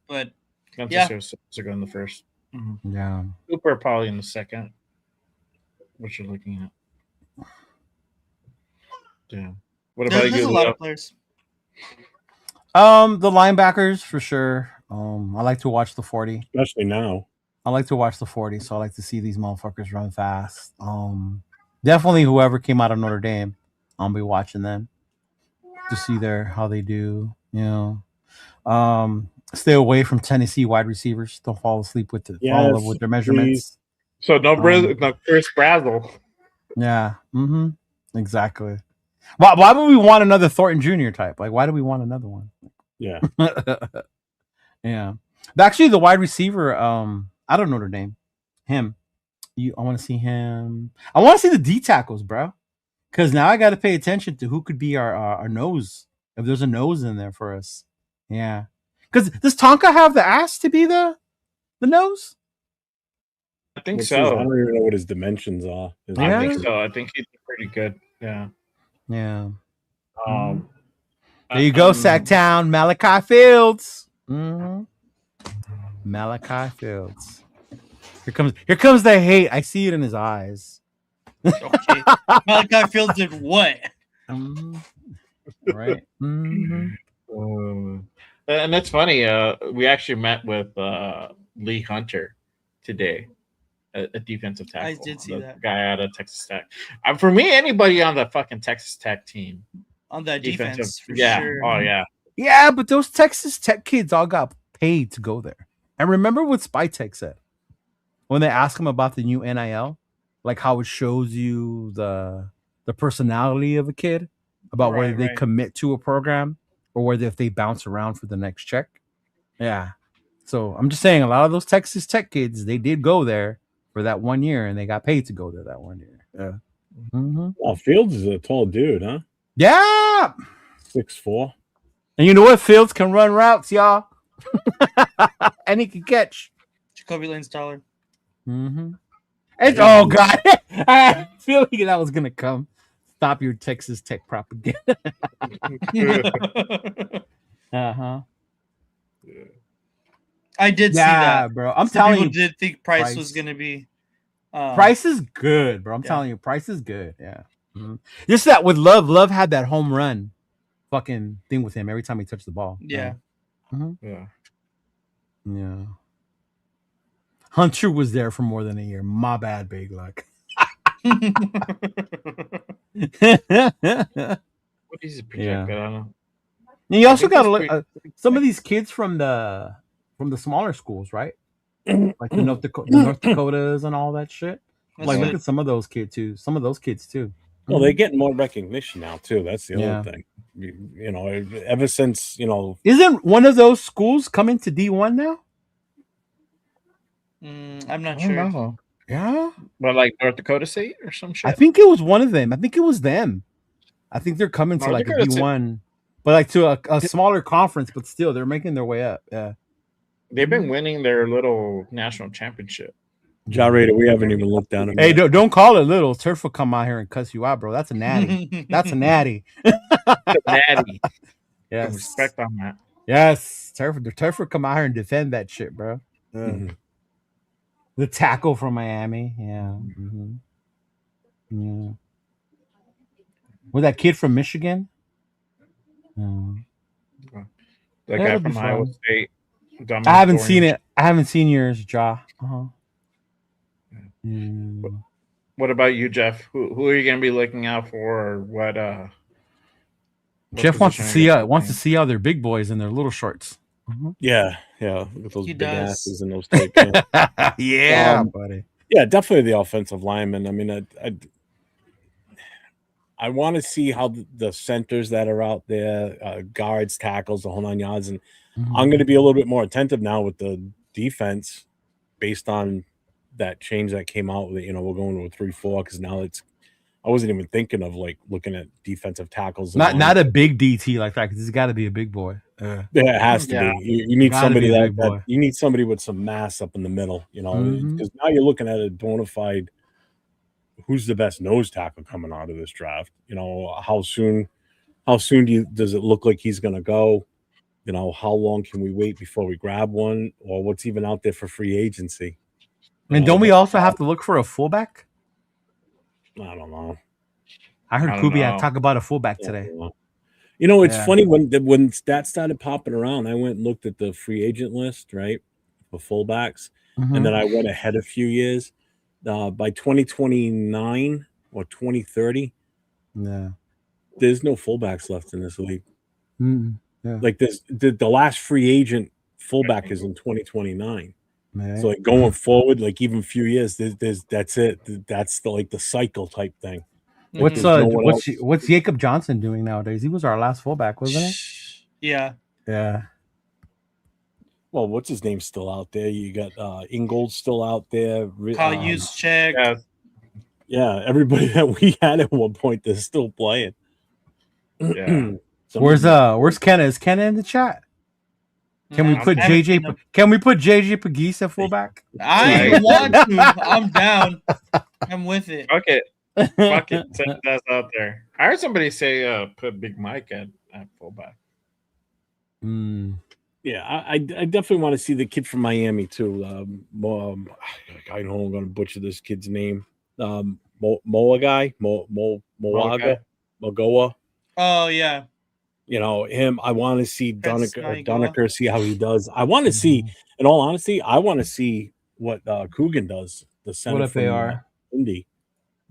But Concepcion's a good in the first. Mm-hmm. Yeah, Cooper probably in the second. What you're looking at? Yeah. What about you? There's a lot of players. The linebackers for sure. I like to watch the 40, especially now. I like to watch the 40, so I like to see these motherfuckers run fast. Definitely whoever came out of Notre Dame, I'll be watching them to see how they do. Stay away from Tennessee wide receivers. Don't fall asleep with fall with their measurements. Please. So no Chris Brazzle. Yeah. Mm-hmm. Exactly. Why would we want another Thornton Jr. type? Like, why do we want another one? Yeah. Yeah. Actually, the wide receiver, I don't know their name. Him. I want to see him. I want to see the D tackles, bro. Because now I got to pay attention to who could be our nose. If there's a nose in there for us. Yeah. Because does Tonka have the ass to be the nose? I think so. I don't even know what his dimensions are. I think so. I think he's pretty good. Yeah. Yeah. There you go, Sacktown. Malachi Fields. Mm-hmm. Malachi Fields. Here comes the hate. I see it in his eyes. Okay. Malachi Fields did what? Right. Mm-hmm. And that's funny. We actually met with Lee Hunter today, a defensive tackle. I did see that guy out of Texas Tech. For me, anybody on the fucking Texas Tech team on that defense, for yeah. sure. Oh yeah. Yeah, but those Texas Tech kids all got paid to go there. And remember what Spytek said when they asked him about the new NIL, like how it shows you the personality of a kid, about whether they commit to a program or whether if they bounce around for the next check. Yeah. So I'm just saying, a lot of those Texas Tech kids, they did go there for that 1 year, and they got paid to go there that 1 year. Yeah. Mm-hmm. Well, Fields is a tall dude, huh? Yeah. 6'4". And you know what? Fields can run routes, y'all. And he can catch. Jacoby Lane's taller. Mm-hmm. Oh, God. I feel like that was going to come. Stop your Texas Tech propaganda. Uh-huh. Yeah. I did see that, bro. I'm telling you. People did think Price was going to be. Price is good, bro. I'm telling you. Price is good. Yeah. Mm-hmm. Just that with Love. Love had that home run fucking thing with him every time he touched the ball. Yeah. Mm-hmm. Yeah. Yeah. Hunter was there for more than a year. My bad, Big Luck. What is it projected? I don't know. And you also got to look some of these kids from the smaller schools, right? Like the North Dakotas and all that shit. Like look at some of those kids too. Well, they're getting more recognition now too. That's the other thing. You know, ever since isn't one of those schools coming to D1 now? I'm not sure. Yeah. But like North Dakota State or some shit. I think it was one of them. I think it was them. I think they're coming to North like a Dakota State. D1, but like to a smaller conference, but still they're making their way up. Yeah. They've been winning their little national championship. Gyrator, we haven't even looked down. Hey, don't call it little. Turf will come out here and cuss you out, bro. That's a natty. That's a natty. Natty. Yes. Some respect on that. Yes. The Turf will come out here and defend that shit, bro. The tackle from Miami. Yeah. Yeah. Was that kid from Michigan? The guy from Iowa State. I haven't seen it. I haven't seen yours, Ja. What about you, Jeff? Who are you going to be looking out for? Or what? Jeff wants to see how they're big boys in their little shorts. Yeah. With those big asses and those tight pants. Yeah, buddy. Yeah, definitely the offensive lineman. I mean, I want to see how the centers that are out there, guards, tackles, the whole 9 yards, and I'm going to be a little bit more attentive now with the defense based on that change that came out. We're going to a 3-4 because now I wasn't even thinking of like looking at defensive tackles. Not a big DT like that because it's got to be a big boy. Yeah, it has to be. You need somebody that you need somebody with some mass up in the middle. Because now you're looking at a bona fide. Who's the best nose tackle coming out of this draft? How soon does it look like he's going to go? How long can we wait before we grab one, or what's even out there for free agency? And don't we also have to look for a fullback? I don't know. I heard Kubiak talk about a fullback today. It's funny when stats started popping around. I went and looked at the free agent list, right, for fullbacks, and then I went ahead a few years. By 2029 or 2030, there's no fullbacks left in this league. Like the last free agent fullback is in 2029. So like going forward, like even a few years, that's it. That's the cycle type thing. What's Jacob Johnson doing nowadays? He was our last fullback, wasn't he? Yeah. Well, what's his name still out there? You got Ingold still out there. Kyle Juszczyk. Yeah, everybody that we had at one point is still playing. Yeah. Where's Kenna? Is Kenna in the chat? Can we put JJ? Can we put JJ Pegues at fullback? I want to. I'm down. I'm with it. Okay. Fuck it. Send that out there. I heard somebody say put Big Mike at fullback. Yeah, I definitely want to see the kid from Miami too. I know I'm going to butcher this kid's name. Moaga. Oh yeah. Him. I want to see Doneker, see how he does. I want to see, in all honesty, I want to see what Coogan does. The center from Indy.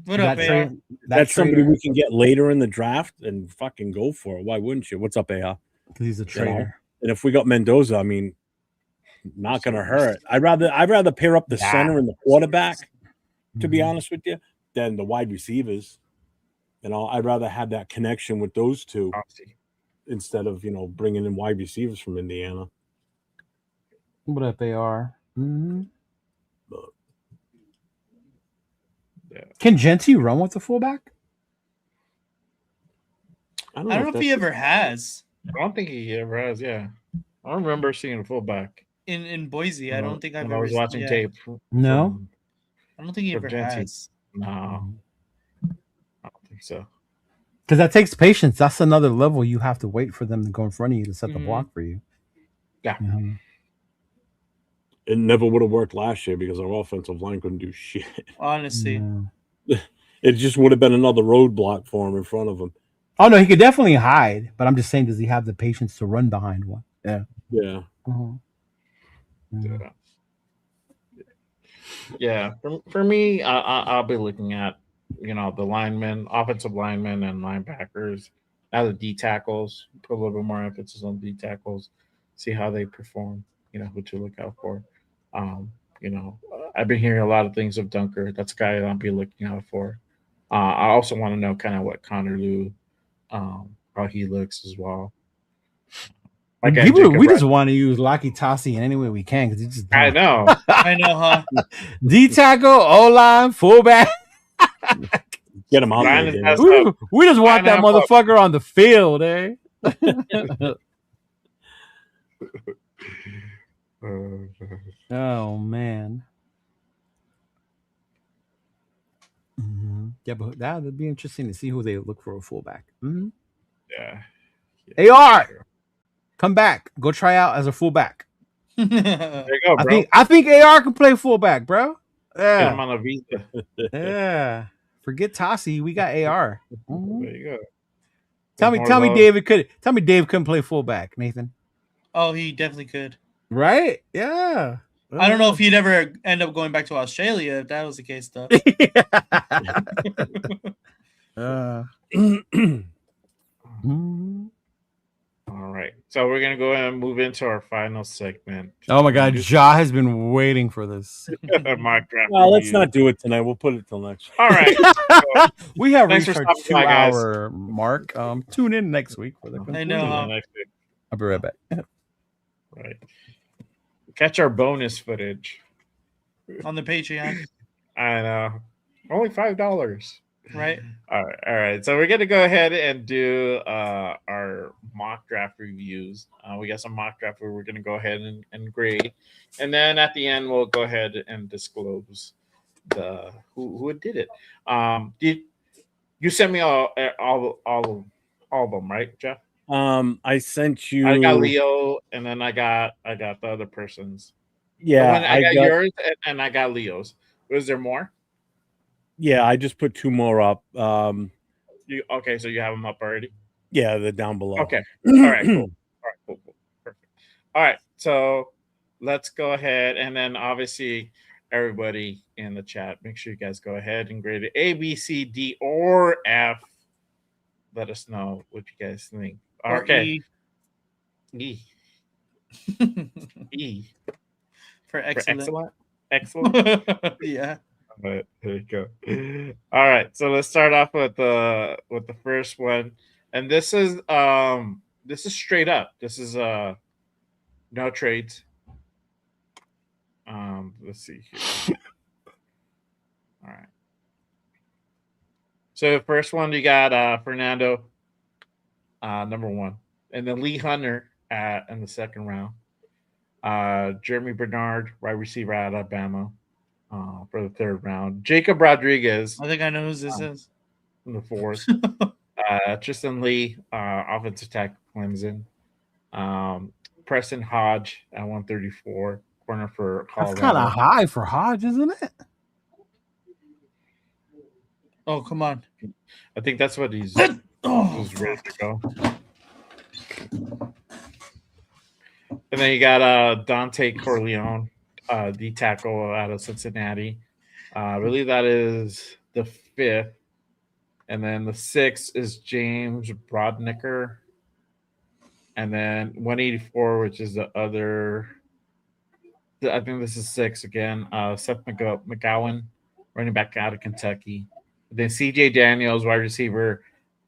That's somebody we can get later in the draft and fucking go for it. Why wouldn't you? What's up, AR? Because he's a trainer. And if we got Mendoza, I mean, not gonna hurt. I'd rather pair up the center and the quarterback, to be honest with you, than the wide receivers. I'd rather have that connection with those two instead of bringing in wide receivers from Indiana. What up, AR? Can Genty run with the fullback? I don't know if he ever has. I don't think he ever has. Yeah, I don't remember seeing a fullback in Boise. I don't think I've ever. I was watching tape. No, I don't think he ever has. No, I don't think so. Because that takes patience. That's another level. You have to wait for them to go in front of you to set the block for you. Yeah. It never would have worked last year because our offensive line couldn't do shit. Honestly, it just would have been another roadblock for him in front of him. Oh no, he could definitely hide, but I'm just saying, does he have the patience to run behind one? Yeah. Yeah. For me, I'll be looking at the linemen, offensive linemen, and linebackers. Now the D tackles, put a little bit more emphasis on D tackles, see how they perform. Who to look out for. I've been hearing a lot of things of Dunker. That's a guy I'll be looking out for. I also want to know kind of what Connor Lew, how he looks as well. Like we just want to use Lucky Tassi in any way we can because just I know. I know, huh? D tackle, O line, fullback. Get him out Ryan there. has We just want that Line up. motherfucker on the field, eh? Oh man. Yeah, but that would be interesting to see who they look for a fullback. Yeah. AR, come back. Go try out as a fullback. There you go, bro. I think AR can play fullback, bro. Get him Yeah. on a visa. Yeah. Forget Tassi. We got AR. There you go. Tell me Dave couldn't play fullback, Nathan. Oh, he definitely could. Right? Yeah. I don't know if he'd ever end up going back to Australia if that was the case, though. All right. So we're going to go ahead and move into our final segment. Oh, my God. Ja has been waiting for this. Mock draft Well, let's review. not do it tonight. We'll put it till next. All right. We have Thanks reached for our stopping by, guys. 2-hour mark. Tune in next week for the I conclusion. know. Next week. I'll be right back. Right. Catch our bonus footage On the Patreon. I know. Only $5. Right. All right. So we're gonna go ahead and do our mock draft reviews. We got some mock draft where we're gonna go ahead and grade, and then at the end we'll go ahead and disclose the who did it. Did you send me all of them, right, Jeff? I sent you. I got Leo, and then I got the other person's. Yeah, I got yours, and I got Leo's. Was there more? Yeah, I just put 2 more up. So you have them up already? Yeah, they're down below. Okay. All right, cool. Cool. Perfect. All right, so let's go ahead, and then obviously everybody in the chat, make sure you guys go ahead and grade it A, B, C, D, or F. Let us know what you guys think. Or Okay. E. E. For excellent. Excellent. Yeah. All right, there you go. All right, so let's start off with the first one, and this is straight up. This is no trades. Let's see here. All right. So the first one you got Fernando, number 1, and then Lee Hunter in the second round. Jeremy Bernard, wide receiver out of Alabama. For the third round, Jacob Rodriguez. I think I know who this is. In the 4th, Tristan Lee, offensive tackle, Clemson. Preston Hodge at 134, corner for Colorado. That's kind of high for Hodge, isn't it? Oh, come on! I think that's what he's ready to go. And then you got Dante Corleone. D tackle out of Cincinnati. I believe that is the 5th. And then the 6th is James Brodnicker. And then 184, which is the other. I think this is 6 again. Seth McGowan, running back out of Kentucky. Then CJ Daniels, wide receiver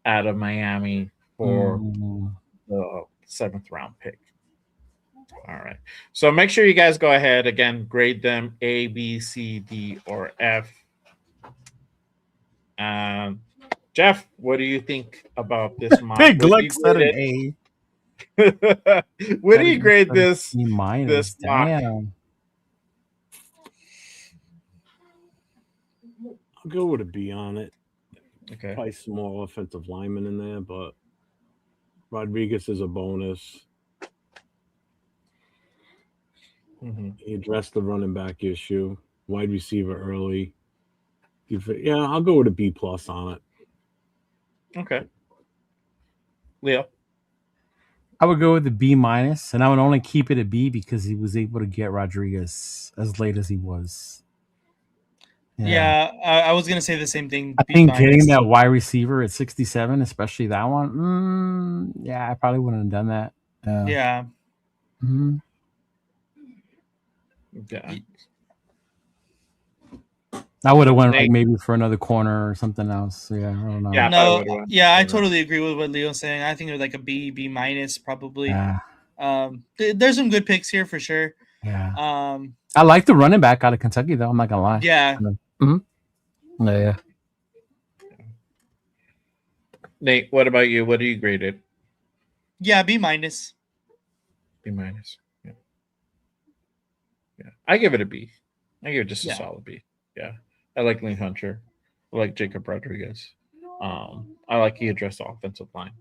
out of Miami for the 7th round pick. All right. So make sure you guys go ahead again, grade them A, B, C, D, or F. Jeff, what do you think about this mock? Big Gluck said an A. What do you grade this? C minus. This mock? Damn. I'll go with a B on it. Okay. Probably some more offensive linemen in there, but Rodriguez is a bonus. He addressed the running back issue. Wide receiver early. Yeah, I'll go with a B+ on it. Okay. Leo? I would go with the B-, and I would only keep it a B because he was able to get Rodriguez as late as he was. Yeah, I was gonna say the same thing. I think getting that wide receiver at 67, especially that one, yeah, I probably wouldn't have done that. Yeah. Mm-hmm. Yeah. I would have went like maybe for another corner or something else. Yeah, I don't know. I totally agree with what Leo's saying. I think it was like a B- probably. There's some good picks here for sure. Yeah. I like the running back out of Kentucky, though. I'm not gonna lie. Yeah. Yeah. Nate, what about you? What do you grade it? Yeah, B minus. B minus. Yeah. I give it a B. I give it just a solid B. Yeah. I like Lane Hunter. I like Jacob Rodriguez. I like he addressed the offensive line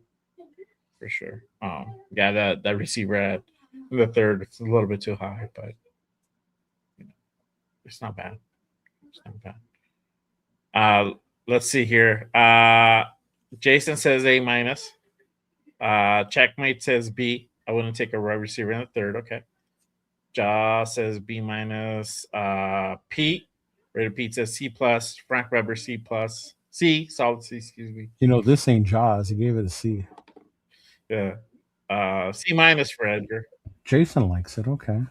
for sure. That receiver at the third, it's a little bit too high, but it's not bad. It's not bad. Let's see here. Jason says A minus. Checkmate says B. I wouldn't take a wide receiver in the third. Okay. Ja says B minus. Pete, Rated Pete says C plus. Frank Weber C plus. C, solid C, excuse me. You know, this ain't Jaws. He gave it a C. Yeah. C minus for Edgar. Jason likes it. Okay.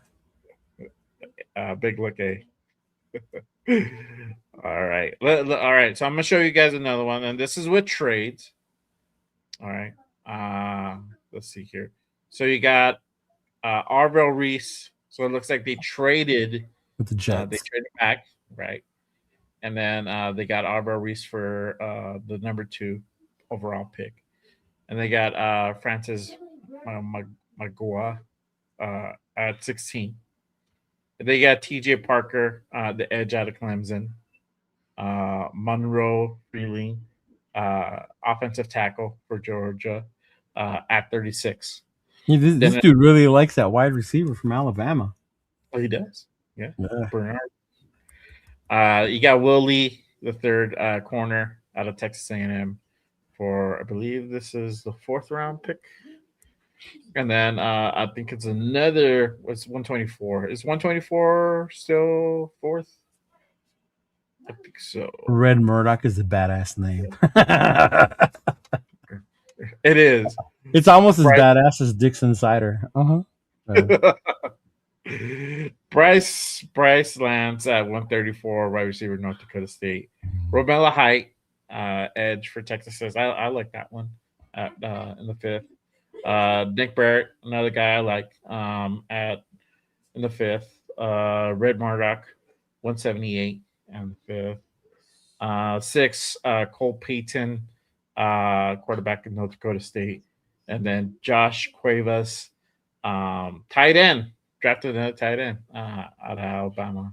Big look A. All right. All right. So I'm gonna show you guys another one, and this is with trades. All right. Let's see here. So you got Arvell Reese. So it looks like they traded with the Jets. They traded back, right? And then they got Arvell Reese for the number 2 overall pick, and they got Francis Magua at 16. They got T.J. Parker, the edge out of Clemson. Monroe Freeling, offensive tackle for Georgia, at 36. Yeah, this dude really likes that wide receiver from Alabama. Oh, he does. Yeah. Bernard. You got Will Lee, the third corner out of Texas A&M, for I believe this is the 4th round pick. And then I think it's another. What's 124? Is 124 still 4th? I think so. Red Murdoch is a badass name. It is. It's almost as badass as Dixon Cider. Bryce Lance at 134, wide receiver, North Dakota State. Romella Height, edge for Texas says I like that one at in the 5th. Nick Barrett, another guy I like in the 5th. Red Murdoch, 178 and the 5th. 6, Cole Payton, quarterback in North Dakota State. And then Josh Cuevas, tight end, drafted another tight end out of Alabama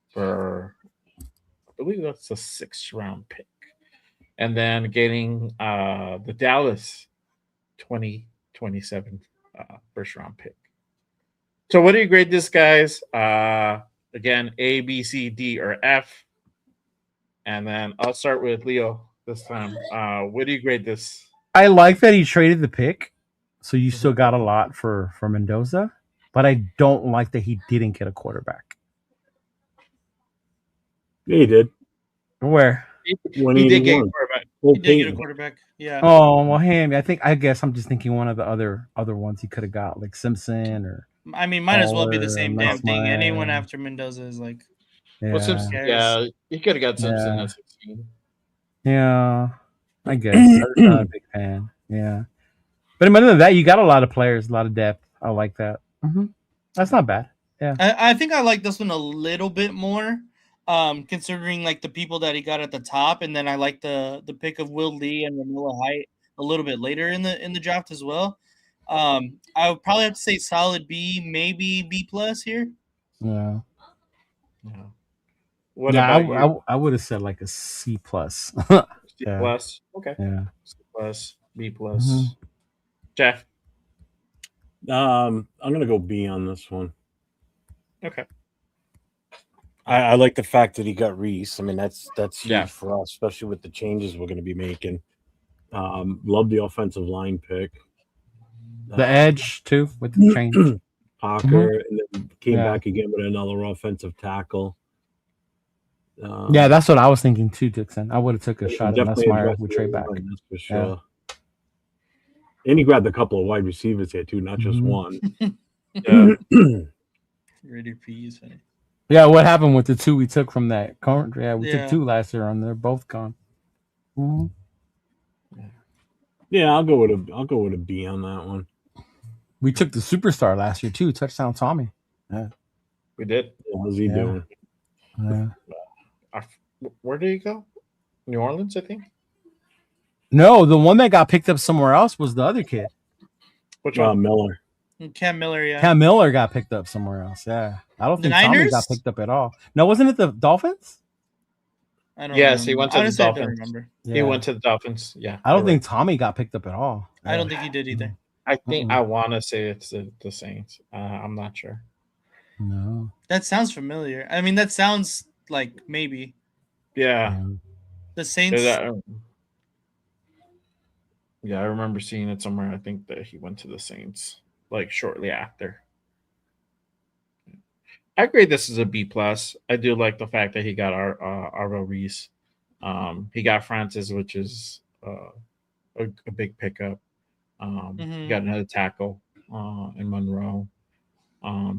for, I believe that's a 6th round pick. And then getting the Dallas 2027 1st round pick. So what do you grade this, guys? Again, A, B, C, D, or F. And then I'll start with Leo this time. What do you grade this? I like that he traded the pick, so you still got a lot for Mendoza, but I don't like that he didn't get a quarterback. Yeah, he did. Where? He did get a quarterback. He did get a quarterback. Yeah. Oh well, him. I guess I'm just thinking one of the other ones he could have got, like Simpson or. I mean, might as well be the same damn thing. Anyone after Mendoza is like. Yeah. Well, Simpson, you could have got Simpson at 16. Yeah, I guess. I'm not a big fan. Yeah, but other than that, you got a lot of players, a lot of depth. I like that. That's not bad. Yeah, I think I like this one a little bit more, considering like the people that he got at the top, and then I like the pick of Will Lee and Romella Height a little bit later in the draft as well. I would probably have to say solid B, maybe B plus here. Yeah. What about you? I would have said like a C plus. C plus. Okay. Yeah. C plus, B plus. Jeff. I'm gonna go B on this one. Okay. I like the fact that he got Reese. I mean, that's huge for us, especially with the changes we're going to be making. Love the offensive line pick. The edge too with the change. Parker, and then came back again with another offensive tackle. Yeah, that's what I was thinking too, Dixon. I would have took a shot at Nussmeier with trade back. That's for sure. And he grabbed a couple of wide receivers here too, not just one. Rated P is funny. Yeah, what happened with the 2 we took from that current? Yeah, we took 2 last year, and they're both gone. Yeah, I'll go with a B on that one. We took the superstar last year too. Touchdown Tommy. Yeah. We did. How's he doing? Yeah. Where did he go? New Orleans, I think. No, the one that got picked up somewhere else was the other kid. Which one? Miller. Cam Miller, yeah. Cam Miller got picked up somewhere else. Yeah. I don't The think Tommy Niners? got picked up at all. No, wasn't it the Dolphins? I don't Yes, remember. he went to Honestly, the I don't Dolphins. remember. Yeah. He went to the Dolphins. Yeah. I don't you're think right. Tommy got picked up at all. I don't think he did either. I think I want to say it's the Saints. I'm not sure. No. That sounds familiar. I mean, that sounds like maybe. Yeah. The Saints. Yeah, I remember seeing it somewhere. I think that he went to the Saints like shortly after. I agree. This is a B plus. I do like the fact that he got Arvo Reese. He got Francis, which is a big pickup. He got another tackle in Monroe.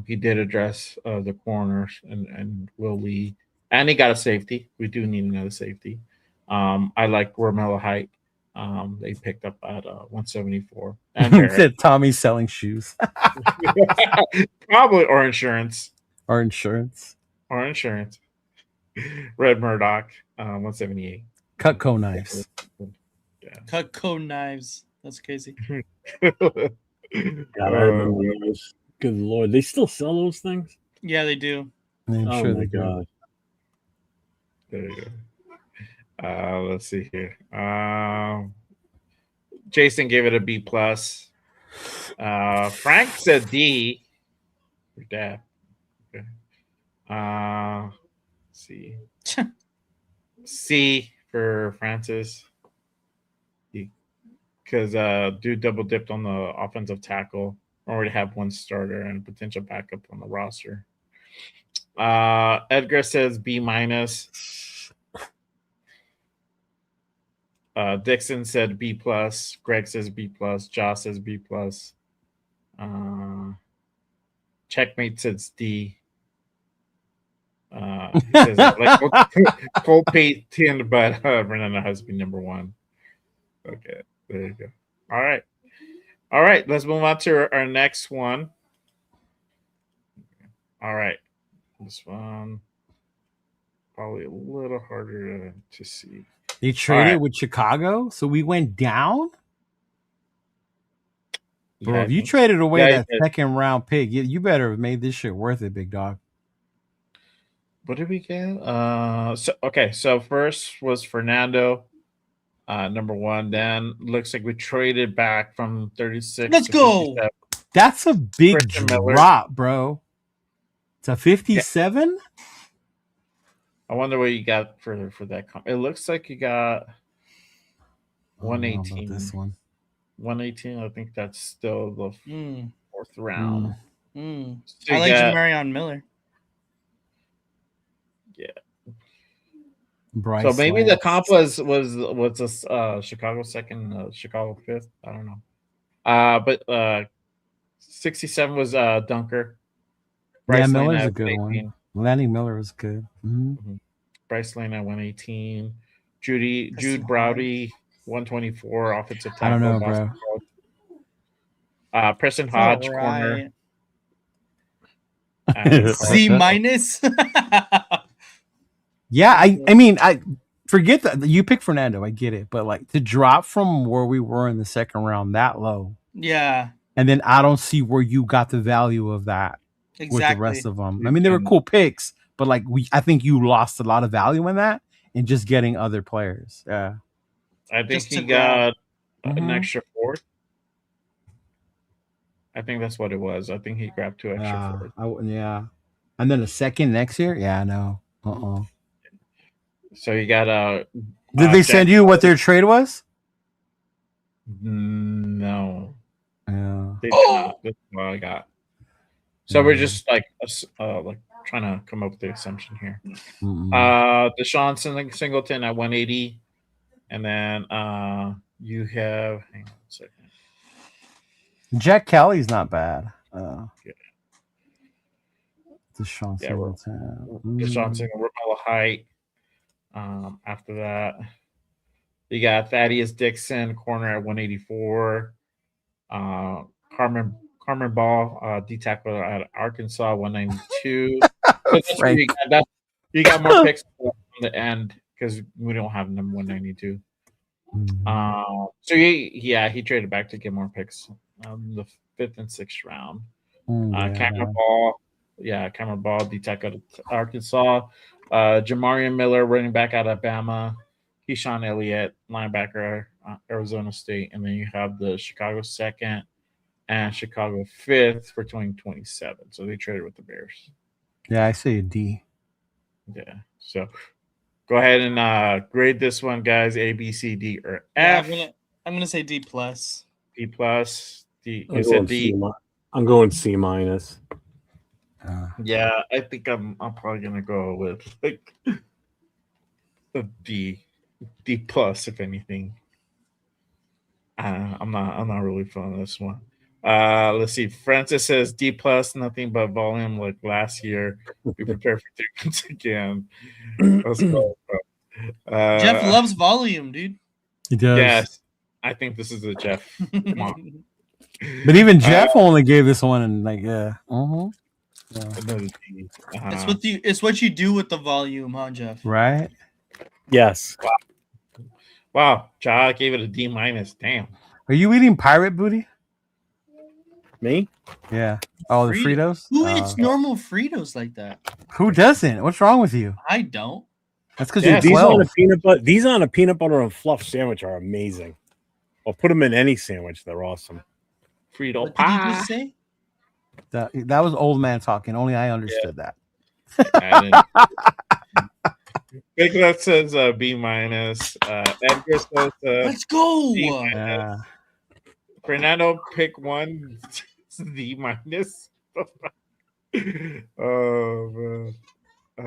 He did address the corners and Will Lee, and he got a safety. We do need another safety. I like Romello Height. They picked up at 174. And said Tommy's selling shoes. Probably or insurance. Or insurance. Or insurance. Red Murdoch, 178. Cutco knives. Yeah. Cutco knives. That's crazy. God, I remember those. Good Lord. They still sell those things? Yeah, they do. I'm oh sure my they do. God. There you go. Let's see here. Jason gave it a B plus. Frank said D. Your dad. Okay. Let's see. C for Francis. Because dude double dipped on the offensive tackle. Already have one starter and potential backup on the roster. Edgar says B minus. Dixon said B plus. Greg says B plus. Josh says B plus. Checkmate says D. He says like Cole Payton, but Renata has to be number one. Okay, there you go. All right. Let's move on to our next one. All right, this one probably a little harder to see. They traded with Chicago, so we went down. Bro, Yeah, if you traded away that second round pick, you better have made this shit worth it, big dog. What did we get? So first was Fernando, number one. Then looks like we traded back from 36. Let's go. 57. That's a big drop, bro. It's a 57. Yeah. I wonder what you got for that. It looks like you got 118. This one. 118. I think that's still the fourth round. So I like Jamarion Miller. Yeah. Bryce so maybe Lance. the comp was a Chicago second, Chicago fifth. I don't know. But 67 was Dunker. Bryce Miller's a good one. Lanny Miller was good. Bryce Lane at 118. Jude Browdy 124 offensive tackle. I don't know, bro. Preston Hodge corner. C minus. Yeah, I mean, I forget that you picked Fernando. I get it, but like to drop from where we were in the second round that low. Yeah. And then I don't see where you got the value of that with the rest of them. I mean, they were cool picks, but like I think you lost a lot of value in that and just getting other players. Yeah. I think he got an extra fourth. I think that's what it was. I think he grabbed 2 extra fourths. Yeah. And then a second next year? Yeah, no. So you got Did they send you what their trade was? No. Yeah. They did not. That's what I got. So we're just like trying to come up with the assumption here. Deshaun Singleton at 180. And then you have hang on a second. Jack Kelly's not bad. Deshaun Singleton. Deshaun Singleton, Romello Height. After that, you got Thaddeus Dixon, corner at 184. Carmen Harmon Ball, D tackle out of Arkansas, 192. But that's where you got more picks on the end because we don't have number 192. So he traded back to get more picks. The 5th and 6th round. Cameron Ball, D tackle out of Arkansas. Jamarian Miller, running back out of Alabama. Keyshawn Elliott, linebacker, Arizona State. And then you have the Chicago 2nd and Chicago 5th for 2027. So they traded with the Bears. Yeah, I say a D. Yeah. So go ahead and grade this one, guys. A, B, C, D, or F. Yeah, I'm gonna say D plus. D plus. D. You said D. I'm going C minus. Yeah, I think I'm probably gonna go with like a D plus, if anything. I'm not really feeling this one. Let's see. Francis says D plus, nothing but volume like last year. Be prepared for 3 months again. Let's go. Jeff loves volume, dude. He does. Yes, I think this is a Jeff. Come on. But even Jeff only gave this one and like It's what you do with the volume, huh, Jeff? Right? Yes. Wow. Ja gave it a D minus. Damn. Are you eating pirate booty? Me? Yeah. Oh, the Fritos? Who eats normal Fritos like that? Who doesn't? What's wrong with you? I don't. That's because you're 12. These on a peanut butter and fluff sandwich are amazing. I'll put them in any sandwich. They're awesome. Frito pie. What did you just say? That was old man talking. Only I understood that. Big Left says B minus. Edgar says let's go. Fernando pick 1 D minus. Oh man. All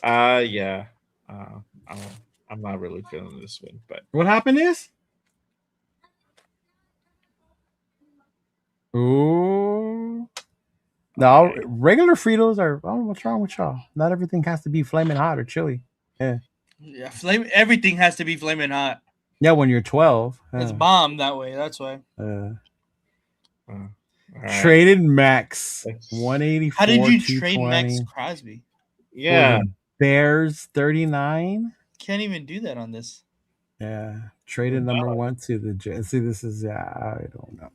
right. Yeah. I'm not really feeling this one, but what happened is? Ooh. No, regular Fritos are. Oh, what's wrong with y'all? Not everything has to be flaming hot or chili. Yeah. Yeah, everything has to be flaming hot. Yeah, when you're 12. It's bomb that way. That's why. Traded Max 184. How did you trade Maxx Crosby? Yeah. Bears 39. Can't even do that on this. Yeah. Traded number 1 to the Jets. See, this is I don't know.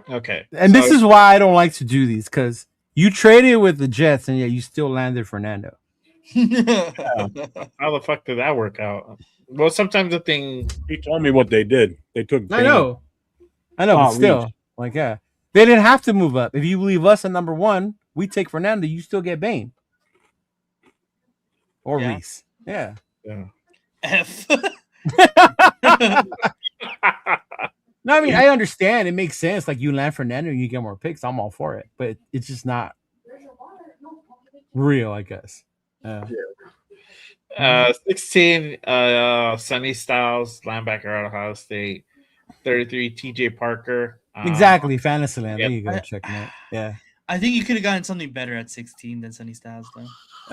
Okay. And this is why I don't like to do these, because you traded with the Jets and yet you still landed Fernando. Yeah. How the fuck did that work out? Well, sometimes the thing. He told me what they did. They took. I know, but still, like, yeah, they didn't have to move up. If you leave us at number 1, we take Fernando. You still get Bain or Reese. Yeah. F. No, I mean, I understand. It makes sense. Like, you land Fernando and you get more picks. I'm all for it. But it's just not real, I guess. 16, Sonny Styles, linebacker out of Ohio State. 33, TJ Parker. Exactly. Fantasyland. There you go. Checkmate. Yeah. I think you could have gotten something better at 16 than Sonny Styles, though.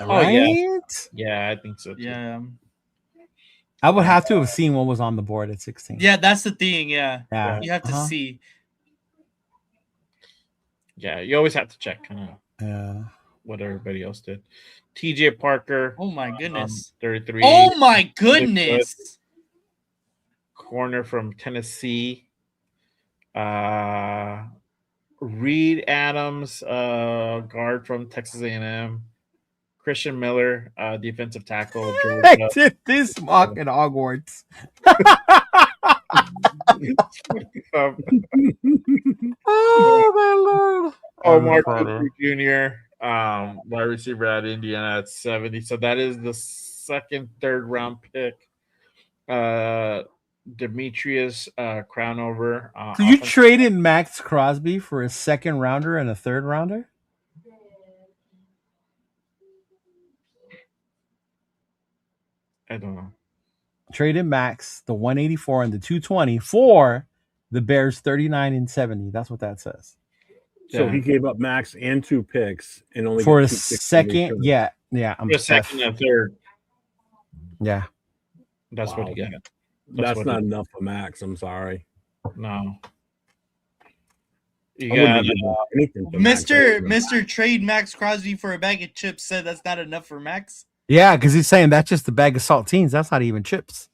Right? Yeah, I think so, too. Yeah. I would have to have seen what was on the board at 16. Yeah, that's the thing. Yeah. You have to Uh-huh. see. Yeah, you always have to check kind of what everybody else did. TJ Parker. Oh, my goodness. 33. Oh, my goodness. Corner from Tennessee. Reed Adams, guard from Texas A&M. Christian Miller, defensive tackle. I did this mock at Hogwarts. Oh, my Lord. Mark Cooper Jr., wide receiver at Indiana at 70. So that is the second, third round pick. Demetrius Crownover. So you traded Maxx Crosby for a second rounder and a third rounder? I don't know. Traded Max, the 184 and the 220 for the Bears 39 and 70. That's what that says. So he gave up Max and 2 picks and only for a 2 picks second. Yeah. I'm a second and third. Yeah. That's what he got. That's not enough for Max. I'm sorry. No. You I wouldn't got give up anything for Maxx. Mr. Trade Maxx Crosby for a bag of chips said that's not enough for Max. Yeah, because he's saying that's just a bag of saltines. That's not even chips.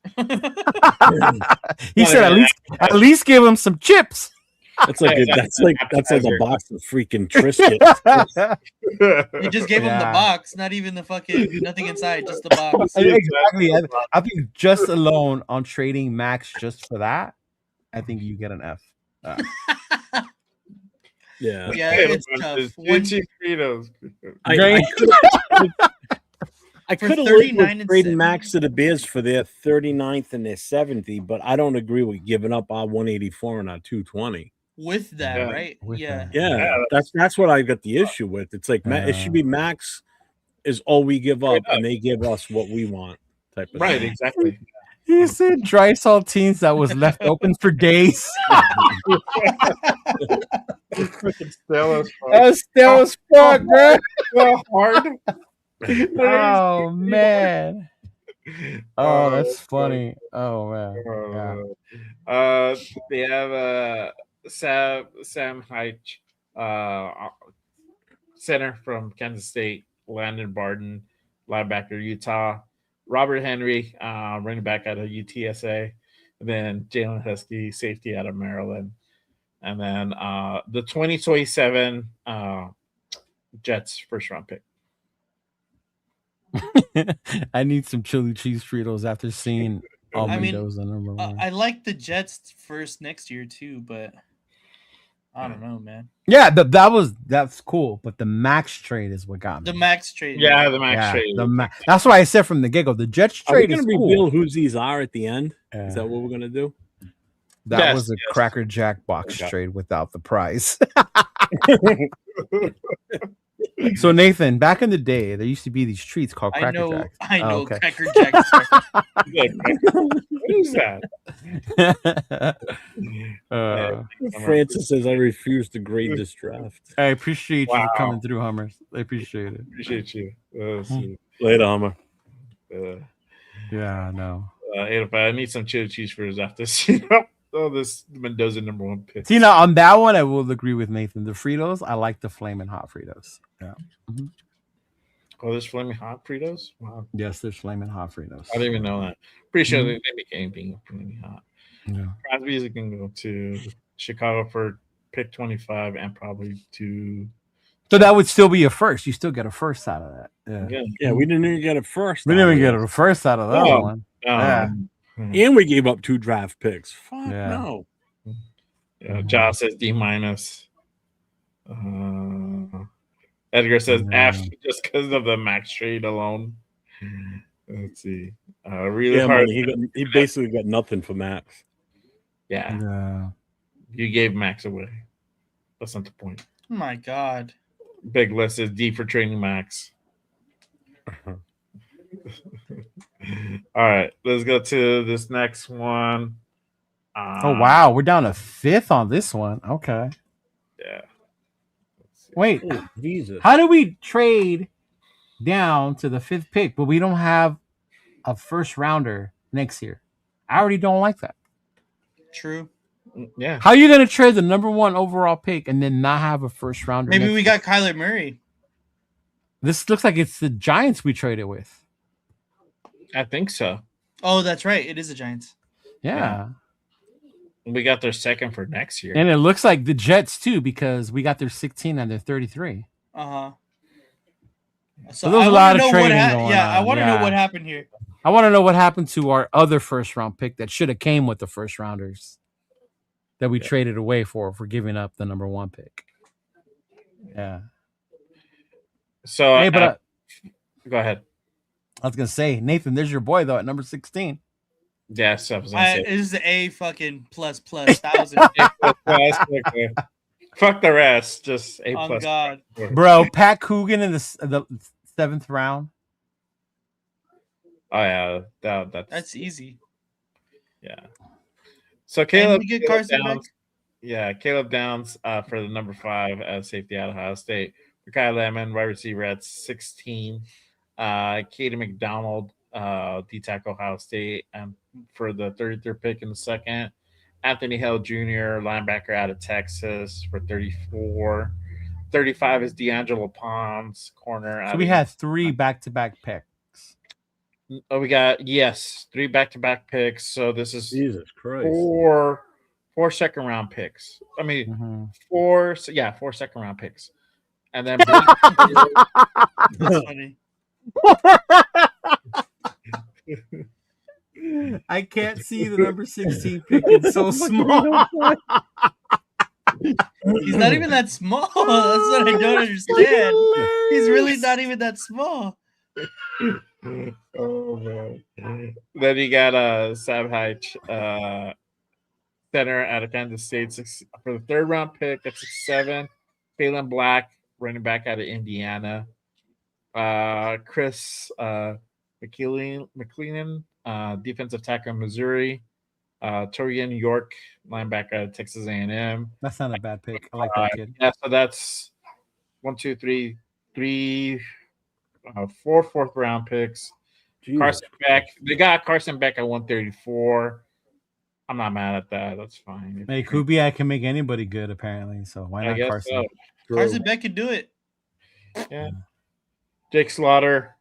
He said at least give him some chips. That's like that's like a box of freaking Triscuits. You just gave him the box, not even the fucking nothing inside, just the box. Exactly. I think just alone on trading Max just for that, I think you get an F. Yeah, it's tough. I could have lived with trading Max to the Bears for their 39th and their 70, but I don't agree with giving up our 184 and our 220. With that, right? Yeah. That's what I got the issue with. It's like it should be Max is all we give up, and they give us what we want. Type of right, thing. exactly. He said dry saltines that was left open for days. That's still as fuck, bro. So hard. Oh man. Oh, that's funny. Oh man. Yeah. They have Sam Hyde, center from Kansas State, Landon Barden, linebacker, Utah, Robert Henry, running back out of UTSA, and then Jalen Husky, safety out of Maryland, and then the 2027 Jets first round pick. I need some chili cheese Fritos after seeing Almondo's number one. I like the Jets first next year too, but I don't know, man. Yeah, that's cool, but the Max trade is what got me. The Max trade. Yeah, the Max trade. That's why I said from the get-go, the Jets trade is cool. Reveal who these are at the end? Is that what we're gonna do? That was a Cracker Jack box trade without the prize. So Nathan, back in the day, there used to be these treats called Cracker Jacks. I know Cracker Jacks. What is that? Francis says, "I refuse to grade this draft." I appreciate you coming through, Hummers. I appreciate it. Appreciate you. Later, Hummer. Yeah, I know. I need some chili cheese fries after this Mendoza number one pick. See, now on that one, I will agree with Nathan. The Fritos, I like the flaming hot Fritos. Yeah. Mm-hmm. Oh, there's flaming hot Fritos? Wow. Yes, there's flaming hot Fritos. I didn't even know that. Pretty sure they make anything flaming hot. Yeah. Crosby is going to go to Chicago for pick 25 and probably to. So that would still be a first. You still get a first out of that. Yeah, we didn't even get a first. We didn't even get a first out of that one. And we gave up 2 draft picks. Fuck no. Yeah, Josh says D-. Edgar says F just because of the Max trade alone. Let's see. Really hard. He basically got nothing for Max. Yeah. You gave Max away. That's not the point. Oh my God. Big list is D for trading Max. All right, let's go to this next one. Oh wow, we're down to 5th on this one. Okay. Yeah. Wait, Jesus. How do we trade down to the 5th pick, but we don't have a first rounder next year? I already don't like that. True. Yeah. How are you going to trade the number 1 overall pick and then not have a first rounder? Maybe we got Kyler Murray. This looks like it's the Giants we traded with. I think so. Oh, that's right. It is the Giants. Yeah. We got their second for next year. And it looks like the Jets too, because we got their 16 and their 33. Uh-huh. So there's a lot of trading going on. I want to know what happened here. I want to know what happened to our other first round pick that should have came with the first rounders that we traded away for giving up the number 1 pick. Yeah. So hey, but go ahead. I was gonna say, Nathan, there's your boy though at number 16. Yes, I was gonna say. It is the A fucking plus 1,000. Fuck the rest. Just A plus. Oh God, bro, Pat Coogan in the 7th round. Oh yeah, that's easy. Yeah. So Caleb, get Carson Downs, Caleb Downs for the number 5 as safety out of Ohio State. Kyle Lemon, wide receiver at 16. Katie McDonald, D tackle Ohio State, and for the 33rd pick in the second. Anthony Hill Jr., linebacker out of Texas for 34. 35 is D'Angelo Pons, corner. So we had 3 back-to-back picks. Oh, we got 3 back-to-back picks. So this is Jesus Christ. 4 second-round picks. I mean, 4 second-round picks, and then That's funny. I can't see the number 16 pick. It's so small. He's not even that small. That's what I don't understand. He's really not even that small. Oh man! Then you got Sam Hyde, center out of Kansas State for the 3rd round pick. That's 6'7". Phelan Black, running back out of Indiana. Chris McClellan, defensive tackle Missouri. Torian York, linebacker out of Texas A&M. That's not a bad pick. I like that kid. Yeah, so that's 1, 2, 3, 4 4th round picks. Jesus Carson Beck. They got Carson Beck at 134. I'm not mad at that. That's fine. Hey, Kubiak can make anybody good, apparently. So why not Carson? So. Carson Beck could do it. Yeah. Jake Slaughter.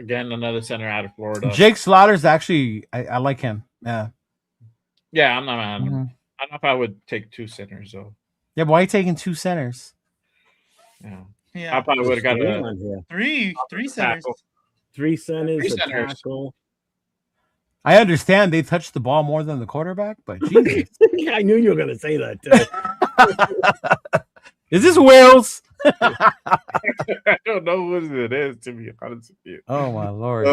Again, another center out of Florida. Jake Slaughter's actually, I like him. Yeah. Yeah, I'm not mad. I don't know if I would take 2 centers, though. Yeah, but why are you taking 2 centers? Yeah. I probably would have got three centers. 3 centers, 3 a centers. tackle. I understand they touch the ball more than the quarterback, but Jesus. I knew you were going to say that, too. Is this Wales? I don't know what it is, to be honest with you. Oh, my Lord.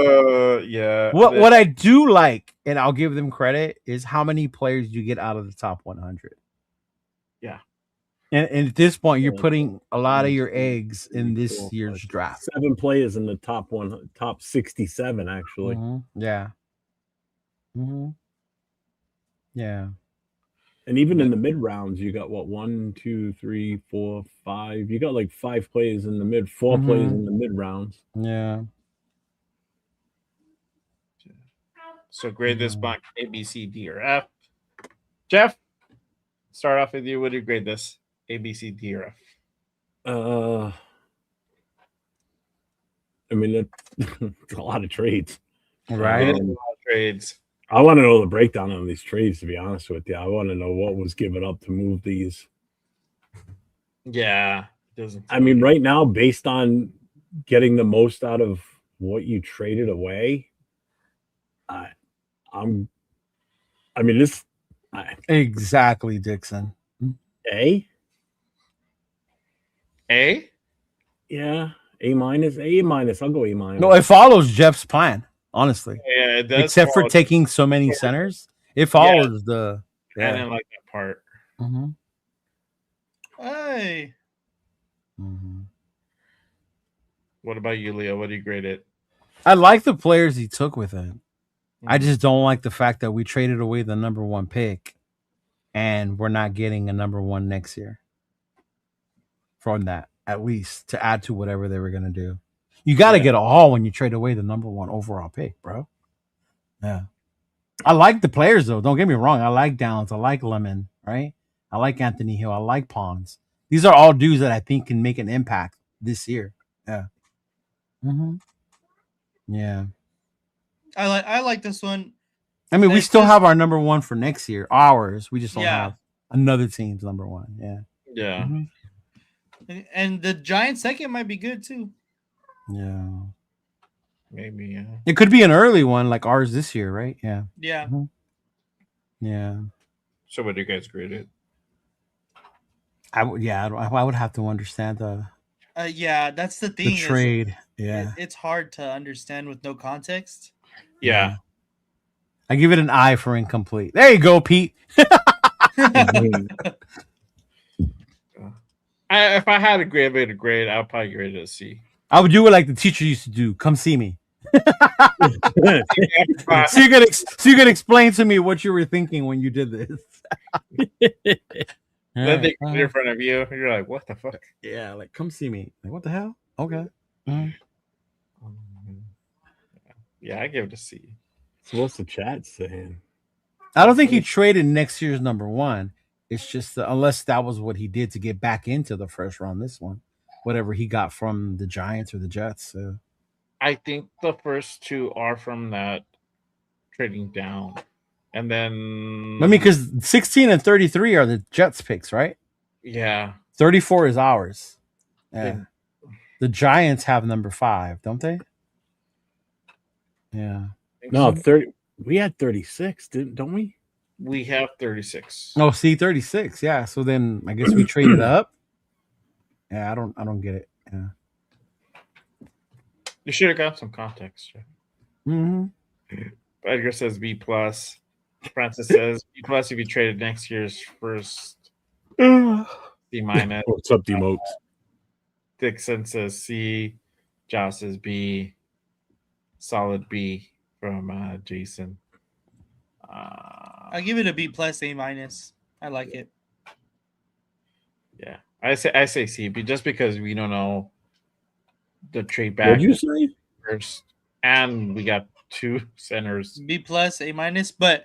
Yeah. What I do like, and I'll give them credit, is how many players you get out of the top 100. Yeah. And at this point, you're putting a lot of your eggs in this year's draft. 7 players in the top 67, actually. Yeah. Yeah. And even in the mid rounds, you got 1, 2, 3, 4, 5. You got like 5 players in the mid, 4 players in the mid rounds. Yeah. So grade this by A, B, C, D, or F. Jeff, start off with you. What do you grade this? A, B, C, D, or F? I mean, it's a lot of trades. Right. A lot of trades. I want to know the breakdown on these trades, to be honest with you. I want to know what was given up to move these. Yeah. I mean, right now, based on getting the most out of what you traded away, Exactly, Dixon. A? A? Yeah. A minus. I'll go A minus. No, it follows Jeff's plan, honestly. Yeah, it does. Except for taking so many centers, it follows the. I didn't like that part. Hey. What about you, Leo? What do you grade it? I like the players he took with it. I just don't like the fact that we traded away the number 1 pick and we're not getting a number 1 next year from that, at least to add to whatever they were going to do. You got to get a haul when you trade away the number 1 overall pick, bro. Yeah. I like the players, though. Don't get me wrong. I like Downs. I like Lemon, right? I like Anthony Hill. I like Pons. These are all dudes that I think can make an impact this year. Yeah. Yeah. I like this one. I mean, we still have our number 1 for next year. Ours. We just don't have another team's number 1. Yeah. Yeah. And the Giants' second might be good too. Yeah. Maybe, yeah. It could be an early one like ours this year, right? Yeah. Yeah. Yeah. So what do you guys grade it? I would have to understand the yeah, that's the thing. The trade. Yeah. It's hard to understand with no context. Yeah. I give it an I for incomplete. There you go, Pete. If I had a grade, I would probably grade it a C. I would do it like the teacher used to do. Come see me. so you could explain to me what you were thinking when you did this. Then they come in front of you. You're like, what the fuck? Yeah, like come see me. Like, what the hell? Okay. Yeah, I give it a C. So what's the chat saying? I don't think he traded next year's number one. It's just unless that was what he did to get back into the first round. This one, whatever he got from the Giants or the Jets. So. I think the first two are from that trading down, and then I mean, because 16 and 33 are the Jets picks, right? Yeah. 34 is ours. Yeah. The Giants have number 5, don't they? Yeah. No, 30. We had 36, don't we? We have 36. Oh, see, 36. Yeah. So then I guess we traded up. Yeah, I don't get it. Yeah. You should have got some context. Mm-hmm. Edgar says B plus. Francis says B plus if you traded next year's first. C minus. What's up, D-Mokes? Dixon says C. Josh says B. Solid B from Jason. I'll give it a B plus, A minus. I like it. Yeah, I say C, just because we don't know the trade back. What'd you say? First, and we got 2 centers. B plus, A minus, but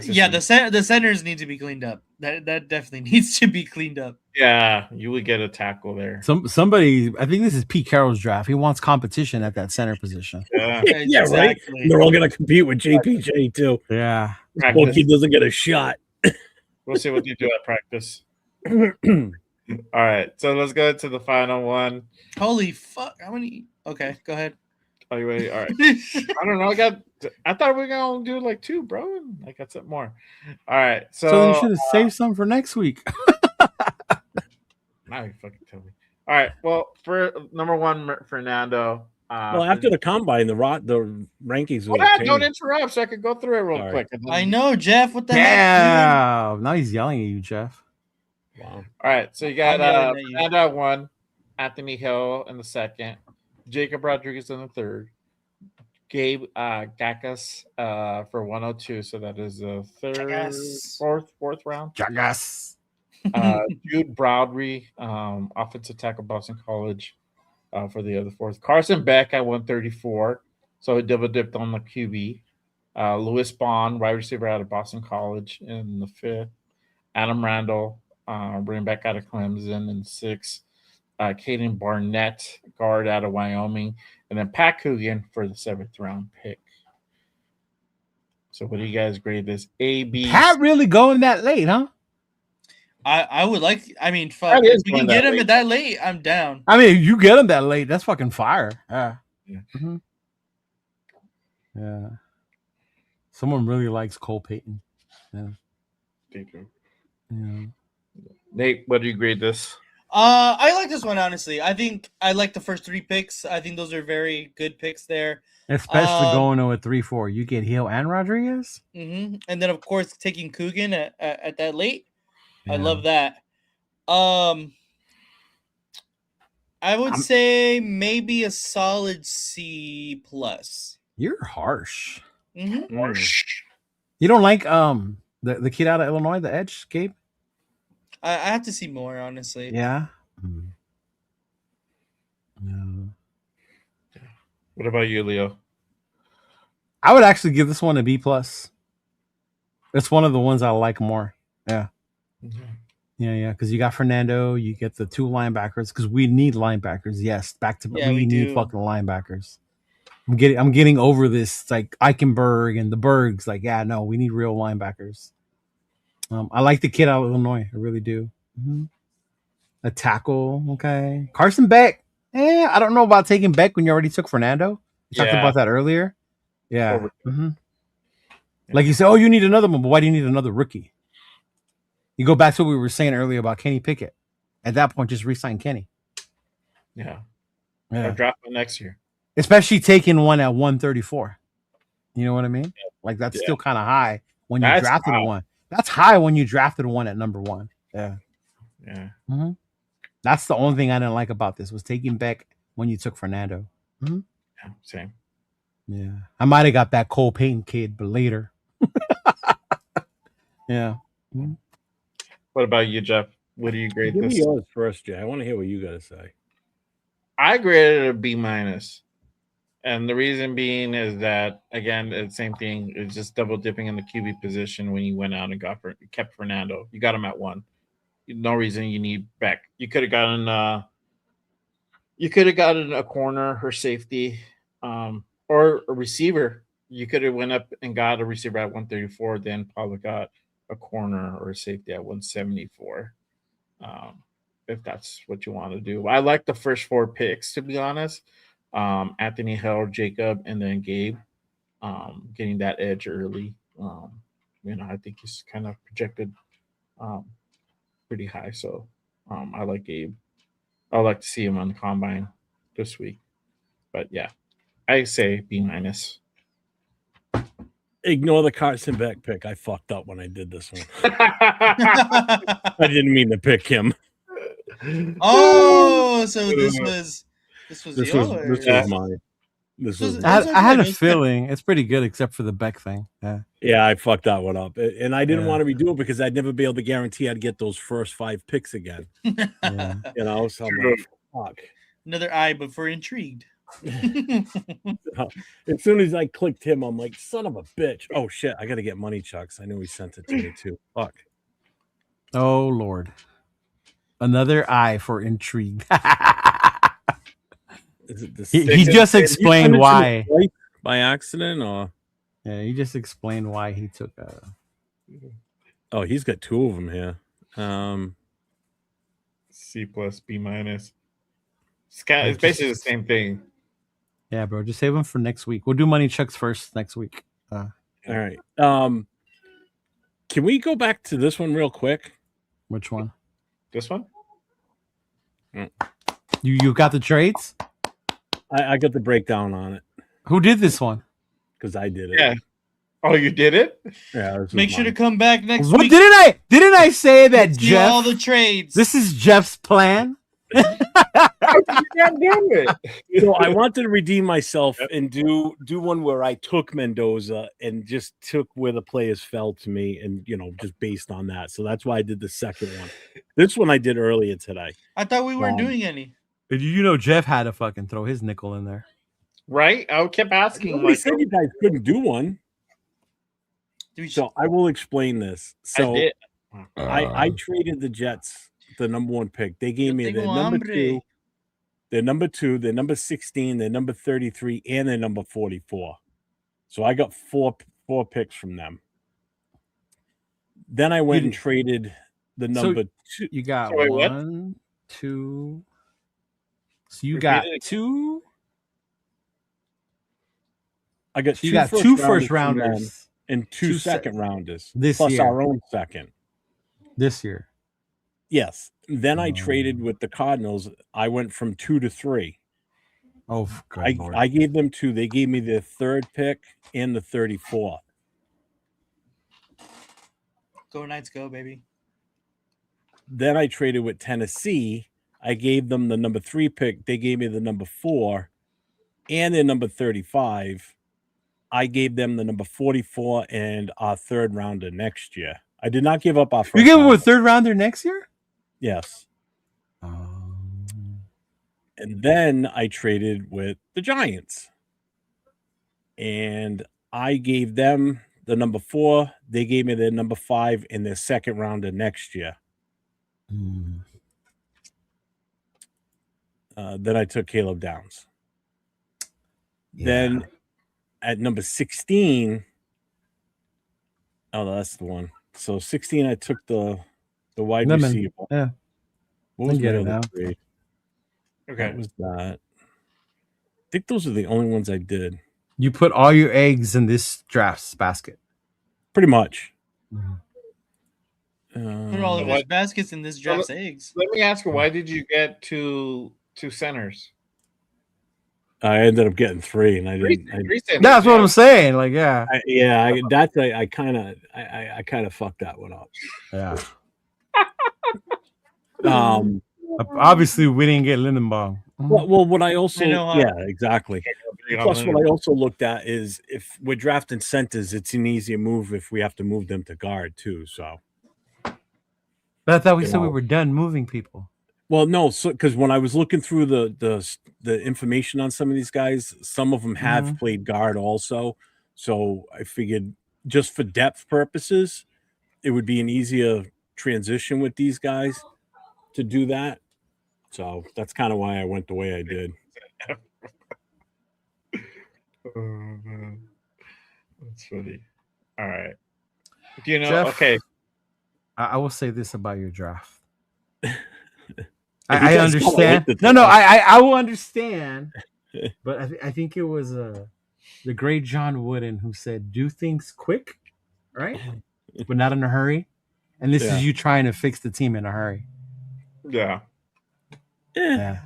yeah, the centers need to be cleaned up. That definitely needs to be cleaned up. Yeah, you would get a tackle there. Somebody, I think this is Pete Carroll's draft. He wants competition at that center position. Yeah, yeah, right. They're all gonna compete with JPJ too. Yeah, well, he doesn't get a shot. We'll see what you do at practice. All right, so let's go to the final one. Holy fuck! How many? Okay, go ahead. Are you ready? All right. I don't know. I thought we were gonna do like 2, bro. I got some more. All right. So you should have saved some for next week. Now you fucking tell me. All right. Well, for number 1, Fernando. Well, after the combine, the rankings. Don't interrupt, so I can go through it real quick. I know, Jeff. What the heck? Yeah. Now he's yelling at you, Jeff. Wow. All right. So you got Fernando at 1, Anthony Hill in the 2nd, Jacob Rodriguez in the 3rd, Gabe Gakas for 102. So that is the 3rd, 4th round. Jagas. Jude Browdry, offensive tackle, Boston College, for the other 4th. Carson Beck at 134. So he double dipped on the QB. Lewis Bond, wide receiver out of Boston College in the 5th. Adam Randall, running back out of Clemson in 6th. Caden Barnett, guard out of Wyoming, and then Pat Coogan for the 7th round pick. So what do you guys grade this? A, B. Pat really going that late, huh? I would like. I mean, fuck. If we can get him at that late, I'm down. I mean, if you get him that late, that's fucking fire. Yeah. Mm-hmm. Yeah. Someone really likes Cole Payton. Yeah. Thank you. Yeah. Nate, what do you grade this? I like this one, honestly. I think I like the first 3 picks. I think those are very good picks there. Especially going to a 3-4. You get Hill and Rodriguez. Mm-hmm. And then, of course, taking Coogan at that late. Yeah. I love that. I would say maybe a solid C plus. You're harsh. Mm-hmm. Harsh. You don't like the kid out of Illinois, the edge, Gabe? I have to see more, honestly. Yeah. No. What about you, Leo? I would actually give this one a B plus. It's one of the ones I like more. Yeah. Mm-hmm. Yeah. Because you got Fernando, you get the 2 linebackers. Because we need linebackers. Yes, back to we need fucking linebackers. I'm getting over this like Eichenberg and the Bergs. Like, yeah, no, we need real linebackers. I like the kid out of Illinois. I really do. Mm-hmm. A tackle, okay. Carson Beck. I don't know about taking Beck when you already took Fernando. You talked about that earlier. Yeah. Mm-hmm. Like you said, oh, you need another one, but why do you need another rookie? You go back to what we were saying earlier about Kenny Pickett. At that point, just re-sign Kenny. Yeah. Or drop him next year. Especially taking one at 134. You know what I mean? Yeah. Like that's still kind of high when you drafted one. That's high when you drafted one at number 1. Yeah. Yeah. Mm-hmm. That's the only thing I didn't like about this was taking Beck when you took Fernando. Mm-hmm. Yeah, same. Yeah. I might have got that Cole Payton kid, but later. Yeah. Mm-hmm. What about you, Jeff? What do you grade this? Give me yours first, Jay. I want to hear what you got to say. I graded it a B minus. And the reason being is that, again, it's the same thing. It's just double dipping in the QB position when you went out and kept Fernando. You got him at 1. No reason you need back. You could have gotten a corner or safety, or a receiver. You could have went up and got a receiver at 134, then probably got a corner or a safety at 174. If that's what you want to do. I like the first 4 picks, to be honest. Anthony Hill, Jacob, and then Gabe, getting that edge early. I think he's kind of projected pretty high. So I like Gabe. I'd like to see him on the combine this week. But yeah, I say B-. Ignore the Carson Beck pick. I fucked up when I did this one. I didn't mean to pick him. Oh, so this was mine. I had a feeling it's pretty good, except for the Beck thing. Yeah, I fucked that one up, and I didn't want to redo it because I'd never be able to guarantee I'd get those first 5 picks again. So I'm like, fuck. Another eye, but for intrigued. As soon as I clicked him, I'm like, son of a bitch. Oh shit, I gotta get money chucks. I knew he sent it to me too. Fuck. Oh Lord. Another eye for intrigue. He just explained why. By accident, or he just explained why he took Oh, he's got 2 of them here. C+, B-. Scott, it's basically the same thing. Yeah, bro. Just save them for next week. We'll do money chucks first next week. All right. Can we go back to this one real quick? Which one? This one? You got the trades? I got the breakdown on it. Who did this one? Because I did it. Yeah. Oh, you did it? Yeah. Make sure to come back next What week. didn't I say that Jeff? All the trades. This is Jeff's plan. You can't do it. So I wanted to redeem myself and do one where I took Mendoza and just took where the players fell to me, and just based on that. So that's why I did the second one. This one I did earlier today. I thought we weren't doing any. Jeff had to fucking throw his nickel in there, right? I kept asking. Nobody said you guys couldn't do one. So I will explain this. So I traded the Jets the number 1 pick. They gave me their number 2, their number 2, their number 16, their number 33, and their number 44. So I got four picks from them. Then I went and traded the number 2. You got 1, 2. So you got 2. I got you got 2 first rounders and 2 second rounders this plus year. Our own second this year. Yes. Then I traded with the Cardinals. I went from 2 to 3. Oh, good Lord. I gave them 2. They gave me the 3rd pick and the 34th. Go Knights, go, baby. Then I traded with Tennessee. I gave them the number 3 pick. They gave me the number 4 and their number 35. I gave them the number 44 and our 3rd rounder next year. I did not give up our first. You gave them a 3rd rounder next year? Yes. And then I traded with the Giants. And I gave them the number 4. They gave me their number 5 and their 2nd rounder next year. Then I took Caleb Downs. Yeah. Then at number 16, that's the one. So 16, I took the wide receiver. Yeah. What was get my it now. other 3? Okay. What was that? I think those are the only ones I did. You put all your eggs in this draft's basket. Pretty much. Put all of his baskets in this draft's eggs. Let me ask you, why did you get two centers? I ended up getting 3, and I didn't. That's what I'm saying. Like, yeah, I kind of fucked that one up. Yeah. Obviously, we didn't get Lindenbaum. Well, what I also, exactly. Plus, what I also looked at is if we're drafting centers, it's an easier move if we have to move them to guard too. So, but I thought we said we were done moving people. Well, no, so because when I was looking through the information on some of these guys, some of them have played guard also. So I figured just for depth purposes, it would be an easier transition with these guys to do that. So that's kind of why I went the way I did. Oh, man. That's funny. All right. You know, Jeff, okay. I will say this about your draft. I I understand. No, I will understand. But I think it was the great John Wooden who said, "Do things quick, right? But not in a hurry." And this is you trying to fix the team in a hurry. Yeah. Yeah.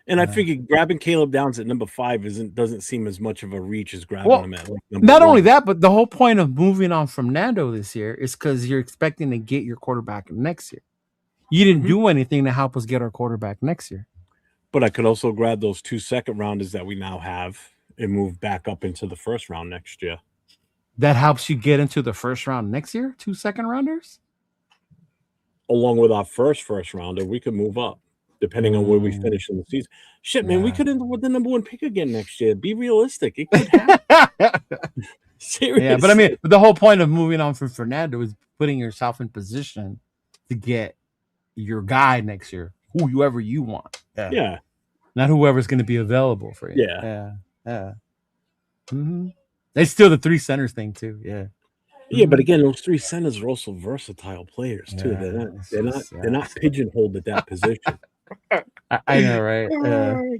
And I figured grabbing Caleb Downs at number 5 doesn't seem as much of a reach as grabbing him at like number not 1. only that, but the whole point of moving on from Nando this year is because you're expecting to get your quarterback next year. You didn't do anything to help us get our quarterback next year. But I could also grab those 2 second rounders that we now have and move back up into the first round next year. That helps you get into the first round next year? 2 second rounders? Along with our first rounder, we could move up depending on where we finish in the season. Shit, man, we could end up with the number 1 pick again next year. Be realistic. It could happen. Seriously. Yeah, but I mean, the whole point of moving on from Fernando is putting yourself in position to get your guy next year, whoever you want. Yeah. Not whoever's going to be available for you. Yeah. It's still the 3 centers thing too. Yeah. Yeah, but again, those 3 centers are also versatile players too. Yeah, they're not pigeonholed at that position. I know, right?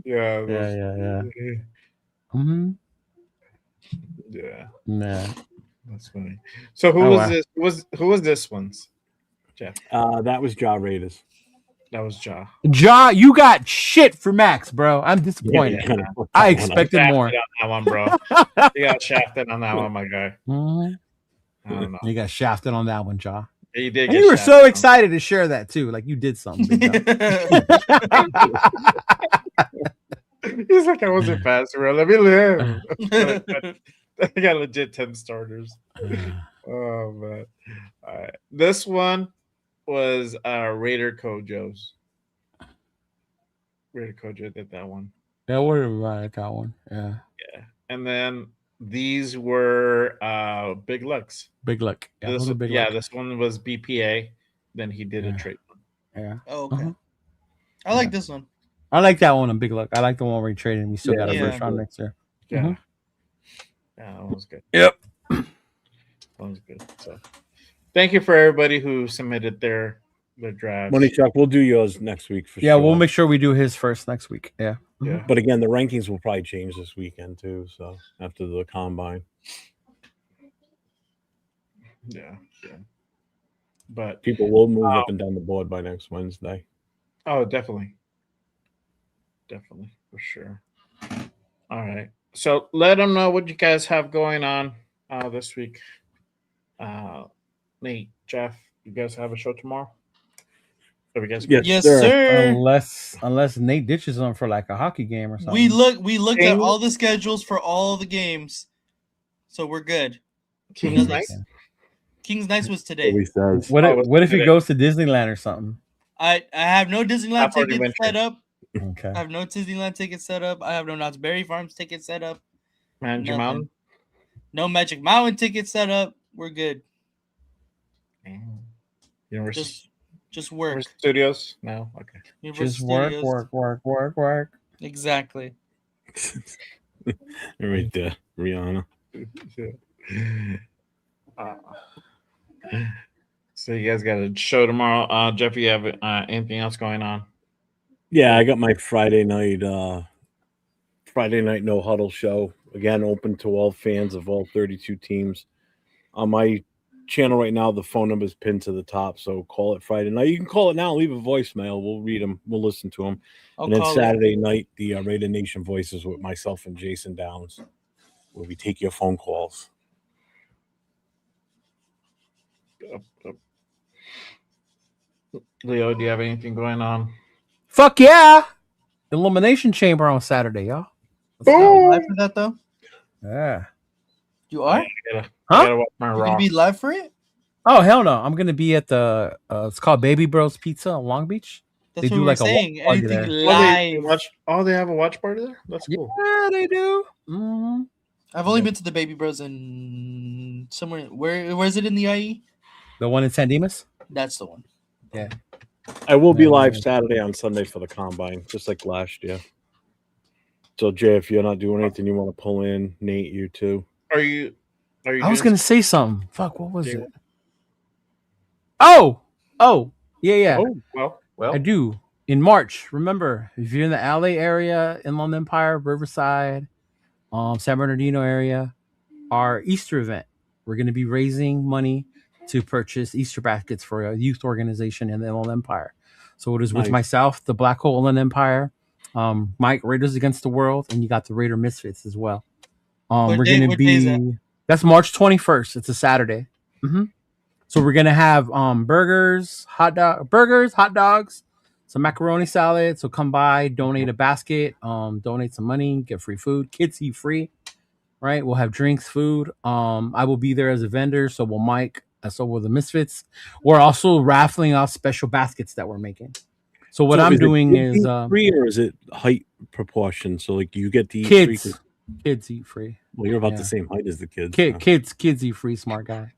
Yeah. Yeah. That's funny. So who was this? Who was this one's? Jeff. That was Ja Raiders. That was Ja. Ja, you got shit for Max, bro. I'm disappointed. I expected more. On that one, bro. You got shafted on that one, my guy. I don't know. You got shafted on that one, Ja. Yeah, you did. And you were so excited to share that too. Like you did something. He's like, I wasn't fast, bro. Let me live. I got legit 10 starters. Oh man. All right. This one was Raider Kojo's. Raider Kojo did that one. Yeah, what about that one? Yeah. And then these were Big Lucks. Big Luck. Yeah, this one was BPA. Then he did a trade one. Yeah. Oh, okay. I like this one. I like that one on Big Luck. I like the one where he traded. We still got a first round next year. Yeah. Yeah, that was good. Yep. That was good. So thank you for everybody who submitted their drafts. Money Chuck, we'll do yours next week for sure. Yeah, we'll make sure we do his first next week. Yeah. Yeah. But again, the rankings will probably change this weekend too. So after the combine. Yeah. But people will move up and down the board by next Wednesday. Oh, definitely. Definitely, for sure. All right. So let them know what you guys have going on this week. Nate, Jeff, you guys have a show tomorrow? Yes, sir. Unless Nate ditches them for like a hockey game or something. We looked at all the schedules for all the games, so we're good. King's Night. King's Night was today. What if he goes to Disneyland or something? I have no Disneyland tickets set up. Okay. I have no Disneyland tickets set up. I have no Knott's Berry Farms tickets set up. Magic Mountain? No Magic Mountain tickets set up. We're good. Universal just work. Studios? No? Okay. Just work. Exactly. Right there, Rihanna. So you guys got a show tomorrow. Jeff, you have anything else going on? Yeah, I got my Friday night No Huddle show. Again, open to all fans of all 32 teams. On my channel right now, the phone number is pinned to the top, so call it Friday night. You can call it now, leave a voicemail. We'll read them. We'll listen to them. And then Saturday night, the Raider Nation Voices with myself and Jason Downs, where we take your phone calls. Leo, do you have anything going on? Fuck yeah! Elimination Chamber on Saturday, y'all. Live for that though? Yeah. You are? I gotta watch my You Raw. gonna be live for it? Oh hell no! I'm gonna be at the it's called Baby Bros Pizza on Long Beach. That's They what do we're like a saying. watch party Anything there. live. They have a watch party there. That's cool. Yeah, they do. Mm-hmm. I've only been to the Baby Bros in somewhere. Where is it in the IE? The one in San Dimas. That's the one. Yeah. I will be Yeah, live yeah. Saturday on Sunday for the combine, just like last year. So Jay, if you're not doing anything, you want to pull in Nate, you too. Are you? I was gonna say something. Fuck, what was Yeah. it? Oh, yeah. Oh, I do. In March, remember, if you're in the LA area, Inland Empire, Riverside, San Bernardino area, our Easter event, we're going to be raising money to purchase Easter baskets for a youth organization in the Inland Empire. So it is with Nice. myself, the Black Hole Inland Empire, Mike, Raiders Against the World, and you got the Raider Misfits as well. We're going to what day is that? be, that's March 21st. It's a Saturday. So we're going to have burgers, hot dogs, some macaroni salad. So come by, donate a basket, donate some money, get free food. Kids eat free, right? We'll have drinks, food. I will be there as a vendor. So will Mike. So will the Misfits. We're also raffling off special baskets that we're making. So what I'm doing is free, or is it height proportion? So like you get to eat kids. free. Kids eat free. Well, you're about the same height as the kids. Kids eat free. Smart guy.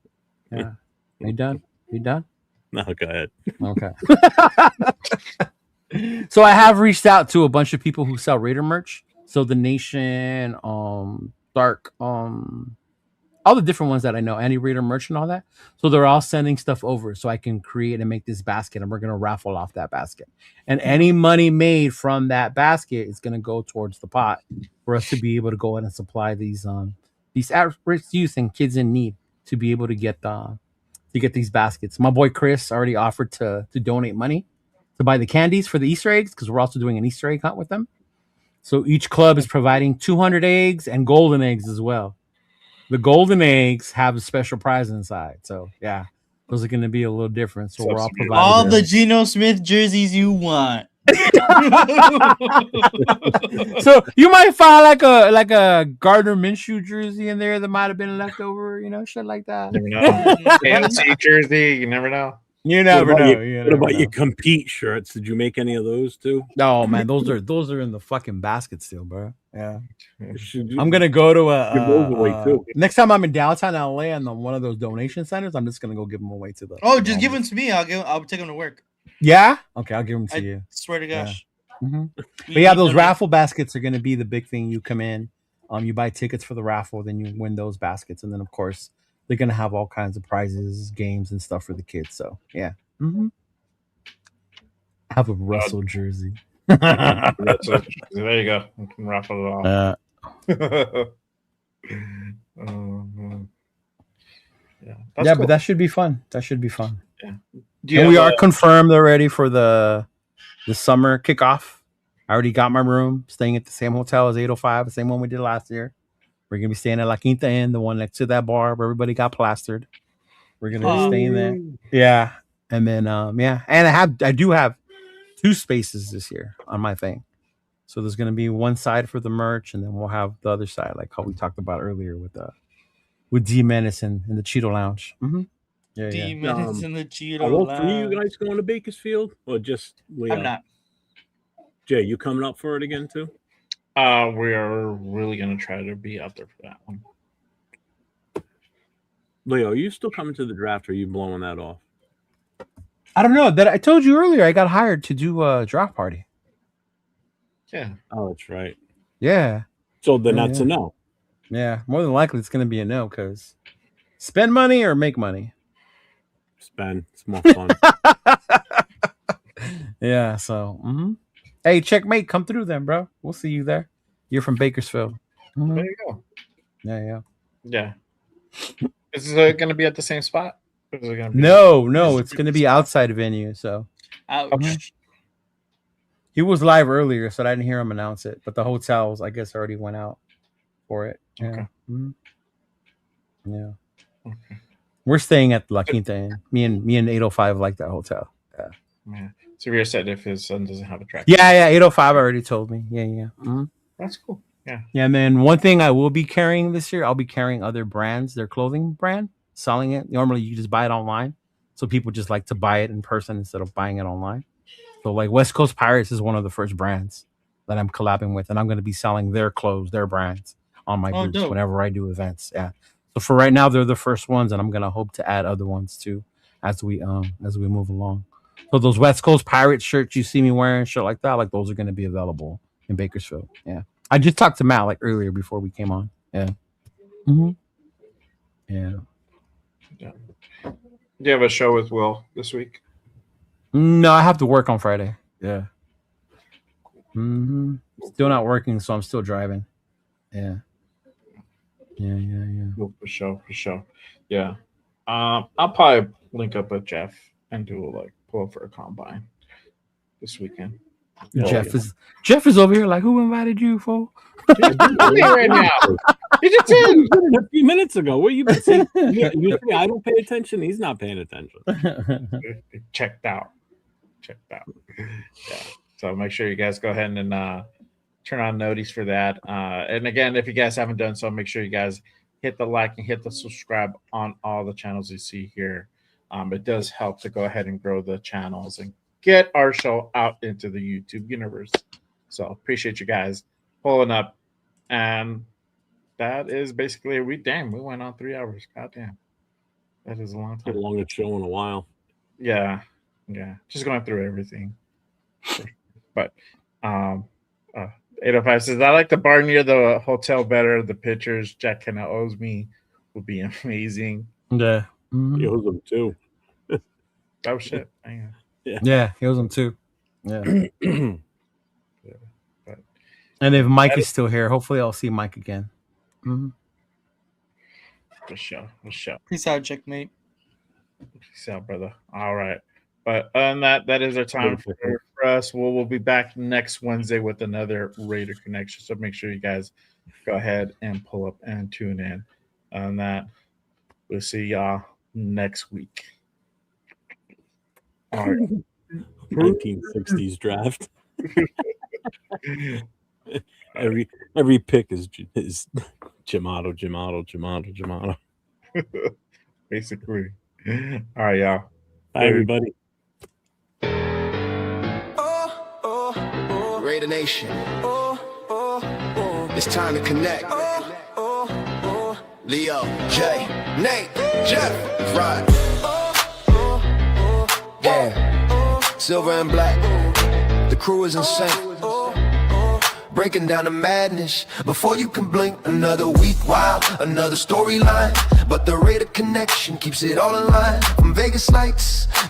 Yeah. You done? You done? No, go ahead. Okay. So I have reached out to a bunch of people who sell Raider merch. So the Nation, Dark, all the different ones that I know, Anti-Raider merch and all that. So they're all sending stuff over so I can create and make this basket, and we're going to raffle off that basket. And any money made from that basket is going to go towards the pot for us to be able to go in and supply these at-risk youth and kids in need to be able to get these baskets. My boy Chris already offered to donate money to buy the candies for the Easter eggs, because we're also doing an Easter egg hunt with them. So each club is providing 200 eggs and golden eggs as well. The golden eggs have a special prize inside. So yeah, those are going to be a little different. So we're all providing all the Geno Smith jerseys you want. So you might find like a Gardner Minshew jersey in there that might have been left over, shit like that. You never know. AFC jersey, you never know. You never know. What about your compete shirts? Did you make any of those too? No, man, those are in the fucking basket still, bro. Yeah. I'm gonna go to next time I'm in downtown LA and on one of those donation centers. I'm just gonna go give them away to the. Oh, just give them to me. I'll take them to work. Yeah. Okay, I'll give them to you. Swear to gosh. Yeah. Mm-hmm. But yeah, those raffle baskets are gonna be the big thing. You come in, you buy tickets for the raffle, then you win those baskets, and then of course they're gonna have all kinds of prizes, games, and stuff for the kids. So yeah. Mm-hmm. I have a Russell jersey. There you go. You can raffle it off. Yeah, cool. But that should be fun. Yeah. And we are confirmed already for the summer kickoff. I already got my room, staying at the same hotel as 805, the same one we did last year. We're gonna be staying at La Quinta Inn, the one next to that bar where everybody got plastered. We're gonna be staying there. Yeah. And then and I do have 2 spaces this year on my thing. So there's gonna be one side for the merch, and then we'll have the other side, like how we talked about earlier with D Menace and the Cheeto Lounge. Mm-hmm. Yeah, D Menace and the Cheeto Are all Lounge. 3 of you guys going to Bakersfield, or just Leo? I'm not. Jay, you coming up for it again too? We are really gonna try to be out there for that one. Leo, are you still coming to the draft, or are you blowing that off? I don't know. That I told you earlier, I got hired to do a draft party. Yeah. Oh, that's right. Yeah. So then that's a no. Yeah, more than likely it's going to be a no, because spend money or make money. Spend. It's more fun. Yeah. So, hey, checkmate, come through then, bro. We'll see you there. You're from Bakersfield. Mm-hmm. There you go. Yeah. Is it going to be at the same spot? Or is it gonna be no, it's going to be outside venue. So, ouch. He was live earlier, so I didn't hear him announce it. But the hotels, I guess, already went out for it. Yeah. Okay. Mm-hmm. Yeah. Okay. We're staying at La Quinta Inn. Me and 805 like that hotel. Yeah. Yeah. Severe said if his son doesn't have a track. Yeah. 805 already told me. Yeah. Mm-hmm. That's cool. Yeah. Yeah. And then one thing I will be carrying this year, I'll be carrying other brands, their clothing brand. selling it. Normally, you just buy it online, so people just like to buy it in person instead of buying it online. So, like West Coast Pirates is one of the first brands that I'm collabing with, and I'm going to be selling their clothes, their brands on my booths dope. whenever I do events. Yeah. So for right now, they're the first ones, and I'm going to hope to add other ones too as we move along. So those West Coast Pirates shirts you see me wearing, shit like that, like those are going to be available in Bakersfield. Yeah. I just talked to Matt like earlier before we came on. Yeah. Mm-hmm. Yeah. Do you have a show with Will this week? No, I have to work on Friday. Yeah. Mm-hmm. Still not working, so I'm still driving. Yeah. Yeah. Well, for sure. Yeah. I'll probably link up with Jeff and do pull up for a combine this weekend. Jeff is over here like, who invited you for? Right now. He just did a few minutes ago. What you been saying? Usually I don't pay attention. He's not paying attention. Checked out. Yeah. So make sure you guys go ahead and turn on notice for that. And again, if you guys haven't done so, make sure you guys hit the like and hit the subscribe on all the channels you see here. It does help to go ahead and grow the channels and get our show out into the YouTube universe. So appreciate you guys pulling up. And that is basically we went on 3 hours. God damn. That is a long time. The longest show in a while. Yeah. Just going through everything. But 805 says, I like the bar near the hotel better. The pictures Jack Kenna owes me would be amazing. Yeah. He owes them too. Oh shit. Yeah, he owes them too. Yeah. And if Mike is still here, hopefully I'll see Mike again. Mm-hmm. For sure. Peace out, checkmate. Peace out, brother. All right. But other than that is our time for us. We'll be back next Wednesday with another Raider Connection. So make sure you guys go ahead and pull up and tune in. On that, we'll see y'all next week. All right. 1960s draft. every pick is Jamato. Basically. All right, y'all. Bye, everybody. Raider Nation. It's time to connect. Leo, Jay, Nate, Jeff, Rod. Damn. Silver and black. The crew is insane. Breaking down the madness before you can blink. Another week, wow, another storyline. But the Raider Connection keeps it all in line. From Vegas lights